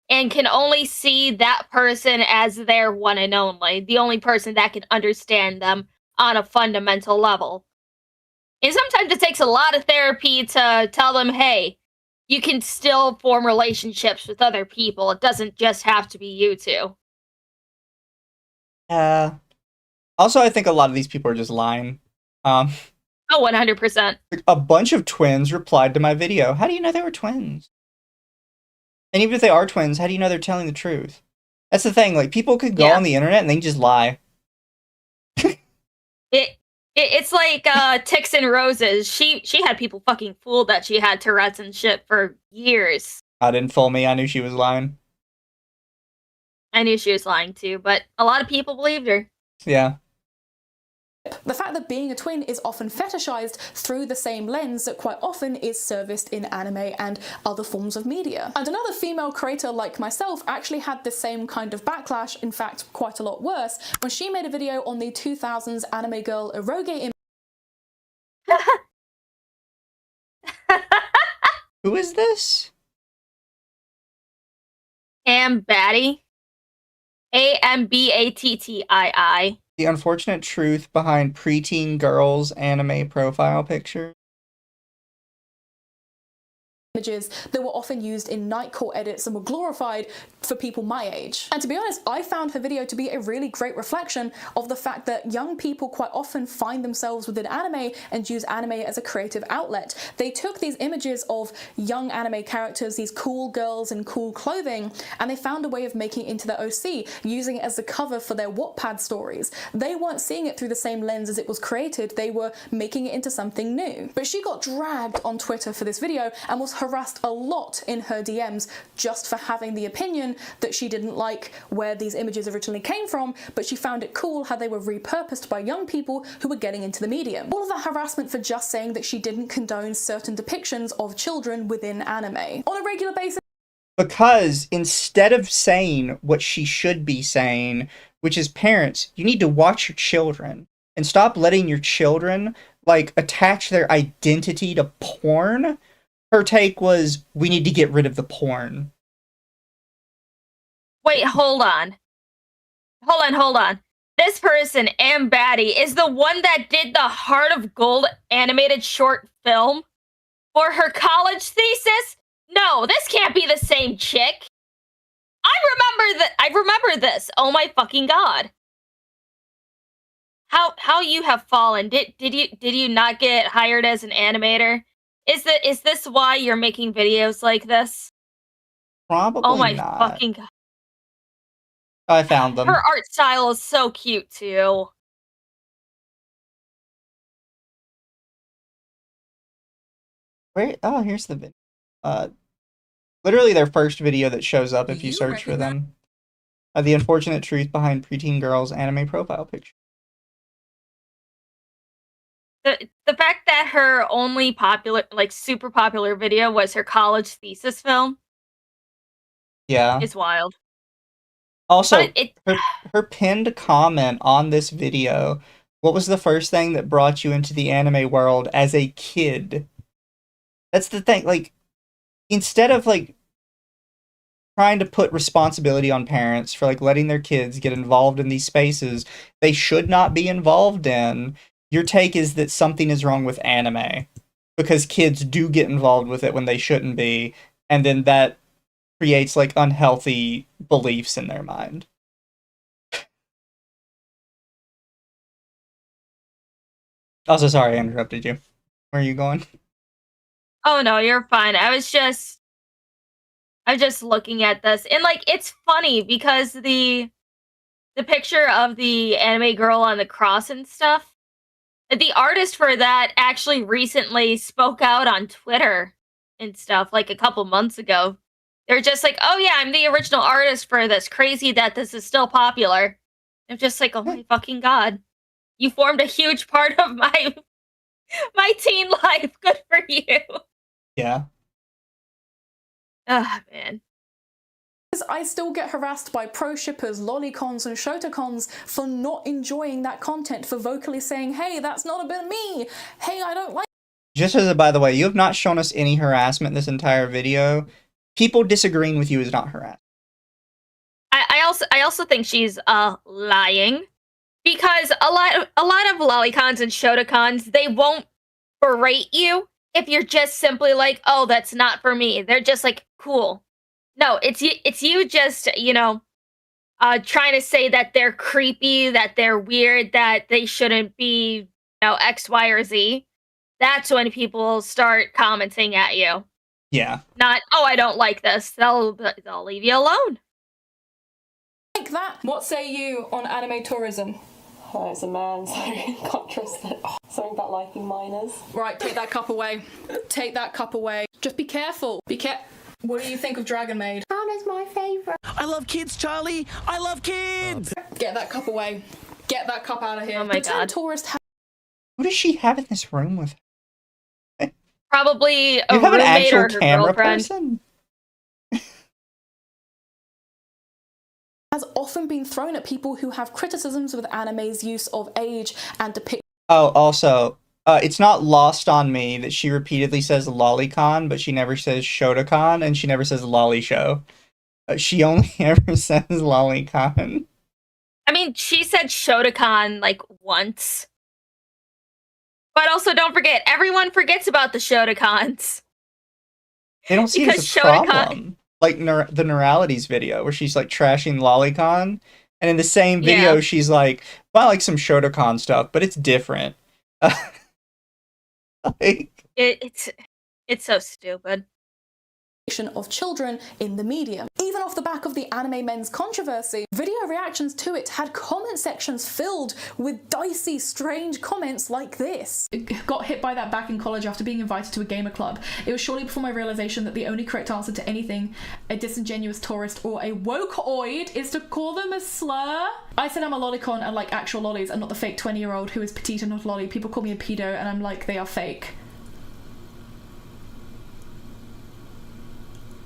And can only see that person as their one and only, the only person that can understand them on a fundamental level. And sometimes it takes a lot of therapy to tell them, hey, you can still form relationships with other people. It doesn't just have to be you two. Also, I think a lot of these people are just lying. Oh, 100%. A bunch of twins replied to my video. How do you know they were twins? And even if they are twins, how do you know they're telling the truth? That's the thing. Like, people could go on the internet and they can just lie. It's like Ticks and Roses. She had people fucking fooled that she had Tourette's and shit for years. I didn't fool me. I knew she was lying. I knew she was lying too, but a lot of people believed her. Yeah. The fact that being a twin is often fetishized through the same lens that quite often is serviced in anime and other forms of media. And another female creator like myself actually had the same kind of backlash, in fact quite a lot worse, when she made a video on the 2000s anime girl eroge image. Who is this? Ambattii. Ambattii. The unfortunate truth behind preteen girls' anime profile pictures. Images that were often used in nightcore edits and were glorified for people my age. And to be honest, I found her video to be a really great reflection of the fact that young people quite often find themselves within anime and use anime as a creative outlet. They took these images of young anime characters, these cool girls in cool clothing, and they found a way of making it into their OC, using it as the cover for their Wattpad stories. They weren't seeing it through the same lens as it was created, they were making it into something new. But she got dragged on Twitter for this video and was harassed a lot in her DMs just for having the opinion that she didn't like where these images originally came from, but she found it cool how they were repurposed by young people who were getting into the medium. All of that harassment for just saying that she didn't condone certain depictions of children within anime. On a regular basis, because instead of saying what she should be saying, which is, parents, you need to watch your children and stop letting your children like attach their identity to porn. Her take was, we need to get rid of the porn. Wait, hold on. Hold on. This person, Ambattii, is the one that did the Heart of Gold animated short film for her college thesis? No, this can't be the same chick. I remember this. Oh my fucking god. How you have fallen. Did you not get hired as an animator? Is this why you're making videos like this? Probably Oh my not. fucking god. I found them. Her art style is so cute too. Wait, oh, here's the video. Literally their first video that shows up if you search for them. The unfortunate truth behind preteen girls' anime profile picture. The fact that her only popular, like super popular video was her college thesis film. Yeah. Is wild. Also, her pinned comment on this video, what was the first thing that brought you into the anime world as a kid? That's the thing, like, instead of, like, trying to put responsibility on parents for, like, letting their kids get involved in these spaces they should not be involved in, your take is that something is wrong with anime. Because kids do get involved with it when they shouldn't be, and then that creates like unhealthy beliefs in their mind. Also, sorry I interrupted you. Where are you going? Oh no, you're fine. I was just looking at this, and like it's funny because the picture of the anime girl on the cross and stuff, the artist for that actually recently spoke out on Twitter and stuff like a couple months ago. They're just like, "Oh yeah, I'm the original artist for this. Crazy that this is still popular." I'm just like, "Oh my fucking god. You formed a huge part of my teen life. Good for you." Yeah. Ah, man. I still get harassed by pro shippers, lolicons, and shotacons for not enjoying that content, for vocally saying, hey, that's not a bit of me. Hey, I don't like. Just as a by the way, you have not shown us any harassment this entire video. People disagreeing with you is not harassment. I also think she's lying, because a lot of lolicons and shotacons, they won't berate you if you're just simply like, oh, that's not for me. They're just like, cool. No, it's you just, trying to say that they're creepy, that they're weird, that they shouldn't be, X, Y, or Z. That's when people start commenting at you. Yeah. Not, oh, I don't like this. They'll leave you alone. Like that. What say you on anime tourism? Oh, it's a man, so can't trust it. Something about liking minors. Right, take that cup away. Take that cup away. Just be careful. What do you think of Dragon Maid? Hannah's my favourite. I love kids, Charlie. I love kids. Get that cup away. Get that cup out of here. Oh my god. Who does she have in this room with her? Probably a you have an roommate actual or her camera girlfriend. person? Has often been thrown at people who have criticisms with anime's use of age and depiction. Oh, also, it's not lost on me that she repeatedly says lolicon, but she never says shotacon, and she never says lolly show. She only ever says lolicon. I mean, she said shotacon like once. But also, don't forget, everyone forgets about the shotacons. They don't see it as a problem. Like the Neuralities video, where she's like trashing lolicon, and in the same video, she's like, well, I like some shotacon stuff, but it's different. Like, it's so stupid. Of children in the medium. Even off the back of the anime men's controversy, video reactions to it had comment sections filled with dicey, strange comments like this. Got hit by that back in college after being invited to a gamer club. It was shortly before my realization that the only correct answer to anything a disingenuous tourist or a wokeoid is to call them a slur. I said I'm a lolicon and like actual lollies and not the fake 20-year-old who is petite and not lolly. People call me a pedo and I'm like, they are fake.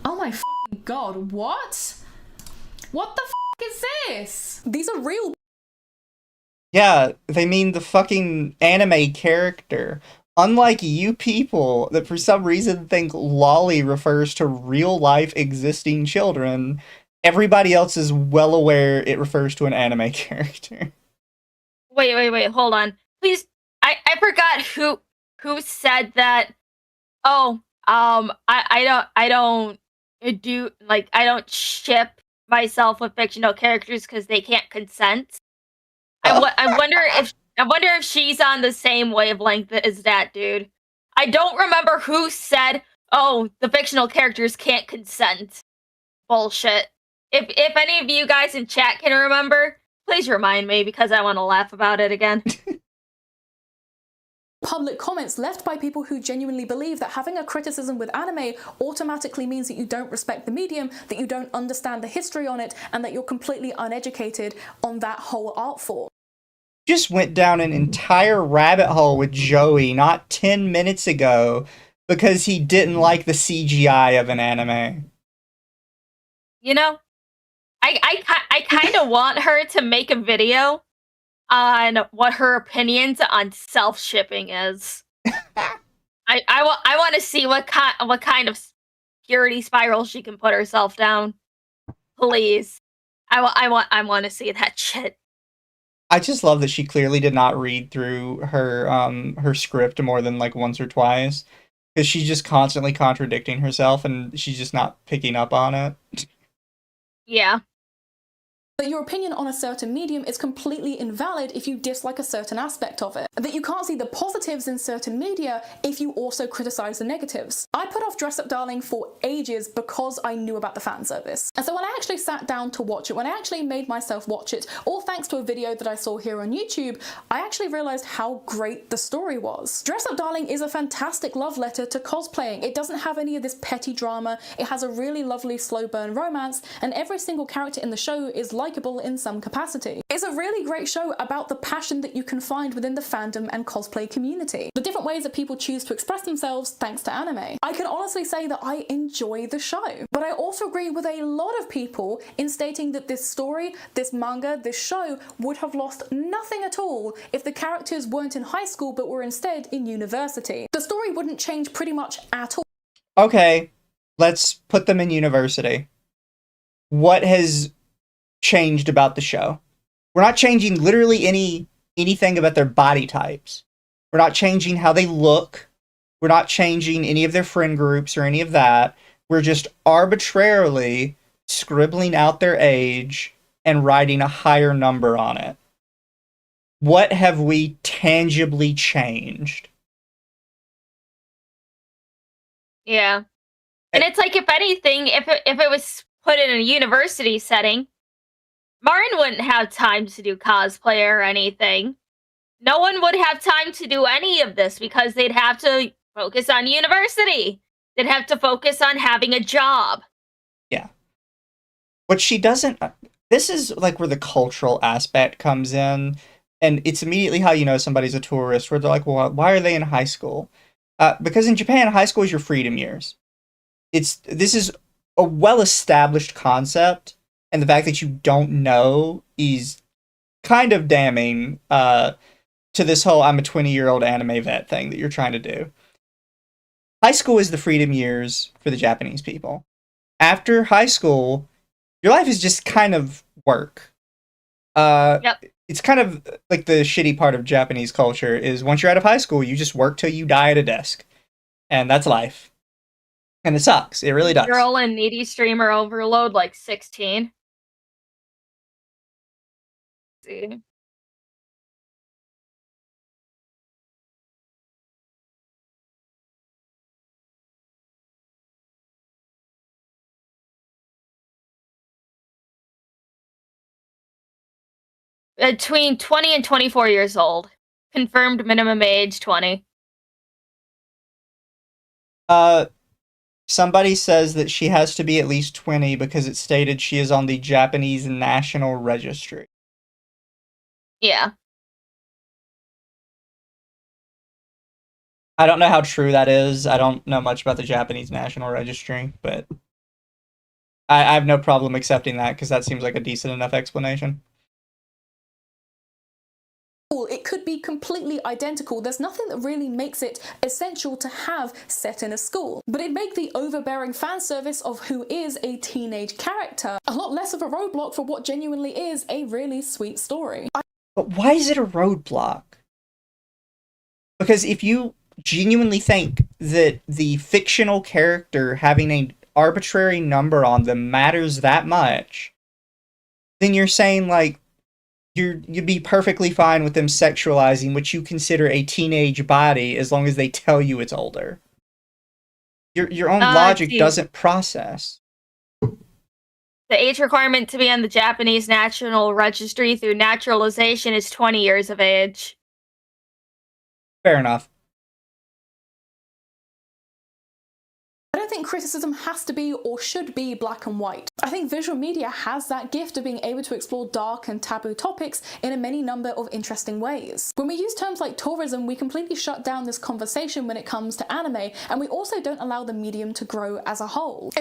Oh my fucking god, what? What the fuck is this? These are real. yeah, they mean the fucking anime character. Unlike you people that for some reason think lolly refers to real life existing children, everybody else is well aware it refers to an anime character. Wait, hold on. Please, I forgot who said that. Oh, I don't ship myself with fictional characters because they can't consent. I wonder if she's on the same wavelength as that dude. I don't remember who said, "Oh, the fictional characters can't consent." Bullshit. If any of you guys in chat can remember, please remind me because I want to laugh about it again. Public comments left by people who genuinely believe that having a criticism with anime automatically means that you don't respect the medium, that you don't understand the history on it, and that you're completely uneducated on that whole art form. Just went down an entire rabbit hole with Joey not 10 minutes ago because he didn't like the CGI of an anime. You know, I kind of want her to make a video on what her opinions on self-shipping is. I want to see what kind of purity spiral she can put herself down. Please. I want to see that shit. I just love that she clearly did not read through her her script more than like once or twice. Because she's just constantly contradicting herself and she's just not picking up on it. Yeah. That your opinion on a certain medium is completely invalid if you dislike a certain aspect of it. That you can't see the positives in certain media if you also criticize the negatives. I put off Dress Up Darling for ages because I knew about the fan service. And so when I actually sat down to watch it, when I actually made myself watch it, all thanks to a video that I saw here on YouTube, I actually realized how great the story was. Dress Up Darling is a fantastic love letter to cosplaying. It doesn't have any of this petty drama. It has a really lovely slow burn romance, and every single character in the show is likable in some capacity. It's a really great show about the passion that you can find within the fandom and cosplay community. The different ways that people choose to express themselves thanks to anime. I can honestly say that I enjoy the show, but I also agree with a lot of people in stating that this story, this manga, this show would have lost nothing at all if the characters weren't in high school but were instead in university. The story wouldn't change pretty much at all. Okay, let's put them in university. What has changed about the show? We're not changing literally anything about their body types. We're not changing how they look. We're not changing any of their friend groups or any of that. We're just arbitrarily scribbling out their age and writing a higher number on it. What have we tangibly changed? Yeah. And it's like, if anything, if it was put in a university setting, Marin wouldn't have time to do cosplay or anything. No one would have time to do any of this because they'd have to focus on university. They'd have to focus on having a job. Yeah. But she doesn't... This is like where the cultural aspect comes in. And it's immediately how you know somebody's a tourist, where they're like, well, why are they in high school? Because in Japan, high school is your freedom years. This is a well-established concept. And the fact that you don't know is kind of damning to this whole I'm a 20-year-old anime vet thing that you're trying to do. High school is the freedom years for the Japanese people. After high school, your life is just kind of work. Yep. It's kind of like the shitty part of Japanese culture is once you're out of high school, you just work till you die at a desk. And that's life. And it sucks. It really does. Girl and needy streamer overload like 16. See. Between 20 and 24 years old. Confirmed minimum age 20. Somebody says that she has to be at least 20 because it stated she is on the Japanese National Registry. Yeah. I don't know how true that is. I don't know much about the Japanese National Registry, but I have no problem accepting that because that seems like a decent enough explanation. It could be completely identical. There's nothing that really makes it essential to have set in a school. But it'd make the overbearing fan service of who is a teenage character a lot less of a roadblock for what genuinely is a really sweet story. But why is it a roadblock? Because if you genuinely think that the fictional character having an arbitrary number on them matters that much, then you're saying, like, you'd be perfectly fine with them sexualizing what you consider a teenage body as long as they tell you it's older. Your own logic doesn't process. The age requirement to be on the Japanese National Registry through naturalization is 20 years of age. Fair enough. I don't think criticism has to be or should be black and white. I think visual media has that gift of being able to explore dark and taboo topics in a many number of interesting ways. When we use terms like tourism, we completely shut down this conversation when it comes to anime, and we also don't allow the medium to grow as a whole.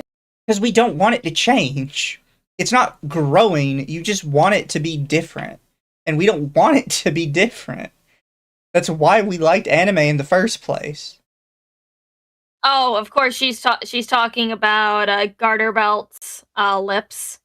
Because we don't want it to change. It's not growing, you just want it to be different. And we don't want it to be different. That's why we liked anime in the first place. Oh, of course, she's talking about garter belts, lips.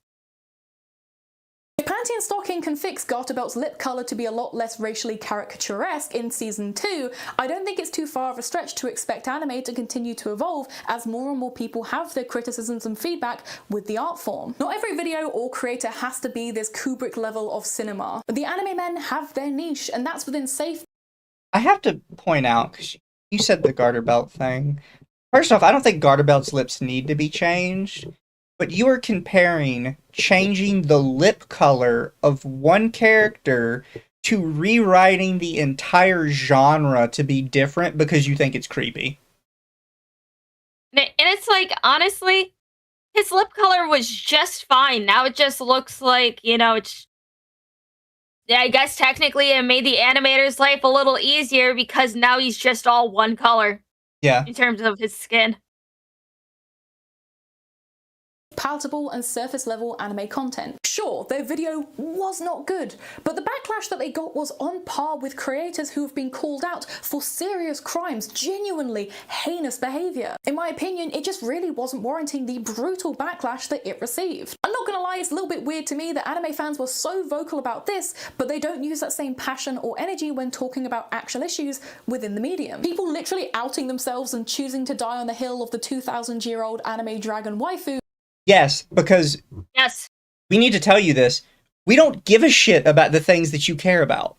If panty and stocking can fix Garterbelt's lip colour to be a lot less racially caricaturesque in Season 2, I don't think it's too far of a stretch to expect anime to continue to evolve as more and more people have their criticisms and feedback with the art form. Not every video or creator has to be this Kubrick level of cinema, but the anime men have their niche, and that's within safe. I have to point out, because you said the garter belt thing. First off, I don't think Garterbelt's lips need to be changed, but you are comparing changing the lip color of one character to rewriting the entire genre to be different because you think it's creepy. And it's like, honestly, his lip color was just fine. Now it just looks like, it's... Yeah, I guess technically it made the animator's life a little easier because now he's just all one color. Yeah. In terms of his skin. Palatable and surface level anime content. Sure, their video was not good, but the backlash that they got was on par with creators who have been called out for serious crimes, genuinely heinous behaviour. In my opinion, it just really wasn't warranting the brutal backlash that it received. I'm not gonna lie, it's a little bit weird to me that anime fans were so vocal about this, but they don't use that same passion or energy when talking about actual issues within the medium. People literally outing themselves and choosing to die on the hill of the 2,000-year-old anime dragon waifu. Yes, because we need to tell you this. We don't give a shit about the things that you care about.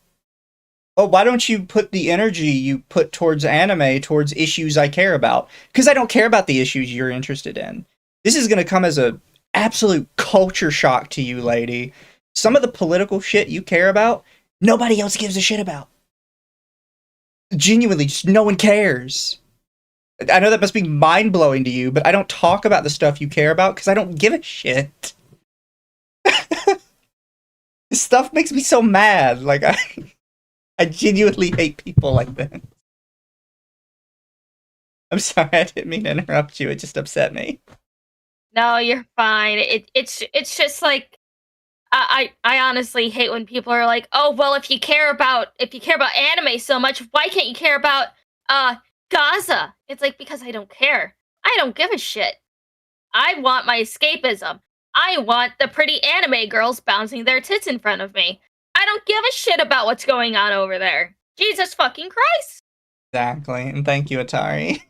Oh, why don't you put the energy you put towards anime towards issues I care about? Because I don't care about the issues you're interested in. This is going to come as an absolute culture shock to you, lady. Some of the political shit you care about, nobody else gives a shit about. Genuinely, just no one cares. I know that must be mind-blowing to you, but I don't talk about the stuff you care about because I don't give a shit. This stuff makes me so mad. Like, I genuinely hate people like that. I'm sorry, I didn't mean to interrupt you. It just upset me. No, you're fine. It's just like I honestly hate when people are like, oh well, if you care about anime so much, why can't you care about Gaza? It's like, because I don't care. I don't give a shit. I want my escapism. I want the pretty anime girls bouncing their tits in front of me. I don't give a shit about what's going on over there. Jesus fucking Christ. Exactly, and thank you, Atari.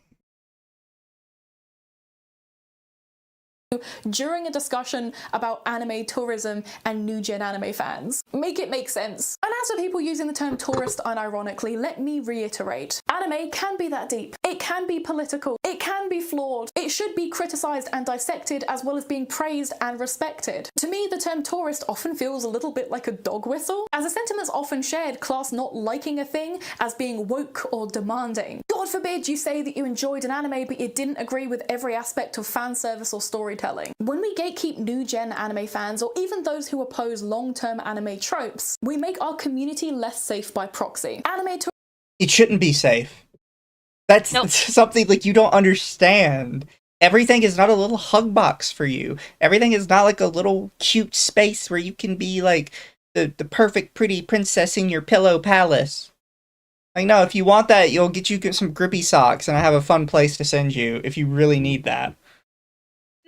During a discussion about anime tourism and new gen anime fans. Make it make sense. And as for people using the term tourist unironically, let me reiterate. Anime can be that deep. It can be political. It can be flawed. It should be criticised and dissected as well as being praised and respected. To me, the term tourist often feels a little bit like a dog whistle, as the sentiment's often shared class not liking a thing as being woke or demanding. God forbid you say that you enjoyed an anime but you didn't agree with every aspect of fan service or storytelling. When we gatekeep new gen anime fans or even those who oppose long-term anime tropes, we make our community less safe by proxy. It shouldn't be safe. That's something like you don't understand. Everything is not a little hug box for you. Everything is not like a little cute space where you can be like the perfect pretty princess in your pillow palace. Like, no, if you want that, you'll get you some grippy socks and I have a fun place to send you if you really need that.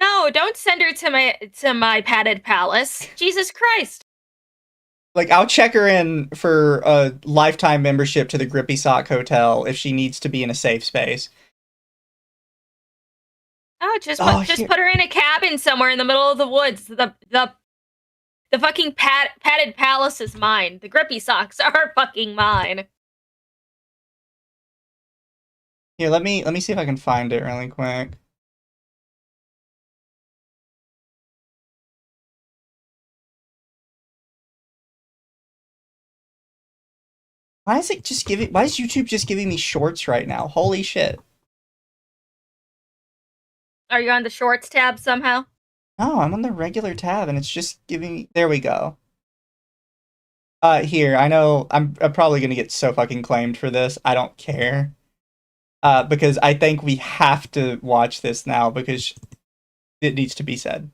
No, don't send her to my padded palace. Jesus Christ. Like, I'll check her in for a lifetime membership to the Grippy Sock Hotel if she needs to be in a safe space. Oh, just put her in a cabin somewhere in the middle of the woods. The fucking padded palace is mine. The Grippy Socks are fucking mine. Here, let me see if I can find it really quick. Why is YouTube just giving me shorts right now? Holy shit. Are you on the shorts tab somehow? No, I'm on the regular tab and it's just giving me... There we go. Here, I know I'm probably gonna get so fucking claimed for this. I don't care. Because I think we have to watch this now because it needs to be said.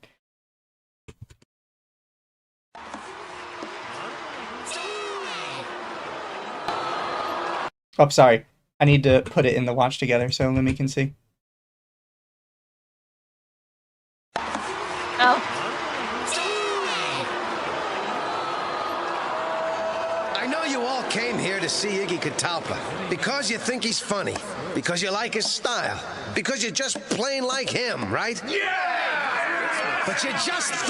Oh, sorry. I need to put it in the watch together so Lumi can see. Oh. I know you all came here to see Iggy Catalpa because you think he's funny, because you like his style, because you're just plain like him, right? Yeah! But you just think